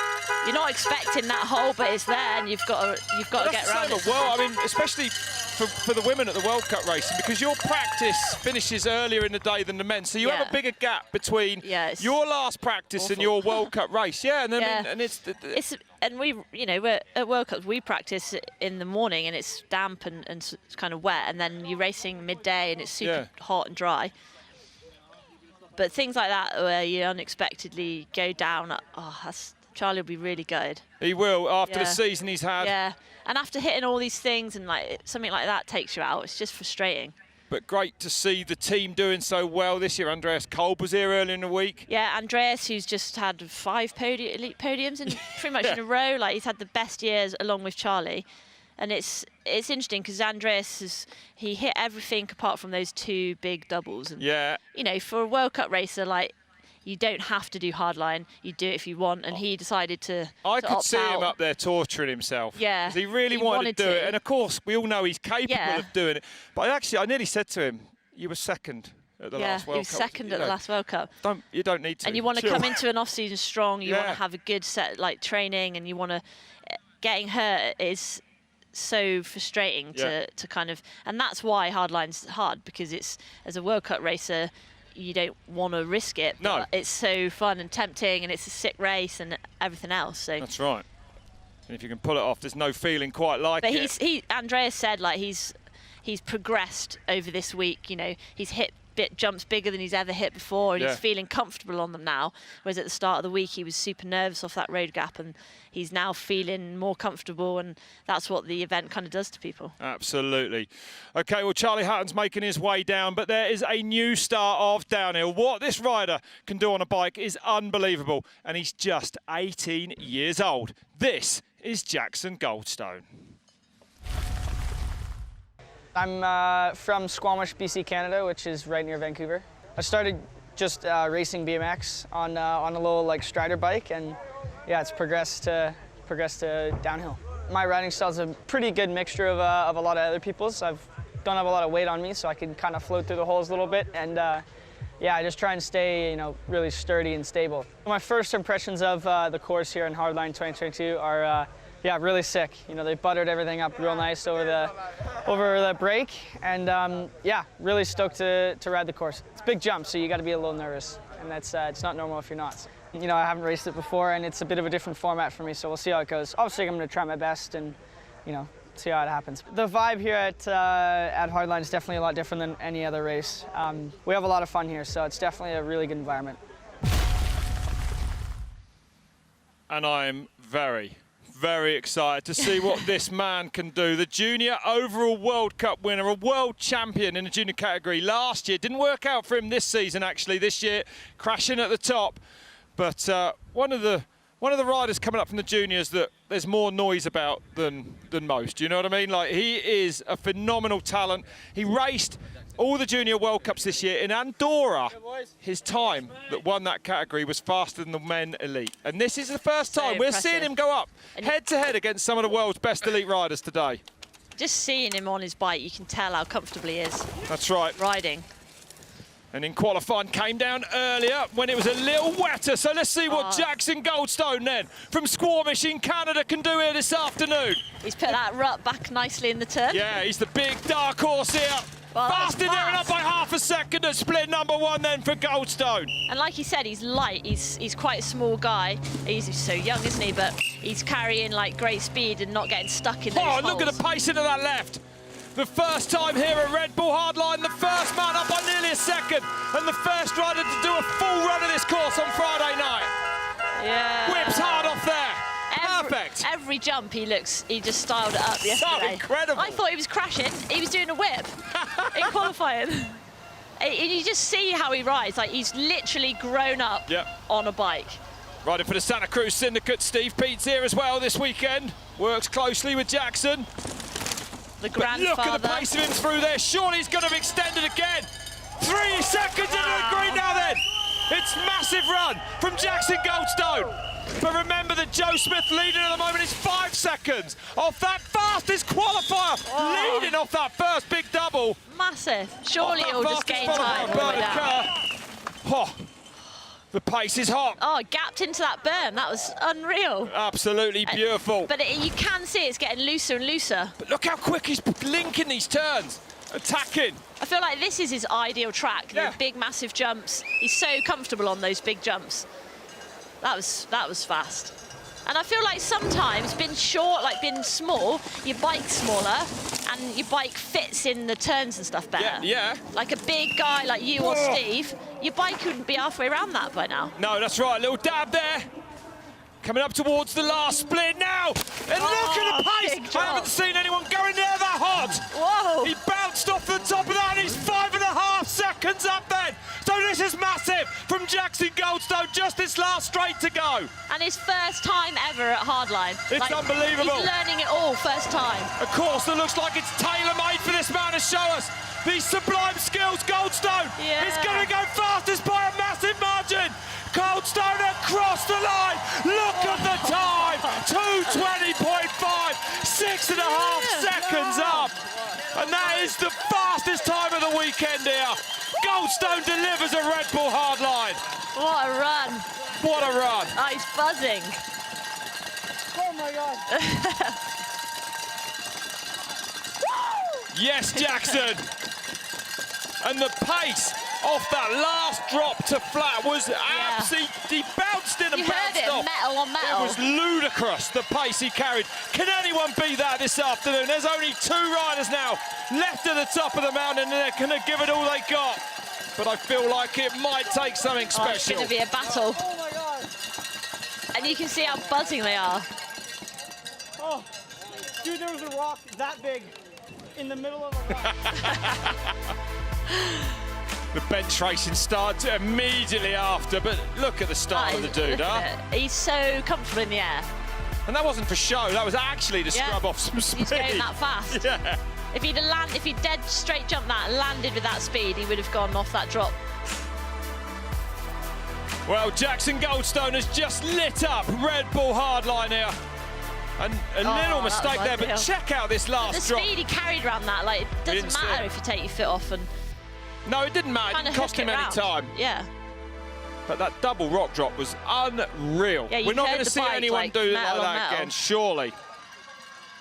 You're not expecting that hole, but it's there, and you've got to get around it. Well, I mean, especially for the women at the World Cup racing, because your practice finishes earlier in the day than the men, so you have a bigger gap between your last practice and your World Cup race. Yeah, and then and we're at World Cups, we practice in the morning and it's damp and it's kind of wet, and then you're racing midday and it's super hot and dry. But things like that where you unexpectedly go down, Charlie will be really good. He will, after the season he's had. Yeah, and after hitting all these things and like something like that takes you out, it's just frustrating. But great to see the team doing so well this year. Andreas Kolb was here earlier in the week. Yeah, Andreas, who's just had 5 elite podiums pretty much in a row. Like, he's had the best years along with Charlie. And it's interesting because Andreas he hit everything apart from those 2 big doubles. And, you know, for a World Cup racer, like, you don't have to do hardline. You do it if you want. And he decided to I could opt see out. him up there torturing himself. Yeah. Because he really wanted to do it. And of course, we all know he's capable of doing it. But I nearly said to him, you were second at the last World Cup. Yeah, he was second at the last World Cup. You don't need to. And you want to come into an off-season strong. You want to have a good set, like, training. And you want to... Getting hurt is so frustrating to kind of... And that's why hardline's hard, because it's, as a World Cup racer, you don't want to risk it. But it's so fun and tempting, and it's a sick race and everything else. So that's right. And if you can pull it off, there's no feeling quite like it. But Andreas said, like, he's progressed over this week. You know, he's hit jumps bigger than he's ever hit before, and he's feeling comfortable on them now. Whereas at the start of the week, he was super nervous off that road gap, and he's now feeling more comfortable, and that's what the event kind of does to people. Absolutely. Okay, well, Charlie Hatton's making his way down, but there is a new star of downhill. What this rider can do on a bike is unbelievable, and he's just 18 years old. This is Jackson Goldstone. I'm from Squamish, BC, Canada, which is right near Vancouver. I started just racing BMX on a little like strider bike, and it's progressed to downhill. My riding style is a pretty good mixture of a lot of other people's. I don't have a lot of weight on me, so I can kind of float through the holes a little bit, and I just try and stay, really sturdy and stable. My first impressions of the course here in Hardline 2022 are really sick. They buttered everything up real nice over the break, and really stoked to ride the course. It's a big jump, so you got to be a little nervous, and that's it's not normal if you're not. I haven't raced it before, and it's a bit of a different format for me, so we'll see how it goes. Obviously, I'm going to try my best and see how it happens. The vibe here at Hardline is definitely a lot different than any other race. We have a lot of fun here, so it's definitely a really good environment. And I'm very excited to see what this man can do. The junior overall World Cup winner, a world champion in the junior category last year. Didn't work out for him this season, actually. This year, crashing at the top. But one of the one of the riders coming up from the juniors that there's more noise about than most. Do you know what I mean? Like, he is a phenomenal talent. He raced all the Junior World Cups this year. In Andorra, his time that won that category was faster than the men elite. And this is the first time we're seeing him go up head-to-head against some of the world's best elite riders today. Just seeing him on his bike, you can tell how comfortable he is. That's right. Riding. And in qualifying, came down earlier when it was a little wetter. So let's see what Jackson Goldstone then from Squamish in Canada can do here this afternoon. He's put that rut back nicely in the turn. Yeah, he's the big dark horse here. Well, fast in there and up by half a second at split number 1 then for Goldstone. And like he said, he's light. He's quite a small guy. He's so young, isn't he? But he's carrying like great speed and not getting stuck in those holes. Look at the pace into that left. The first time here at Red Bull Hardline, the first man up by nearly a second, and the first rider to do a full run of this course on Friday night. Yeah. Whips hard off there. Perfect. Every jump he just styled it up yesterday. So incredible. I thought he was crashing. He was doing a whip in qualifying. And you just see how he rides. Like, he's literally grown up on a bike. Riding for the Santa Cruz Syndicate, Steve Pete's here as well this weekend. Works closely with Jackson. The grandfather. But look at the pace of him through there. Surely he's going to be extended again. 3 seconds into the green now then. It's massive run from Jackson Goldstone. But remember that Joe Smith leading at the moment is 5 seconds off that fastest qualifier. Leading off that first big double. Massive. Surely he'll just gain time. The pace is hot. Oh, gapped into that berm. That was unreal. Absolutely beautiful. But you can see it's getting looser and looser. But look how quick he's linking these turns. Attacking. I feel like this is his ideal track. The big, massive jumps. He's so comfortable on those big jumps. That was fast. And I feel like sometimes being short, like being small, your bike's smaller and your bike fits in the turns and stuff better. Yeah. Like a big guy like you or Steve, your bike wouldn't be halfway around that by now. No, that's right. A little dab there. Coming up towards the last split now. And look at the pace. I haven't seen anyone going near that hot. Whoa. He bounced off the top of that and he's 5.5 seconds up then. So this is massive from Jackson Goldstone, just this last straight to go. And his first time ever at Hardline. It's unbelievable. He's learning it all, first time. A course that looks like it's tailor-made for this man to show us these sublime skills. Goldstone is going to go fastest by a massive margin. Goldstone across the line. Look at the time. 2:20.5. 6.5 seconds up. And that is the fastest time of the weekend here. Goldstone delivers a Red Bull Hardline. What a run. What a run. Oh, he's buzzing. Oh, my God. Yes, Jackson. And the pace off that last drop to flat was absolutely bounced in and bounced off. You heard it, metal on metal. It was ludicrous, the pace he carried. Can anyone beat that this afternoon? There's only 2 riders now left at the top of the mountain and they're going to give it all they got. But I feel like it might take something special. It's going to be a battle. Oh, my God. And you can see how buzzing they are. Oh, dude, there was a rock that big in the middle of a rock. The bench racing starts immediately after, but look at the start of the dude, huh? He's so comfortable in the air. And that wasn't for show, that was actually to scrub off some speed. He's going that fast. Yeah. If he'd dead straight jumped that and landed with that speed, he would have gone off that drop. Well, Jackson Goldstone has just lit up Red Bull Hardline here. And a little mistake there, but check out this last drop. The speed he carried around that, like, it doesn't matter if you take your foot off and... No, it didn't matter. It didn't cost him any time. Yeah. But that double rock drop was unreal. Yeah, we're not going to see anyone do it like that again, surely.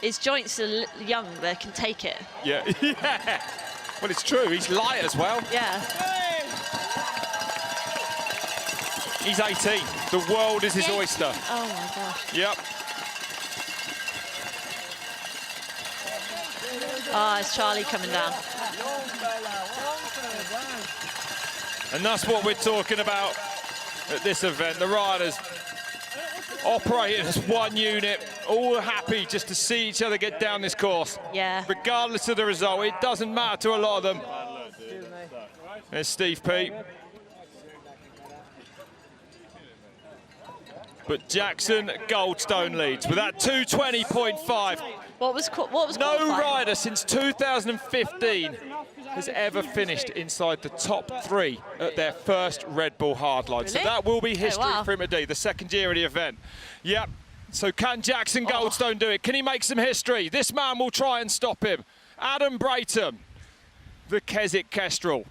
His joints are young, they can take it. Yeah, yeah. Well, it's true. He's light as well. Yeah. Hey. He's 18. The world is his oyster. Oh, my gosh. Yep. Oh, it's Charlie coming down. And that's what we're talking about at this event. The riders operating as one unit, all happy just to see each other get down this course. Yeah. Regardless of the result, it doesn't matter to a lot of them. There's Steve Pete. But Jackson Goldstone leads with that 220.5. What was No qualifying? rider since 2015 has ever finished inside the top 3 at their first Red Bull Hardline. So Really? that will be history wow. for him today, the second year of the event. Yep. So can Jackson Goldstone do it? Can he make some history? This man will try and stop him. Adam Brayton, the Keswick Kestrel.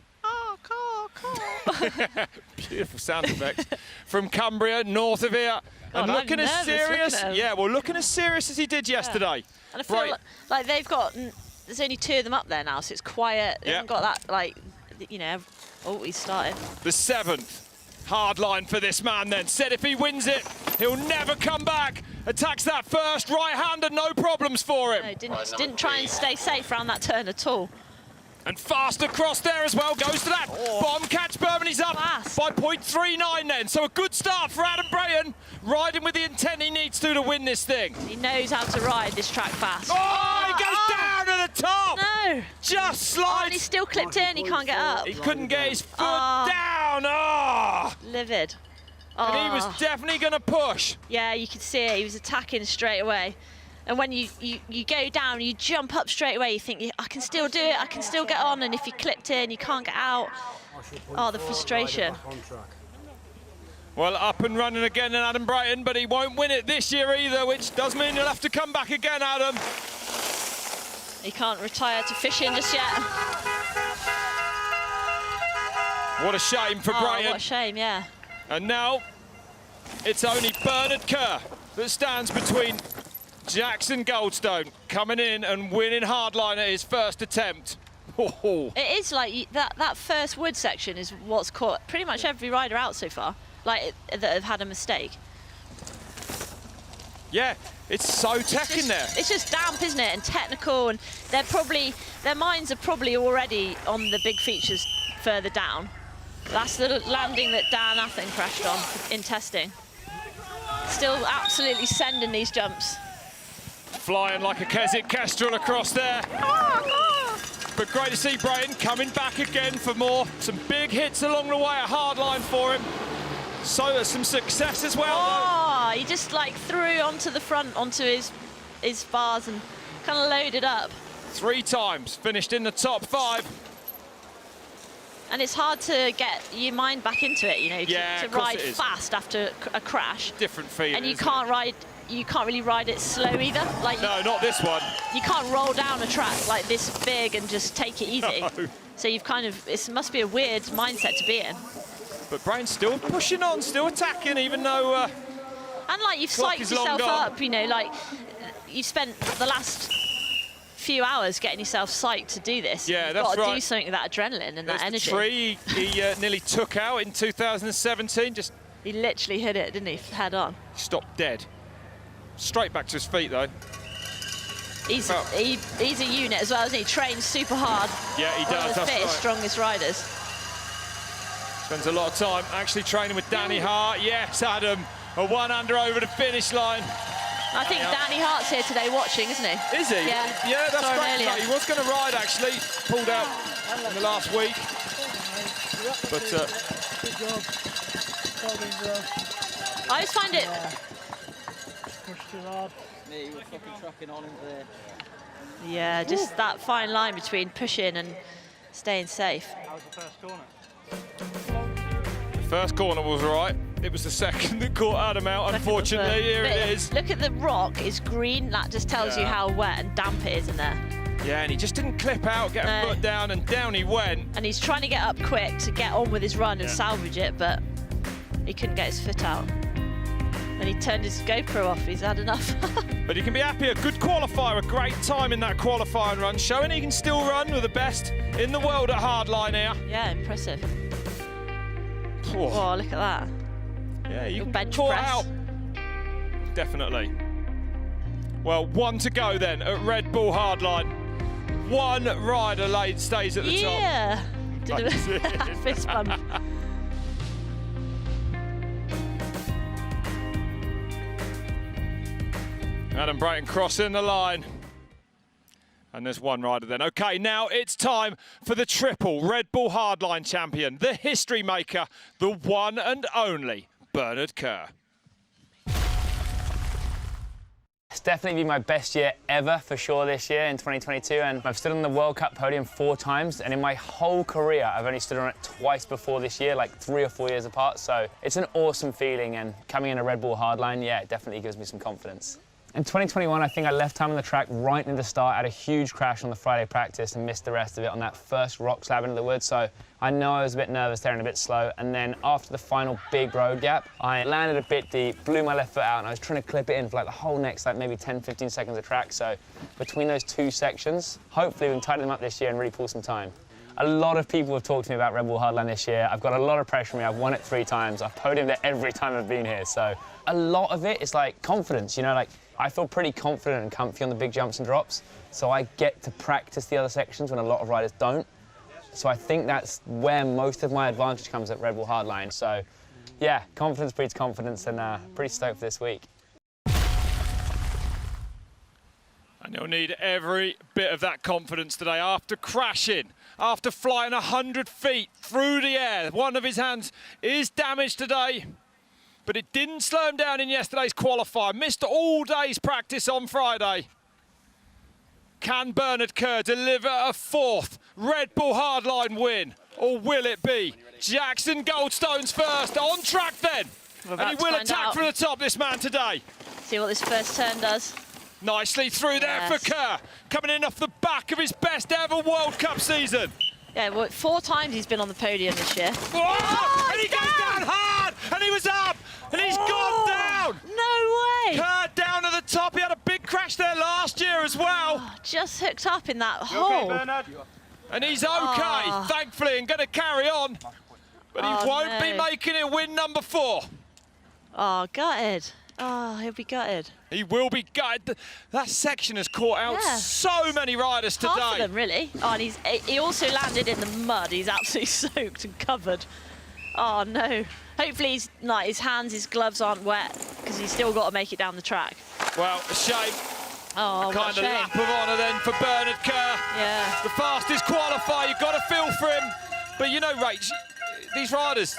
Beautiful sound effects. From Cumbria, north of here. And looking as serious. Yeah, well, looking as serious as he did yesterday. And I feel like they've got, there's only 2 of them up there now, so it's quiet. They haven't got that, like, you know, oh, he started. The 7th hard line for this man then. Said if he wins it, he'll never come back. Attacks that first right-hander, no problems for him. No, didn't try and stay safe around that turn at all. And fast across there as well, goes to that bomb catch Bourbon, he's up by 0.39 then. So a good start for Adam Brayton, riding with the intent he needs to win this thing. He knows how to ride this track fast. Oh, he goes down to the top! No! Just slides! And he's still clipped in, he can't get up. He couldn't get his foot down! Oh! Livid. And he was definitely going to push. Yeah, you could see it, he was attacking straight away. And when you go down, you jump up straight away, you think, I can still do it, I can still get on, and if you clipped in, you can't get out. Oh, the frustration. Well, up and running again in Adam Brayton, but he won't win it this year either, which does mean he'll have to come back again, Adam. He can't retire to fishing just yet. What a shame for Brayton. What a shame, yeah. And now, it's only Bernard Kerr that stands between Jackson Goldstone coming in and winning hardline at his first attempt. Oh. It is like that first wood section is what's caught pretty much every rider out so far, like that have had a mistake. Yeah, it's so tech in there. It's just damp, isn't it, and technical, and their minds are probably already on the big features further down. That's the landing that Dan Atherton crashed on in testing. Still absolutely sending these jumps. Flying like a Keswick Kestrel across there. But great to see Brayton coming back again for more. Some big hits along the way, a hard line for him. So some success as well. He just like threw onto the front, onto his bars and kind of loaded up. 3 times, finished in the top 5. And it's hard to get your mind back into it, you know, to ride fast after a crash. Different feeling. And you can't really ride it slow either. Like no, not this one. You can't roll down a track like this big and just take it easy. No. So you've kind of, it must be a weird mindset to be in. But Brayton's still pushing on, still attacking, even though and like you've psyched yourself up, you know, like you've spent the last few hours getting yourself psyched to do this. Yeah, you've that's got to right. do something with that adrenaline and that energy. The tree he nearly took out in 2017. Just he literally hit it, didn't he, head on. Stopped dead. Straight back to his feet though. He's a unit as well, isn't he? Trains super hard. Yeah, he does. One of the fittest, strongest riders. Spends a lot of time actually training with Danny Hart. Yes, Adam, a 1-under over the finish line. I think Danny Hart's here today watching, isn't he? Is he? Yeah. Yeah, that's great. No, he was going to ride actually, pulled out in the last week. But good job. I always find it. Pushed too hard. Me, you were fucking trucking on into there. Yeah, just that fine line between pushing and staying safe. That was the first corner. The first corner was all right. It was the second that caught Adam out, unfortunately. Here it is. Look at the rock, it's green. That just tells you how wet and damp it is in there. Yeah, and he just didn't clip out, get a foot down, and down he went. And he's trying to get up quick to get on with his run and salvage it, but he couldn't get his foot out. And he turned his GoPro off, he's had enough. But he can be happy, a good qualifier, a great time in that qualifying run, showing he can still run with the best in the world at hardline here. Yeah, impressive. Oh, look at that. Yeah, you can bench caught press. out. Definitely. Well, 1 to go then at Red Bull Hardline. 1 rider stays at the top. Yeah. Did a fist bump. Adam Brayton crossing the line. And there's 1 rider then. Okay, now it's time for the triple Red Bull Hardline champion, the history maker, the one and only Bernard Kerr. It's definitely been my best year ever, for sure, this year in 2022, and I've stood on the World Cup podium 4 times, and in my whole career, I've only stood on it twice before this year, like 3 or 4 years apart, so it's an awesome feeling, and coming in a Red Bull Hardline, yeah, it definitely gives me some confidence. In 2021, I think I left time on the track right near the start, had a huge crash on the Friday practice and missed the rest of it on that first rock slab into the woods, so I know I was a bit nervous there and a bit slow, and then after the final big road gap, I landed a bit deep, blew my left foot out, and I was trying to clip it in for like the whole next like maybe 10, 15 seconds of track, so between those 2 sections, hopefully we can tighten them up this year and really pull some time. A lot of people have talked to me about Red Bull Hardline this year. I've got a lot of pressure on me. I've won it 3 times. I've podiumed it every time I've been here, so a lot of it is like confidence, you know, like I feel pretty confident and comfy on the big jumps and drops, so I get to practice the other sections when a lot of riders don't. So I think that's where most of my advantage comes at Red Bull Hardline. So yeah, confidence breeds confidence, and pretty stoked for this week. And you'll need every bit of that confidence today after crashing, after flying 100 feet through the air. One of his hands is damaged today, but it didn't slow him down in yesterday's qualifier. Missed all day's practice on Friday. Can Bernard Kerr deliver a 4th Red Bull Hardline win? Or will it be Jackson Goldstone's first? On track then. And he will attack from the top, this man today. See what this first turn does. Nicely through there for Kerr. Coming in off the back of his best ever World Cup season. Yeah, well, 4 times he's been on the podium this year. Oh, and he goes down hard, and he was up, and he's gone down. No way. Kerr down at the top. He had a big crash there last year as well. Oh, just hooked up in that hole. Okay, and he's okay, thankfully, and going to carry on. But he won't be making it win number 4. Oh, gutted. Oh, he'll be gutted. He will be gutted. That section has caught out so many riders today. Half of them, really. Oh, and he also landed in the mud. He's absolutely soaked and covered. Oh, no. Hopefully his hands, his gloves aren't wet, because he's still got to make it down the track. Well, a shame. Oh, a kind of lap of honour then for Bernard Kerr. Yeah. The fastest qualifier. You've got to feel for him. But you know, Rach, these riders,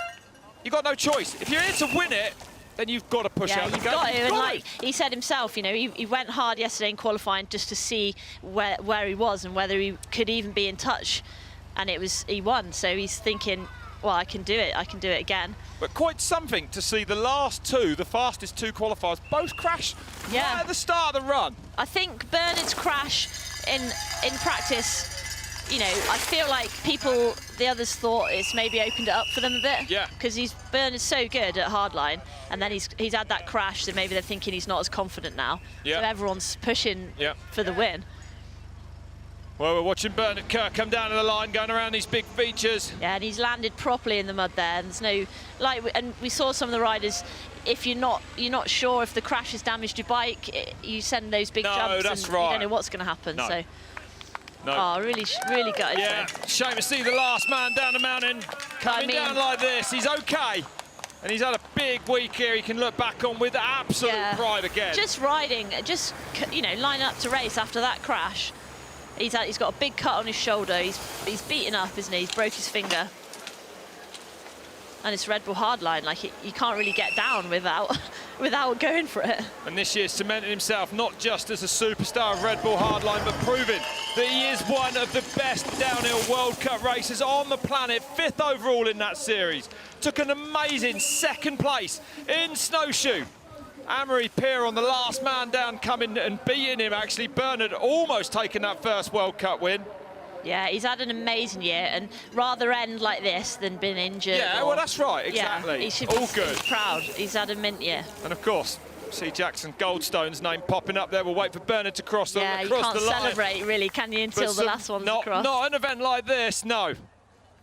you've got no choice. If you're here to win it, then you've got to push out. You've got to. And like he said himself, you know, he went hard yesterday in qualifying just to see where he was and whether he could even be in touch. And he won. So he's thinking, well, I can do it again. But quite something to see the last 2, the fastest 2 qualifiers, both crash right at the start of the run. I think Bernard's crash in practice, you know, I feel like the others thought it's maybe opened it up for them a bit. Yeah. Because Bernard's so good at hardline, and then he's had that crash, so maybe they're thinking he's not as confident now. Yeah. So everyone's pushing for the win. Well, we're watching Bernard Kerr come down to the line, going around these big features. Yeah, and he's landed properly in the mud there. And there's no, and we saw some of the riders. If you're not sure if the crash has damaged your bike, you send those big jumps, and you don't know what's going to happen. No. So. No. Oh, really gutted. Yeah, shame to see the last man down the mountain coming down like this. He's okay, and he's had a big week here. He can look back on with absolute pride again. Just riding, just lining up to race after that crash. He's got a big cut on his shoulder. He's beaten up, isn't he? He's broke his finger. And it's Red Bull Hardline. Like you can't really get down without going for it. And this year cemented himself not just as a superstar of Red Bull Hardline, but proving that he is one of the best downhill World Cup racers on the planet. 5th overall in that series. Took an amazing 2nd place in snowshoe. Amory Peer on the last man down, coming and beating him, actually. Bernard almost taking that first World Cup win. Yeah, he's had an amazing year, and rather end like this than been injured. Yeah, well, that's right, exactly. Yeah, he should all be good. Proud. He's had a mint year. And of course, see Jackson Goldstone's name popping up there. We'll wait for Bernard to cross the line. Yeah, you can't celebrate, really, can you, until the last one's across? Not an event like this, no.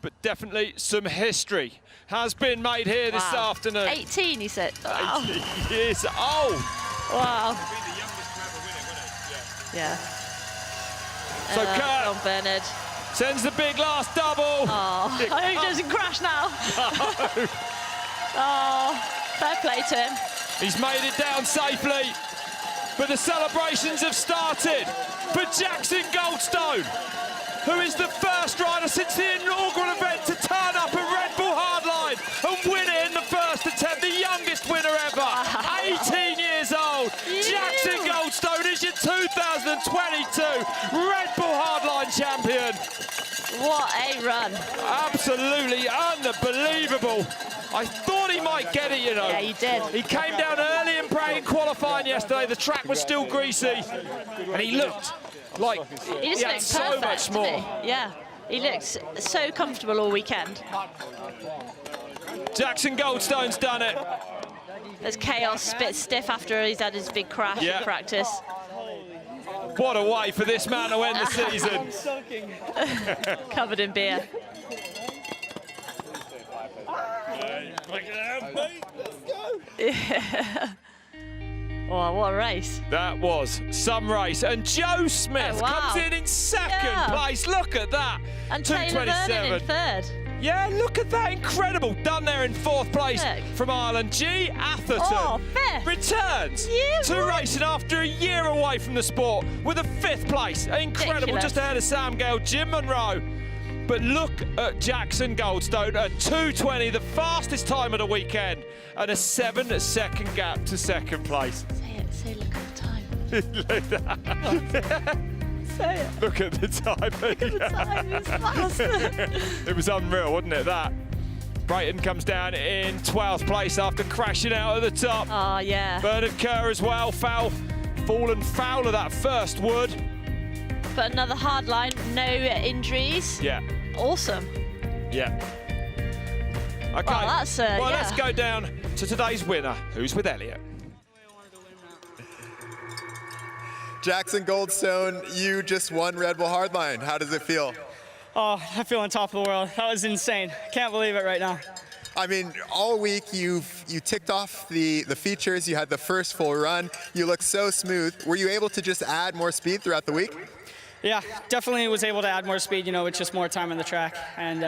But definitely some history has been made here this afternoon. 18, he said. Wow. 18 years old. Wow. He'll be the youngest to ever win it, wouldn't he? Yeah. So Kerr on Bernard sends the big last double. Oh, I hope he doesn't crash now. No. Oh, fair play to him. He's made it down safely, but the celebrations have started for Jackson Goldstone, who is the first rider since the inaugural event to turn up at Red Bull Hardline and win it in the first attempt, the youngest winner ever, 18 years old. Jackson Goldstone 2:22, Red Bull Hardline champion. What a run. Absolutely unbelievable. I thought he might get it, you know. Yeah, he did. He came down early in Brayton qualifying yesterday. The track was still greasy, and he looked like he just had looked so perfect, much more. didn't he? Yeah, he looked so comfortable all weekend. Jackson Goldstone's done it. There's chaos, bit stiff after he's had his big crash in practice. What a way for this man to end the season. Covered in beer. Yeah. Oh, what a race. That was some race. And Joe Smith comes in second place. Look at that. And Taylor Vernon in third. Yeah, look at that. Incredible. Done there in 4th place from Ireland. G. Atherton returns to racing after a year away from the sport with a 5th place. Incredible. Just ahead of Sam Gale, Jim Monro. But look at Jackson Goldstone at 2:20, the fastest time of the weekend, and a 7-second gap to 2nd place. Say look at the time. Look at that. Say it. Look at the time. Look at the time, it's fast. It was unreal, wasn't it, that? Brayton comes down in 12th place after crashing out at the top. Oh, yeah. Vernon Kerr as well, fallen foul of that first wood. But another hard line, no injuries. Yeah. Awesome. Yeah. Okay. Well, that's, let's go down to today's winner, who's with Elliot. Jackson Goldstone, you just won Red Bull Hardline. How does it feel? Oh, I feel on top of the world. That was insane. Can't believe it right now. I mean, all week you ticked off the features. You had the first full run. You look so smooth. Were you able to just add more speed throughout the week? Yeah, definitely was able to add more speed, you know, with just more time on the track. And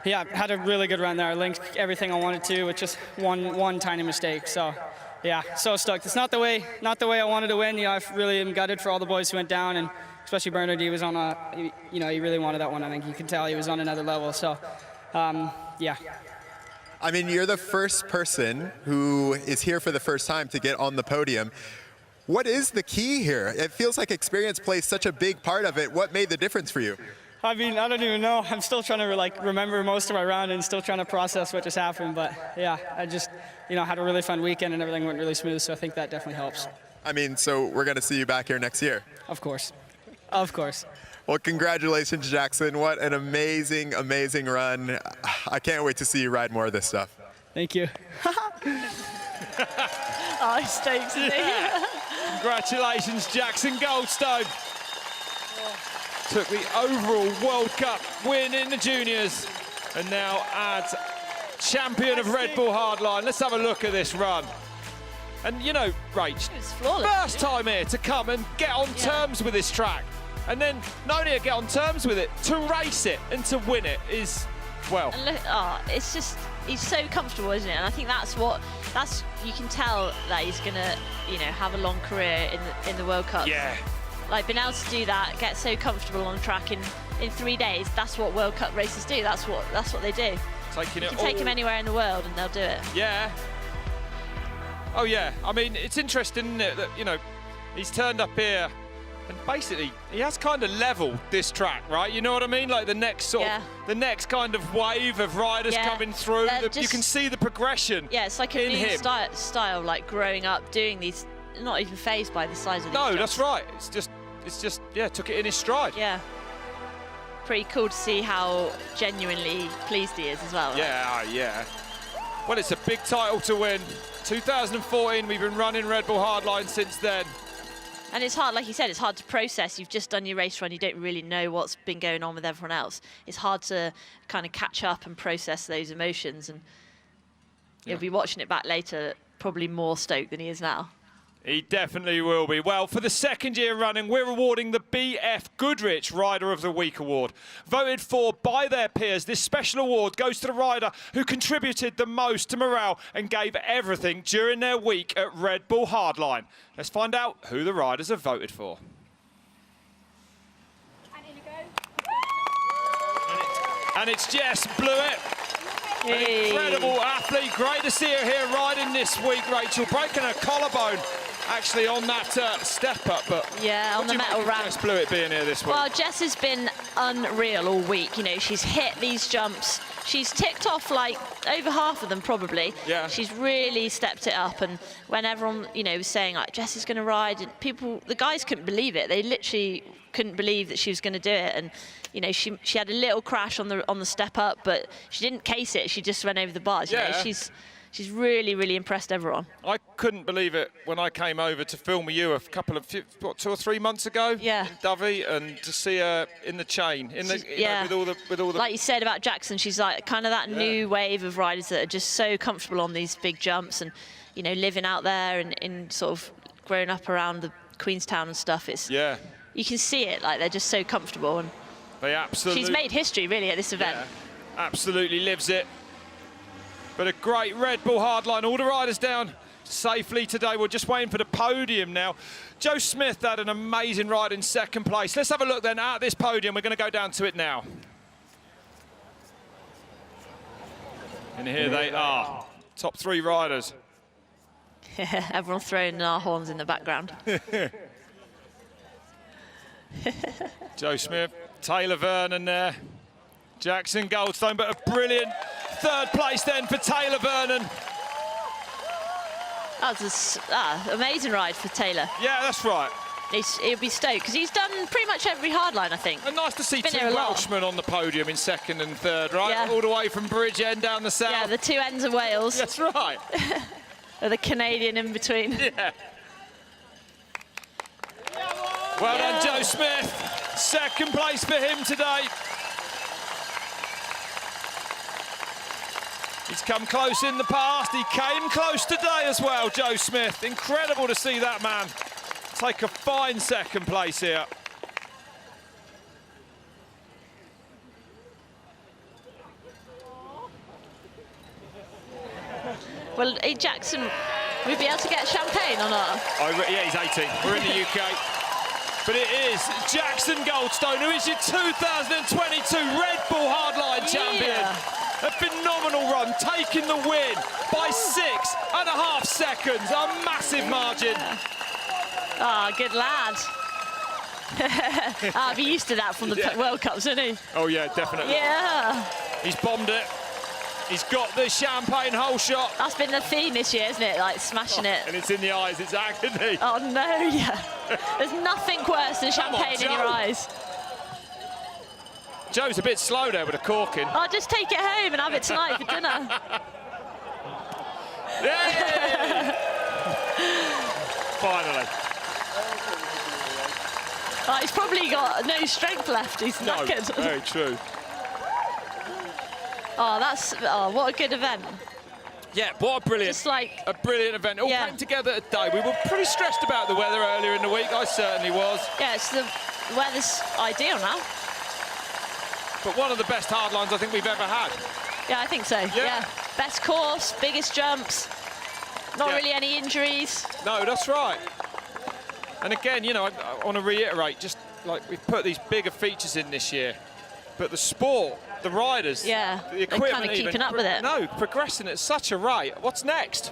yeah, had a really good run there. I linked everything I wanted to with just one tiny mistake. So yeah, so stoked. It's not the way I wanted to win. You know, I really am gutted for all the boys who went down, and especially Bernard. He was on he really wanted that one. I think you can tell he was on another level. So yeah. I mean, you're the first person who is here for the first time to get on the podium. What is the key here? It feels like experience plays such a big part of it. What made the difference for you? I mean, I don't even know. I'm still trying to remember most of my round and still trying to process what just happened. But yeah, I just had a really fun weekend and everything went really smooth. So I think that definitely helps. I mean, so we're going to see you back here next year. Of course. Of course. Well, congratulations, Jackson. What an amazing, amazing run. I can't wait to see you ride more of this stuff. Thank you. Oh, he stakes it. Yeah. Congratulations, Jackson Goldstone. Took the overall World Cup win in the juniors and now adds champion of Red Bull Hardline. Let's have a look at this run. And you know, Rach, first time here to come and get on terms with this track. And then not only to get on terms with it, to race it and to win it is, well. And look, it's just, he's so comfortable, isn't it? And I think you can tell that he's gonna, have a long career in the World Cup. Yeah. Like being able to do that, get so comfortable on track in 3 days. That's what World Cup races do. That's what they do. Taking you can take him anywhere in the world and they'll do it. Yeah. Oh yeah. I mean, it's interesting, isn't it, that he's turned up here. And basically, he has kind of leveled this track, right? You know what I mean? Like the next the next kind of wave of riders coming through. You can see the progression. Yeah, it's like a new style, like growing up, doing these, not even phased by the size of these jumps. That's right. It's just, took it in his stride. Yeah. Pretty cool to see how genuinely pleased he is as well. Yeah. Well, it's a big title to win. 2014, we've been running Red Bull Hardline since then. And it's hard, like you said, it's hard to process. You've just done your race run. You don't really know what's been going on with everyone else. It's hard to kind of catch up and process those emotions. And you'll be watching it back later, probably more stoked than he is now. He definitely will be. Well, for the second year running, we're awarding the BF Goodrich Rider of the Week award. Voted for by their peers, this special award goes to the rider who contributed the most to morale and gave everything during their week at Red Bull Hardline. Let's find out who the riders have voted for. And it's Jess Blewett. An incredible athlete. Great to see her here riding this week, Rachel. Breaking her collarbone actually on that step up, but yeah, on the metal ramp. Jess Blewett being here this week. Well, Jess has been unreal all week. You know, she's hit these jumps. She's ticked off like over half of them probably. Yeah. She's really stepped it up, and when everyone, you know, was saying like Jess is going to ride, and the guys couldn't believe it. They literally couldn't believe that she was going to do it, and you know, she had a little crash on the step up, but she didn't case it. She just went over the bars. You know, she's really, really impressed everyone. I couldn't believe it when I came over to film with you a couple of, 2 or 3 months ago. Yeah. In Dovey, and to see her in the chain, with all the. Like you said about Jackson, she's like kind of that new wave of riders that are just so comfortable on these big jumps, and you know, living out there and in sort of growing up around the Queenstown and stuff. It's you can see it, like they're just so comfortable, and they absolutely. She's made history really at this event. Yeah, absolutely lives it. But a great Red Bull Hardline. All the riders down safely today. We're just waiting for the podium now. Joe Smith had an amazing ride in second place. Let's have a look then at this podium. We're going to go down to it now. And here they are, top 3 riders. Everyone throwing our horns in the background. Joe Smith, Taylor Vernon there, Jackson Goldstone, but a brilliant 3rd place then for Taylor Vernon. That was an amazing ride for Taylor. Yeah, that's right. He'll be stoked because he's done pretty much every hardline, I think. And nice to see 2 Welshmen on the podium in 2nd and 3rd, right? Yeah. All the way from Bridgend down the south. Yeah, the 2 ends of Wales. That's right. With a Canadian in between. Yeah. Well done, Joe Smith. 2nd place for him today. He's come close in the past. He came close today as well, Joe Smith. Incredible to see that man take a fine 2nd place here. Well, Jackson, we'd be able to get champagne or not? Yeah, he's 18. We're in the UK. But it is Jackson Goldstone, who is your 2022 Red Bull Hardline champion. A phenomenal run, taking the win by 6.5 seconds, a massive margin. Ah, good lad. I'll be used to that from the World Cups, isn't he? Oh yeah, definitely. Yeah. He's bombed it. He's got the champagne hole shot. That's been the theme this year, isn't it? Like smashing it. And it's in the eyes, it's agony. Oh no, yeah. There's nothing worse than champagne in your eyes. Joe's a bit slow there with a corking. I'll just take it home and have it tonight for dinner. Finally. Oh, he's probably got no strength left. He's knackered. No, very true. Oh, what a good event. Yeah, what a brilliant, a brilliant event. It all came together today. We were pretty stressed about the weather earlier in the week. I certainly was. Yeah, the weather's ideal now. But one of the best hardlines I think we've ever had. Yeah, I think so. Yeah. Best course, biggest jumps. Not really any injuries. No, that's right. And again, you know, I want to reiterate, just like we've put these bigger features in this year, but the sport, the riders, the equipment, they're kind of keeping up with it. No, progressing at such a rate. What's next?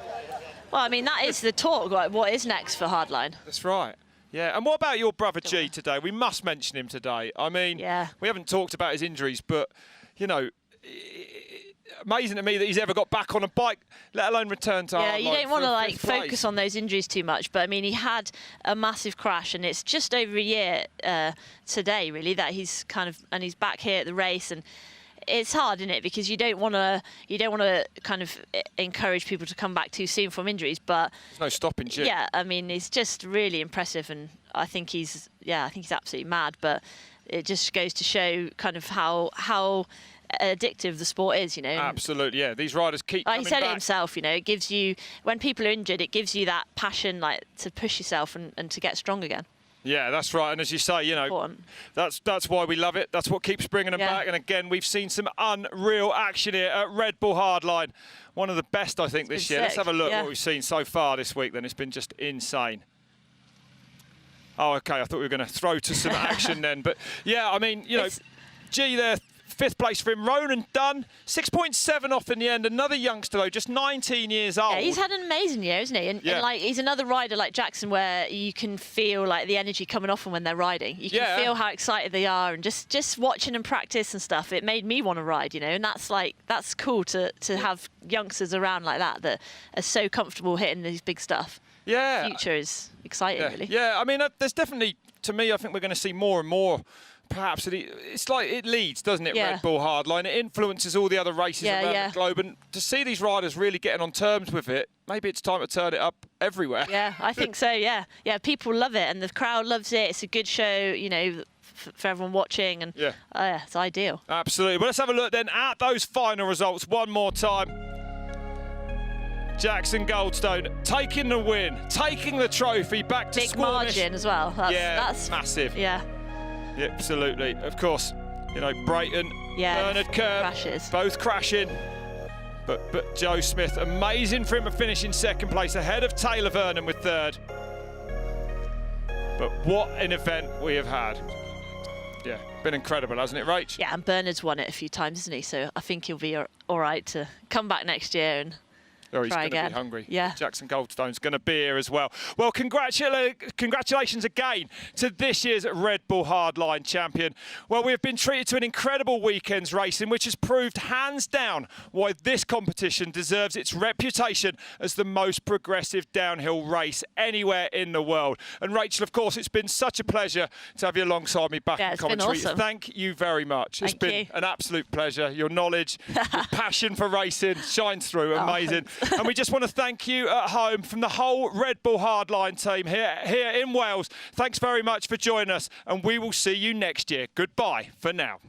Well, I mean, that is the talk. Like, what is next for hardline? That's right. Yeah, and what about your brother G today? We must mention him today. I mean, we haven't talked about his injuries, but, you know, amazing to me that he's ever got back on a bike, let alone return to hardline. Yeah, you don't want to like focus on those injuries too much, but I mean, he had a massive crash, and it's just over a year today, really, that he's and he's back here at the race, and it's hard, isn't it? Because you don't want to kind of encourage people to come back too soon from injuries, but there's no stopping G. Yeah, I mean, he's just really impressive, and I think he's absolutely mad, but it just goes to show kind of how addictive the sport is, you know. Absolutely, yeah. These riders keep coming he said back. It himself, you know, it gives you, when people are injured, it gives you that passion, like, to push yourself and to get strong again. Yeah, that's right. And as you say, you know, that's why we love it. That's what keeps bringing them back. And again, we've seen some unreal action here at Red Bull Hardline. One of the best, I think, this year. Let's have a look at what we've seen so far this week then. It's been just insane. Oh, OK, I thought we were going to throw to some action then. But, yeah, I mean, you know, G there, 5th place for him. Ronan Dunne, 6.7 off in the end. Another youngster, though, just 19 years old. Yeah, he's had an amazing year, isn't he? And like, he's another rider like Jackson where you can feel like the energy coming off them when they're riding. You can feel how excited they are, and just watching them practice and stuff, it made me want to ride, you know, and that's cool to have youngsters around like that are so comfortable hitting these big stuff. Yeah. The future is exciting, really. Yeah, I mean, there's definitely, to me, I think we're going to see more and more. Perhaps it's like it leads, doesn't it, Red Bull Hardline? It influences all the other races around the globe. And to see these riders really getting on terms with it, maybe it's time to turn it up everywhere. Yeah, I think so, yeah. Yeah, people love it and the crowd loves it. It's a good show, you know, for everyone watching. And it's ideal. Absolutely. Well, let's have a look then at those final results one more time. Jackson Goldstone taking the win, taking the trophy back to Big Squamish. margin as well. That's massive. Yeah. Yeah, absolutely. Of course, you know, Brayton, Bernard Kerr, crashes. Both crashing. But Joe Smith, amazing for him to finish in 2nd place, ahead of Taylor Vernon with 3rd. But what an event we have had. Yeah, been incredible, hasn't it, Rach? Yeah, and Bernard's won it a few times, hasn't he? So I think he'll be all right to come back next year and he's going to be hungry. Yeah. Jackson Goldstone's going to be here as well. Well, congratulations again to this year's Red Bull Hardline champion. Well, we've been treated to an incredible weekend's racing, which has proved hands down why this competition deserves its reputation as the most progressive downhill race anywhere in the world. And Rachel, of course, it's been such a pleasure to have you alongside me back in commentary. Been awesome. Thank you very much. It's been an absolute pleasure. Your knowledge, your passion for racing shines through. Amazing. And we just want to thank you at home from the whole Red Bull Hardline team here in Wales. Thanks very much for joining us, and we will see you next year. Goodbye for now.